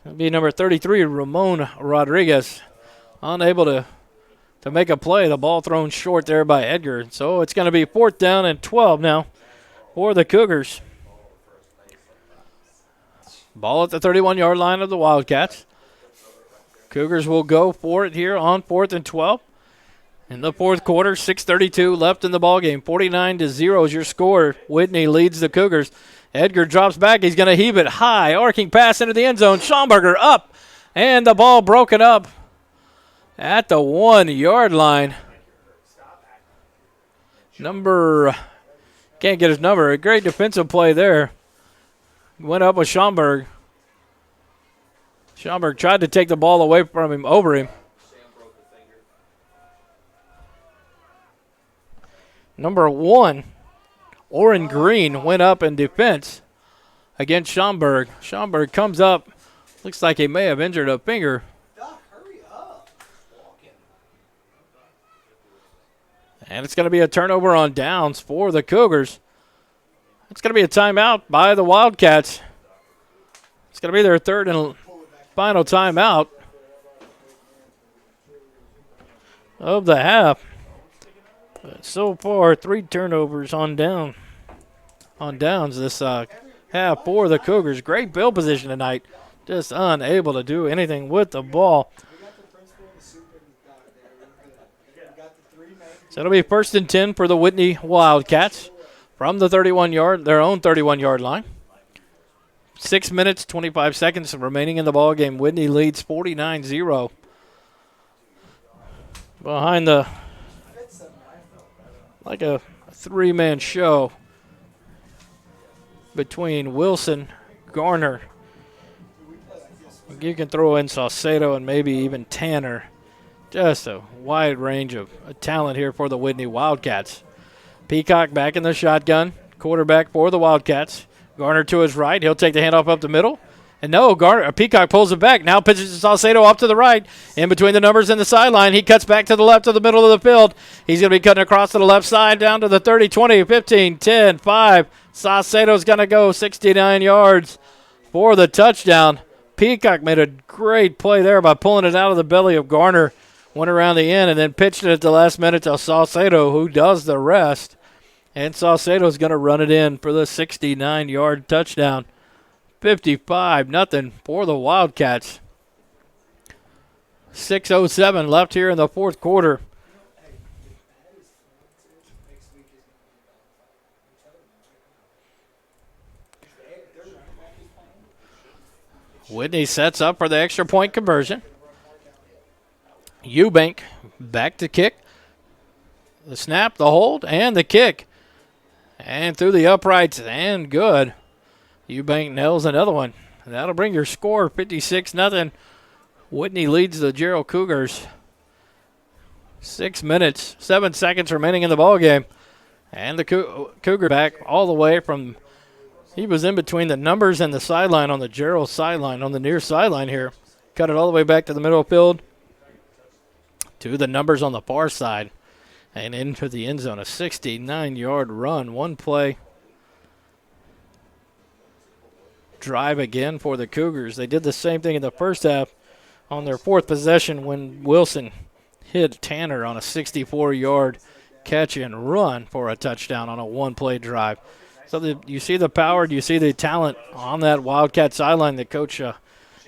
It'll be number 33, Ramon Rodriguez, unable to make a play. The ball thrown short there by Edgar. So it's going to be 4th down and 12 now for the Cougars. Ball at the 31-yard line of the Wildcats. Cougars will go for it here on 4th and 12. In the 4th quarter, 6:32 left in the ballgame. 49-0 is your score. Whitney leads the Cougars. Edgar drops back. He's going to heave it high. Arcing pass into the end zone. Schomburger up. And the ball broken up at the 1-yard line. Can't get his number. A great defensive play there. Went up with Schomburg. Schomburg tried to take the ball away from him, over him. Number 1, Oren Green, went up in defense against Schomburg. Schomburg comes up. Looks like he may have injured a finger. Doc, hurry up. And it's going to be a turnover on downs for the Cougars. It's going to be a timeout by the Wildcats. It's going to be their 3rd and final timeout of the half. But so far, 3 turnovers on downs this half for the Cougars. Great field position tonight. Just unable to do anything with the ball. So it'll be 1st and 10 for the Whitney Wildcats from the their own 31-yard line. 6 minutes, 25 seconds remaining in the ball game. Whitney leads 49-0. Behind the, like a 3-man show between Wilson, Garner. You can throw in Saucedo and maybe even Tanner. Just a wide range of talent here for the Whitney Wildcats. Peacock back in the shotgun. Quarterback for the Wildcats. Garner to his right. He'll take the handoff up the middle. And no, Peacock pulls it back. Now pitches to Saucedo off to the right. In between the numbers and the sideline. He cuts back to the left of the middle of the field. He's going to be cutting across to the left side down to the 30, 20, 15, 10, 5. Saucedo's going to go 69 yards for the touchdown. Peacock made a great play there by pulling it out of the belly of Garner. Went around the end and then pitched it at the last minute to Saucedo, who does the rest. And Saucedo's going to run it in for the 69-yard touchdown. 55-0 for the Wildcats. 6:07 left here in the 4th quarter. Whitney sets up for the extra point conversion. Eubank back to kick. The snap, the hold, and the kick. And through the uprights, and good. Eubank nails another one. That'll bring your score 56-0. Whitney leads the Jarrell Cougars. 6 minutes, 7 seconds remaining in the ballgame. And the Cougar back all the way from, he was in between the numbers and the sideline on the Jarrell sideline, on the near sideline here. Cut it all the way back to the middle of the field to the numbers on the far side. And into the end zone, a 69-yard run, one play drive again for the Cougars. They did the same thing in the first half on their 4th possession when Wilson hit Tanner on a 64-yard catch and run for a touchdown on a one-play drive. So you see the power, you see the talent on that Wildcat sideline that Coach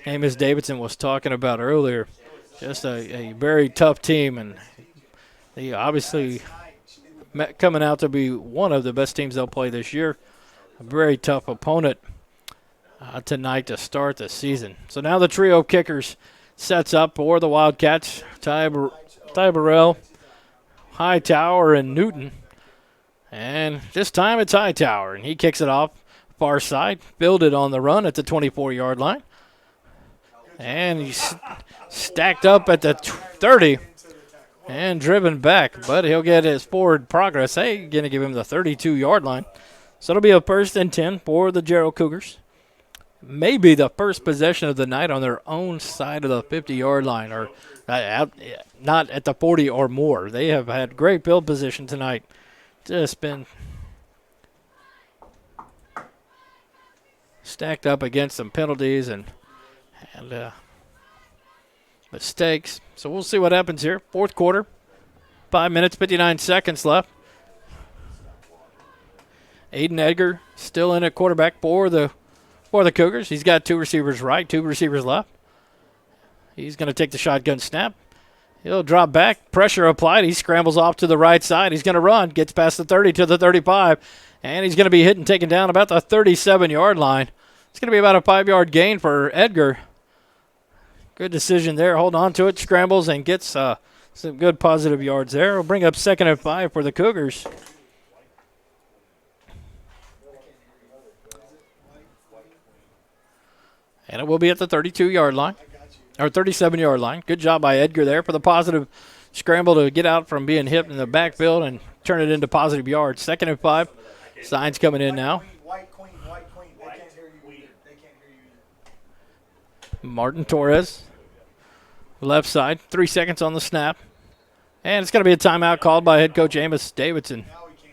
Amos Davidson was talking about earlier. Just a very tough team, and they obviously coming out to be one of the best teams they'll play this year. A very tough opponent tonight to start the season. So now the trio of kickers sets up for the Wildcats. Ty Burrell, Hightower, and Newton. And this time it's Hightower, and he kicks it off far side, fielded on the run at the 24-yard line. And he's stacked up at the 30 and driven back, but he'll get his forward progress. Hey, going to give him the 32-yard line. So it'll be a 1st and 10 for the Jarrell Cougars. Maybe the first possession of the night on their own side of the 50-yard line, or not at the 40 or more. They have had great field position tonight. Just been stacked up against some penalties and mistakes. So we'll see what happens here. 4th quarter, 5 minutes, 59 seconds left. Aiden Edgar still in at quarterback for the Cougars. He's got 2 receivers right, 2 receivers left. He's going to take the shotgun snap. He'll drop back. Pressure applied. He scrambles off to the right side. He's going to run. Gets past the 30 to the 35. And he's going to be hit and taken down about the 37-yard line. It's going to be about a 5-yard gain for Edgar. Good decision there. Hold on to it. Scrambles and gets some good positive yards there. We'll bring up 2nd and 5 for the Cougars. And it will be at the 32-yard line, or 37-yard line. Good job by Edgar there for the positive scramble to get out from being hit in the backfield and turn it into positive yards. 2nd and 5. Signs coming in now. White queen. They can't hear you either. They can't hear you either. Martin Torres, left side. 3 seconds on the snap. And it's going to be a timeout called by head coach Amos Davidson. Now we can.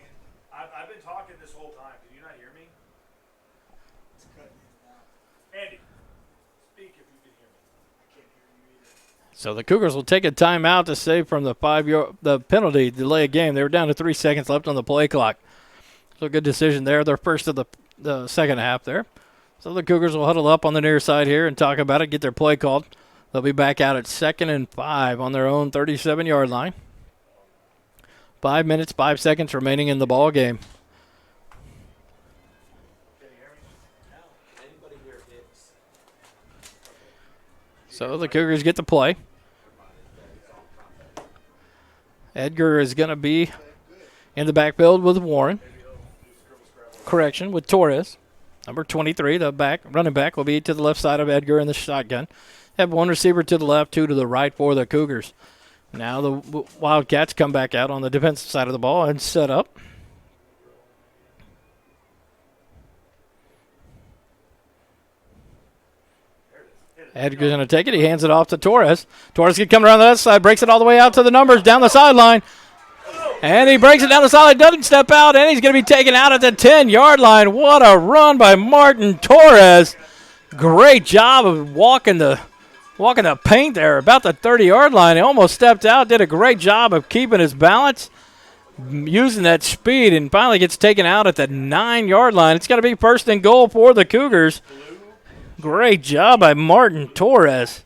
I've been talking this whole time. Can you not hear me? It's cutting in and out. Andy, speak if you can hear me. I can't hear you either. So the Cougars will take a timeout to save from the penalty delay of game. They were down to 3 seconds left on the play clock. So good decision there. Their first of the second half there. So the Cougars will huddle up on the near side here and talk about it, get their play called. They'll be back out at 2nd and 5 on their own 37-yard line. 5 minutes, 5 seconds remaining in the ball game. So the Cougars get the play. Edgar is going to be in the backfield with Warren. Correction, with Torres. Number 23, the running back, will be to the left side of Edgar in the shotgun. Have 1 receiver to the left, 2 to the right for the Cougars. Now the Wildcats come back out on the defensive side of the ball and set up. Edgar's going to take it. He hands it off to Torres. Torres can come around the other side, breaks it all the way out to the numbers, down the sideline. And he breaks it down the sideline, doesn't step out, and he's going to be taken out at the 10-yard line. What a run by Martin Torres. Great job of walking the paint there about the 30-yard line. He almost stepped out, did a great job of keeping his balance, using that speed, and finally gets taken out at the 9-yard line. It's going to be 1st and goal for the Cougars. Great job by Martin Torres.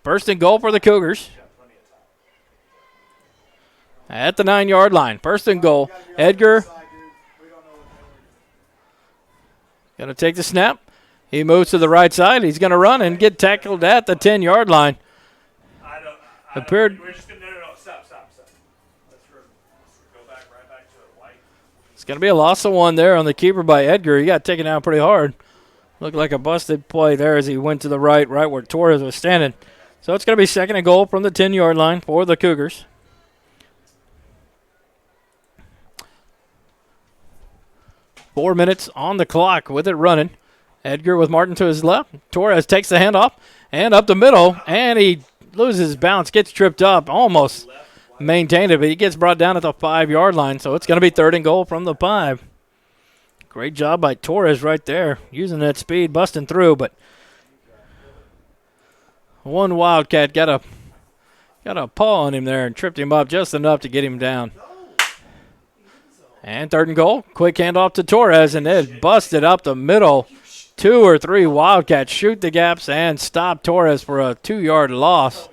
1st and goal for the Cougars. At the 9-yard line. 1st and goal. Edgar going to take the snap. He moves to the right side. He's going to run and get tackled at the 10-yard line. Appeared. We're just going to, no, stop. Let's go back right back to it. White. It's going to be a loss of 1 there on the keeper by Edgar. He got taken out pretty hard. Looked like a busted play there as he went to the right where Torres was standing. So it's going to be 2nd and goal from the 10-yard line for the Cougars. Four minutes on the clock with it running. Edgar with Martin to his left. Torres takes the handoff and up the middle, and he loses balance, gets tripped up, almost maintained it, but he gets brought down at the 5-yard line, so it's going to be 3rd and goal from the 5. Great job by Torres right there, using that speed, busting through, but one Wildcat got a paw on him there and tripped him up just enough to get him down. And 3rd and goal, quick handoff to Torres, and it busted up the middle. 2 or 3 Wildcats shoot the gaps and stop Torres for a 2-yard loss,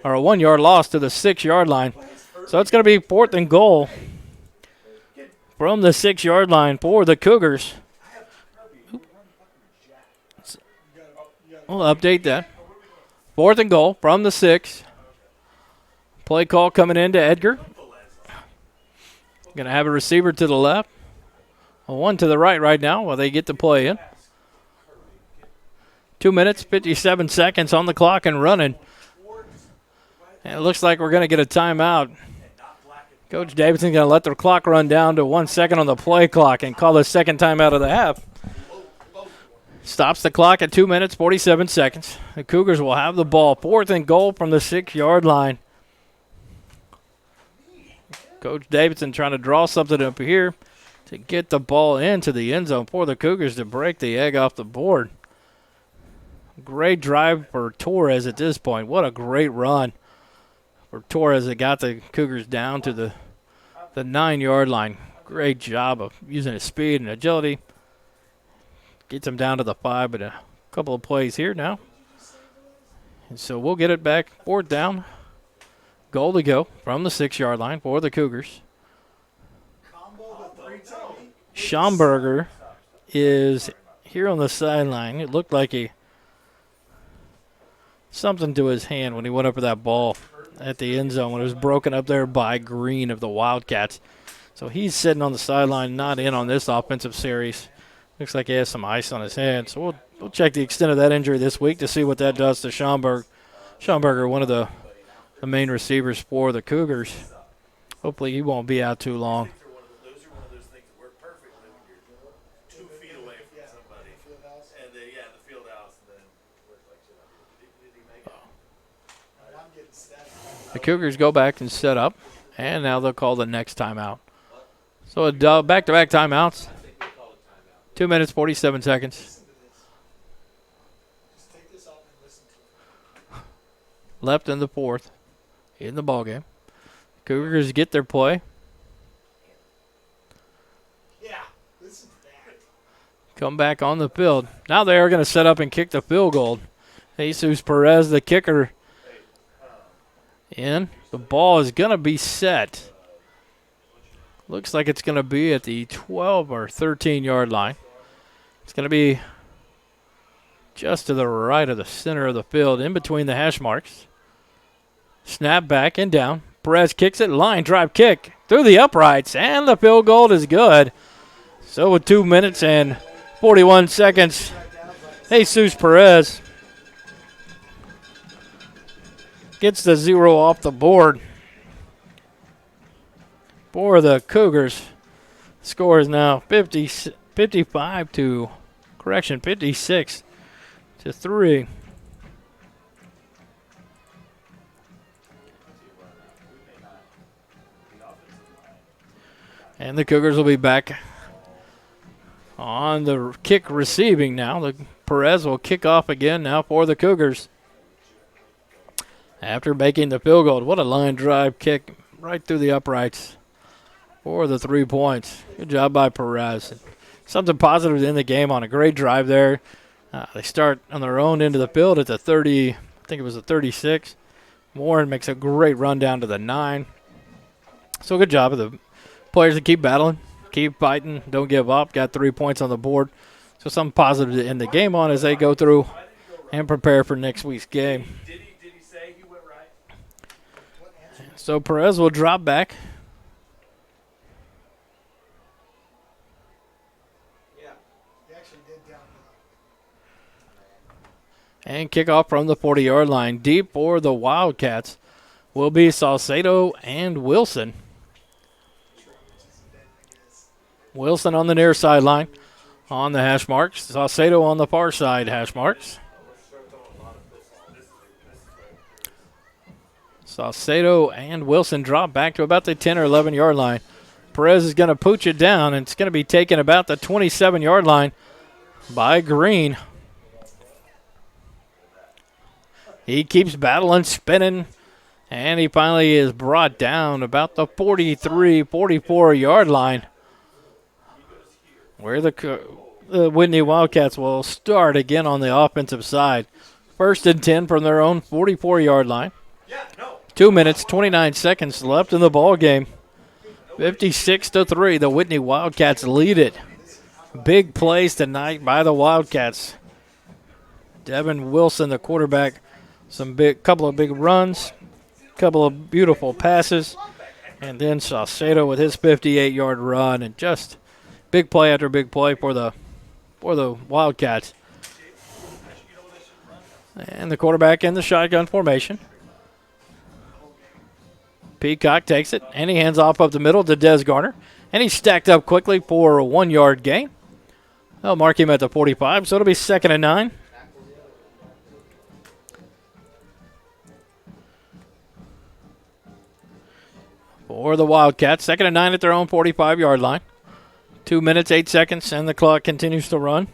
or a 1-yard loss to the 6-yard line. So it's going to be 4th and goal from the 6-yard line for the Cougars. We'll update that. 4th and goal from the 6. Play call coming in to Edgar. Going to have a receiver to the left. One to the right now while they get the play in. 2 minutes, 57 seconds on the clock and running. And it looks like we're going to get a timeout Coach Davidson's going to let the clock run down to 1 second on the play clock and call the second time out of the half. Stops the clock at 2 minutes, 47 seconds. The Cougars will have the ball. 4th and goal from the 6-yard line. Coach Davidson trying to draw something up here to get the ball into the end zone for the Cougars to break the egg off the board. Great drive for Torres at this point. What a great run for Torres that got the Cougars down to the 9-yard line. Great job of using his speed and agility. Gets him down to the 5, but a couple of plays here now. And so we'll get it back. 4th down. Goal to go from the 6-yard line for the Cougars. Schomburger is here on the sideline. It looked like something to his hand when he went up for that ball at the end zone when it was broken up there by Green of the Wildcats. So he's sitting on the sideline, not in on this offensive series. Looks like he has some ice on his hand. So we'll check the extent of that injury this week to see what that does to Schomburger. Schomburger, one of the main receivers for the Cougars. Hopefully he won't be out too long. Those are one of those things that work perfectly when you're 2 feet away from somebody. And the field house. And then did he make it? The Cougars go back and set up, and now they'll call the next timeout. So back-to-back timeouts. 2 minutes, 47 seconds. Left in the 4th in the ballgame. Cougars get their play. Come back on the field. Now they are going to set up and kick the field goal. Jesus Perez, the kicker, in. The ball is going to be set. Looks like it's going to be at the 12 or 13-yard line. It's going to be just to the right of the center of the field, in between the hash marks. Snap back and down. Perez kicks it. Line drive kick through the uprights, and the field goal is good. So with 2 minutes and 41 seconds, Jesus Perez gets the 0 off the board for the Cougars. Score is now 56 to 3. And the Cougars will be back on the kick receiving now. The Perez will kick off again now for the Cougars. After making the field goal, what a line drive kick right through the uprights for the 3 points. Good job by Perez. Something positive in the game on a great drive there. They start on their own end of the field at the 30, I think it was the 36. Warren makes a great run down to the 9. So good job of the players to keep battling, keep fighting, don't give up. Got 3 points on the board. So something positive to end the game on as they go through and prepare for next week's game. Did he say he went right? So Perez will drop back. And kick off from the 40-yard line. Deep for the Wildcats will be Salcedo and Wilson. Wilson on the near sideline on the hash marks. Salcedo on the far side hash marks. Salcedo and Wilson drop back to about the 10 or 11-yard line. Perez is going to pooch it down, and it's going to be taken about the 27-yard line by Green. He keeps battling, spinning, and he finally is brought down about the 43, 44-yard line, where the Whitney Wildcats will start again on the offensive side. 1st and 10 from their own 44-yard line. 2 minutes, 29 seconds left in the ball game. 56-3, the Whitney Wildcats lead it. Big plays tonight by the Wildcats. Devin Wilson, the quarterback, couple of big runs, couple of beautiful passes, and then Salcedo with his 58-yard run, and just big play after big play for the Wildcats. And the quarterback in the shotgun formation. Peacock takes it, and he hands off up the middle to Des Garner. And he's stacked up quickly for a 1-yard gain. They'll mark him at the 45, so it'll be 2nd and 9. For the Wildcats, 2nd and 9 at their own 45-yard line. 2 minutes, 8 seconds, and the clock continues to run.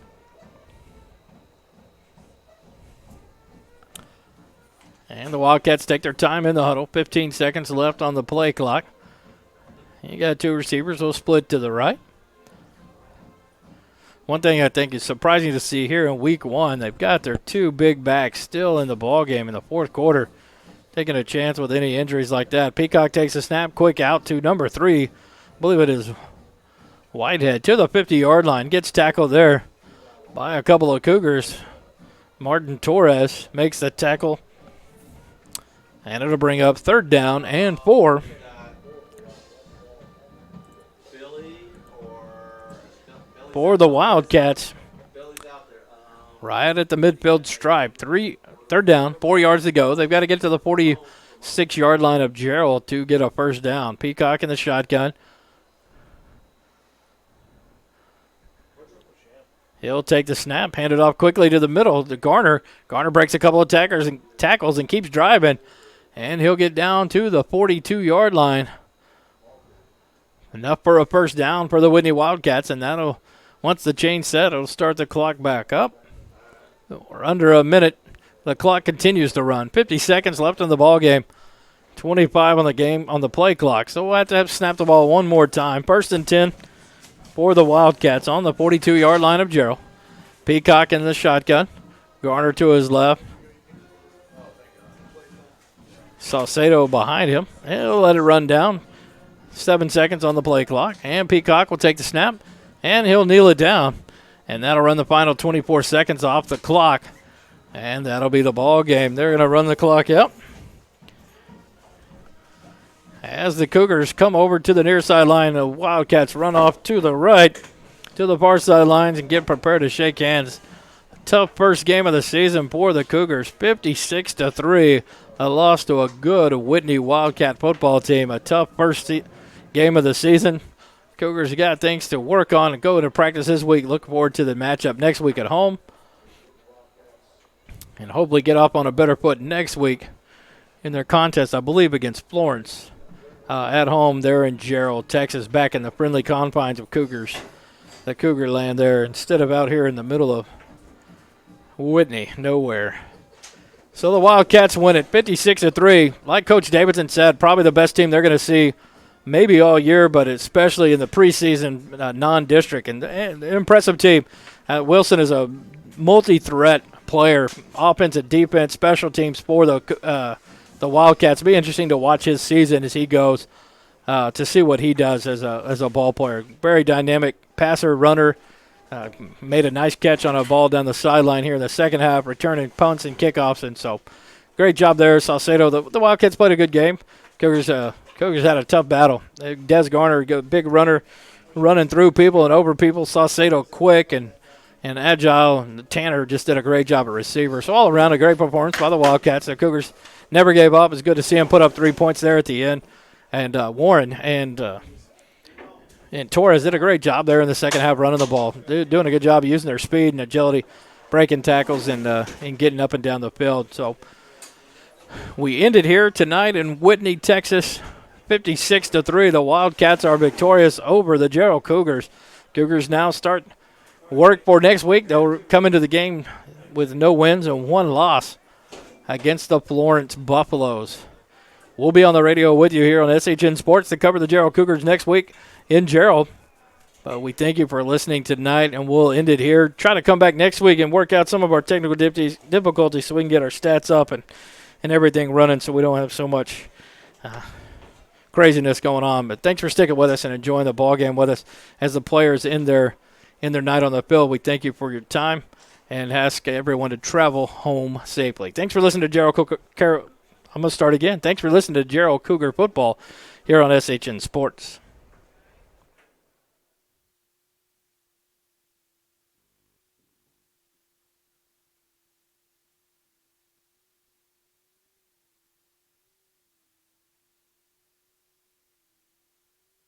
And the Wildcats take their time in the huddle. 15 seconds left on the play clock. You got 2 receivers. They'll split to the right. One thing I think is surprising to see here in week 1, they've got their 2 big backs still in the ball game in the fourth quarter, taking a chance with any injuries like that. Peacock takes a snap, quick out to number 3. I believe it is Whitehead to the 50-yard line. Gets tackled there by a couple of Cougars. Martin Torres makes the tackle. And it'll bring up 3rd down and 4. For the Wildcats. Right at the midfield stripe. 3rd down, 4 yards to go. They've got to get to the 46-yard line of Jarrell to get a 1st down. Peacock in the shotgun. He'll take the snap, hand it off quickly to the middle to Garner. Garner breaks a couple of tackles and keeps driving. And he'll get down to the 42-yard line. Enough for a 1st down for the Whitney Wildcats, and that'll, once the chain's set, it'll start the clock back up. We're under a minute. The clock continues to run. 50 seconds left in the ball game. 25 on the play clock. So we'll have to snap the ball one more time. 1st and 10 for the Wildcats on the 42-yard line of Jarrell. Peacock in the shotgun. Garner to his left. Salcedo behind him. He'll let it run down. 7 seconds on the play clock. And Peacock will take the snap, and he'll kneel it down. And that'll run the final 24 seconds off the clock. And that'll be the ball game. They're going to run the clock out. As the Cougars come over to the near sideline, the Wildcats run off to the right, to the far sidelines, and get prepared to shake hands. Tough first game of the season for the Cougars. 56-3. A loss to a good Whitney Wildcat football team. A tough first game of the season. Cougars got things to work on and go into practice this week. Look forward to the matchup next week at home. And hopefully get up on a better foot next week in their contest, I believe, against Florence. At home there in Jarrell, Texas, back in the friendly confines of Cougars. The Cougar land there, instead of out here in the middle of Whitney, nowhere. So the Wildcats win it 56-3. Like Coach Davidson said, probably the best team they're going to see maybe all year, but especially in the preseason non-district. And an impressive team. Wilson is a multi-threat player, offensive, defense, special teams for the Wildcats. It'll be interesting to watch his season as he goes to see what he does as a ball player. Very dynamic passer, runner. Made a nice catch on a ball down the sideline here in the second half, returning punts and kickoffs. And so great job there, Salcedo. The Wildcats played a good game. Cougars had a tough battle. Des Garner, big runner, running through people and over people. Salcedo quick and agile. And Tanner just did a great job at receiver. So all around a great performance by the Wildcats. The Cougars never gave up. It's good to see him put up 3 points there at the end. And Warren and Torres did a great job there in the second half running the ball. They're doing a good job of using their speed and agility, breaking tackles and getting up and down the field. So we ended here tonight in Whitney, Texas, 56-3. The Wildcats are victorious over the Jarrell Cougars. Cougars now start work for next week. They'll come into the game with no wins and 1 loss against the Florence Buffaloes. We'll be on the radio with you here on SHN Sports to cover the Jarrell Cougars next week in Jarrell. But we thank you for listening tonight, and we'll end it here. Try to come back next week and work out some of our technical difficulties so we can get our stats up and everything running so we don't have so much craziness going on. But thanks for sticking with us and enjoying the ball game with us as the players in their night on the field. We thank you for your time and ask everyone to travel home safely. Thanks for listening to Jarrell Cougar. I'm going to start again. Thanks for listening to Jarrell Cougar football here on SHN Sports.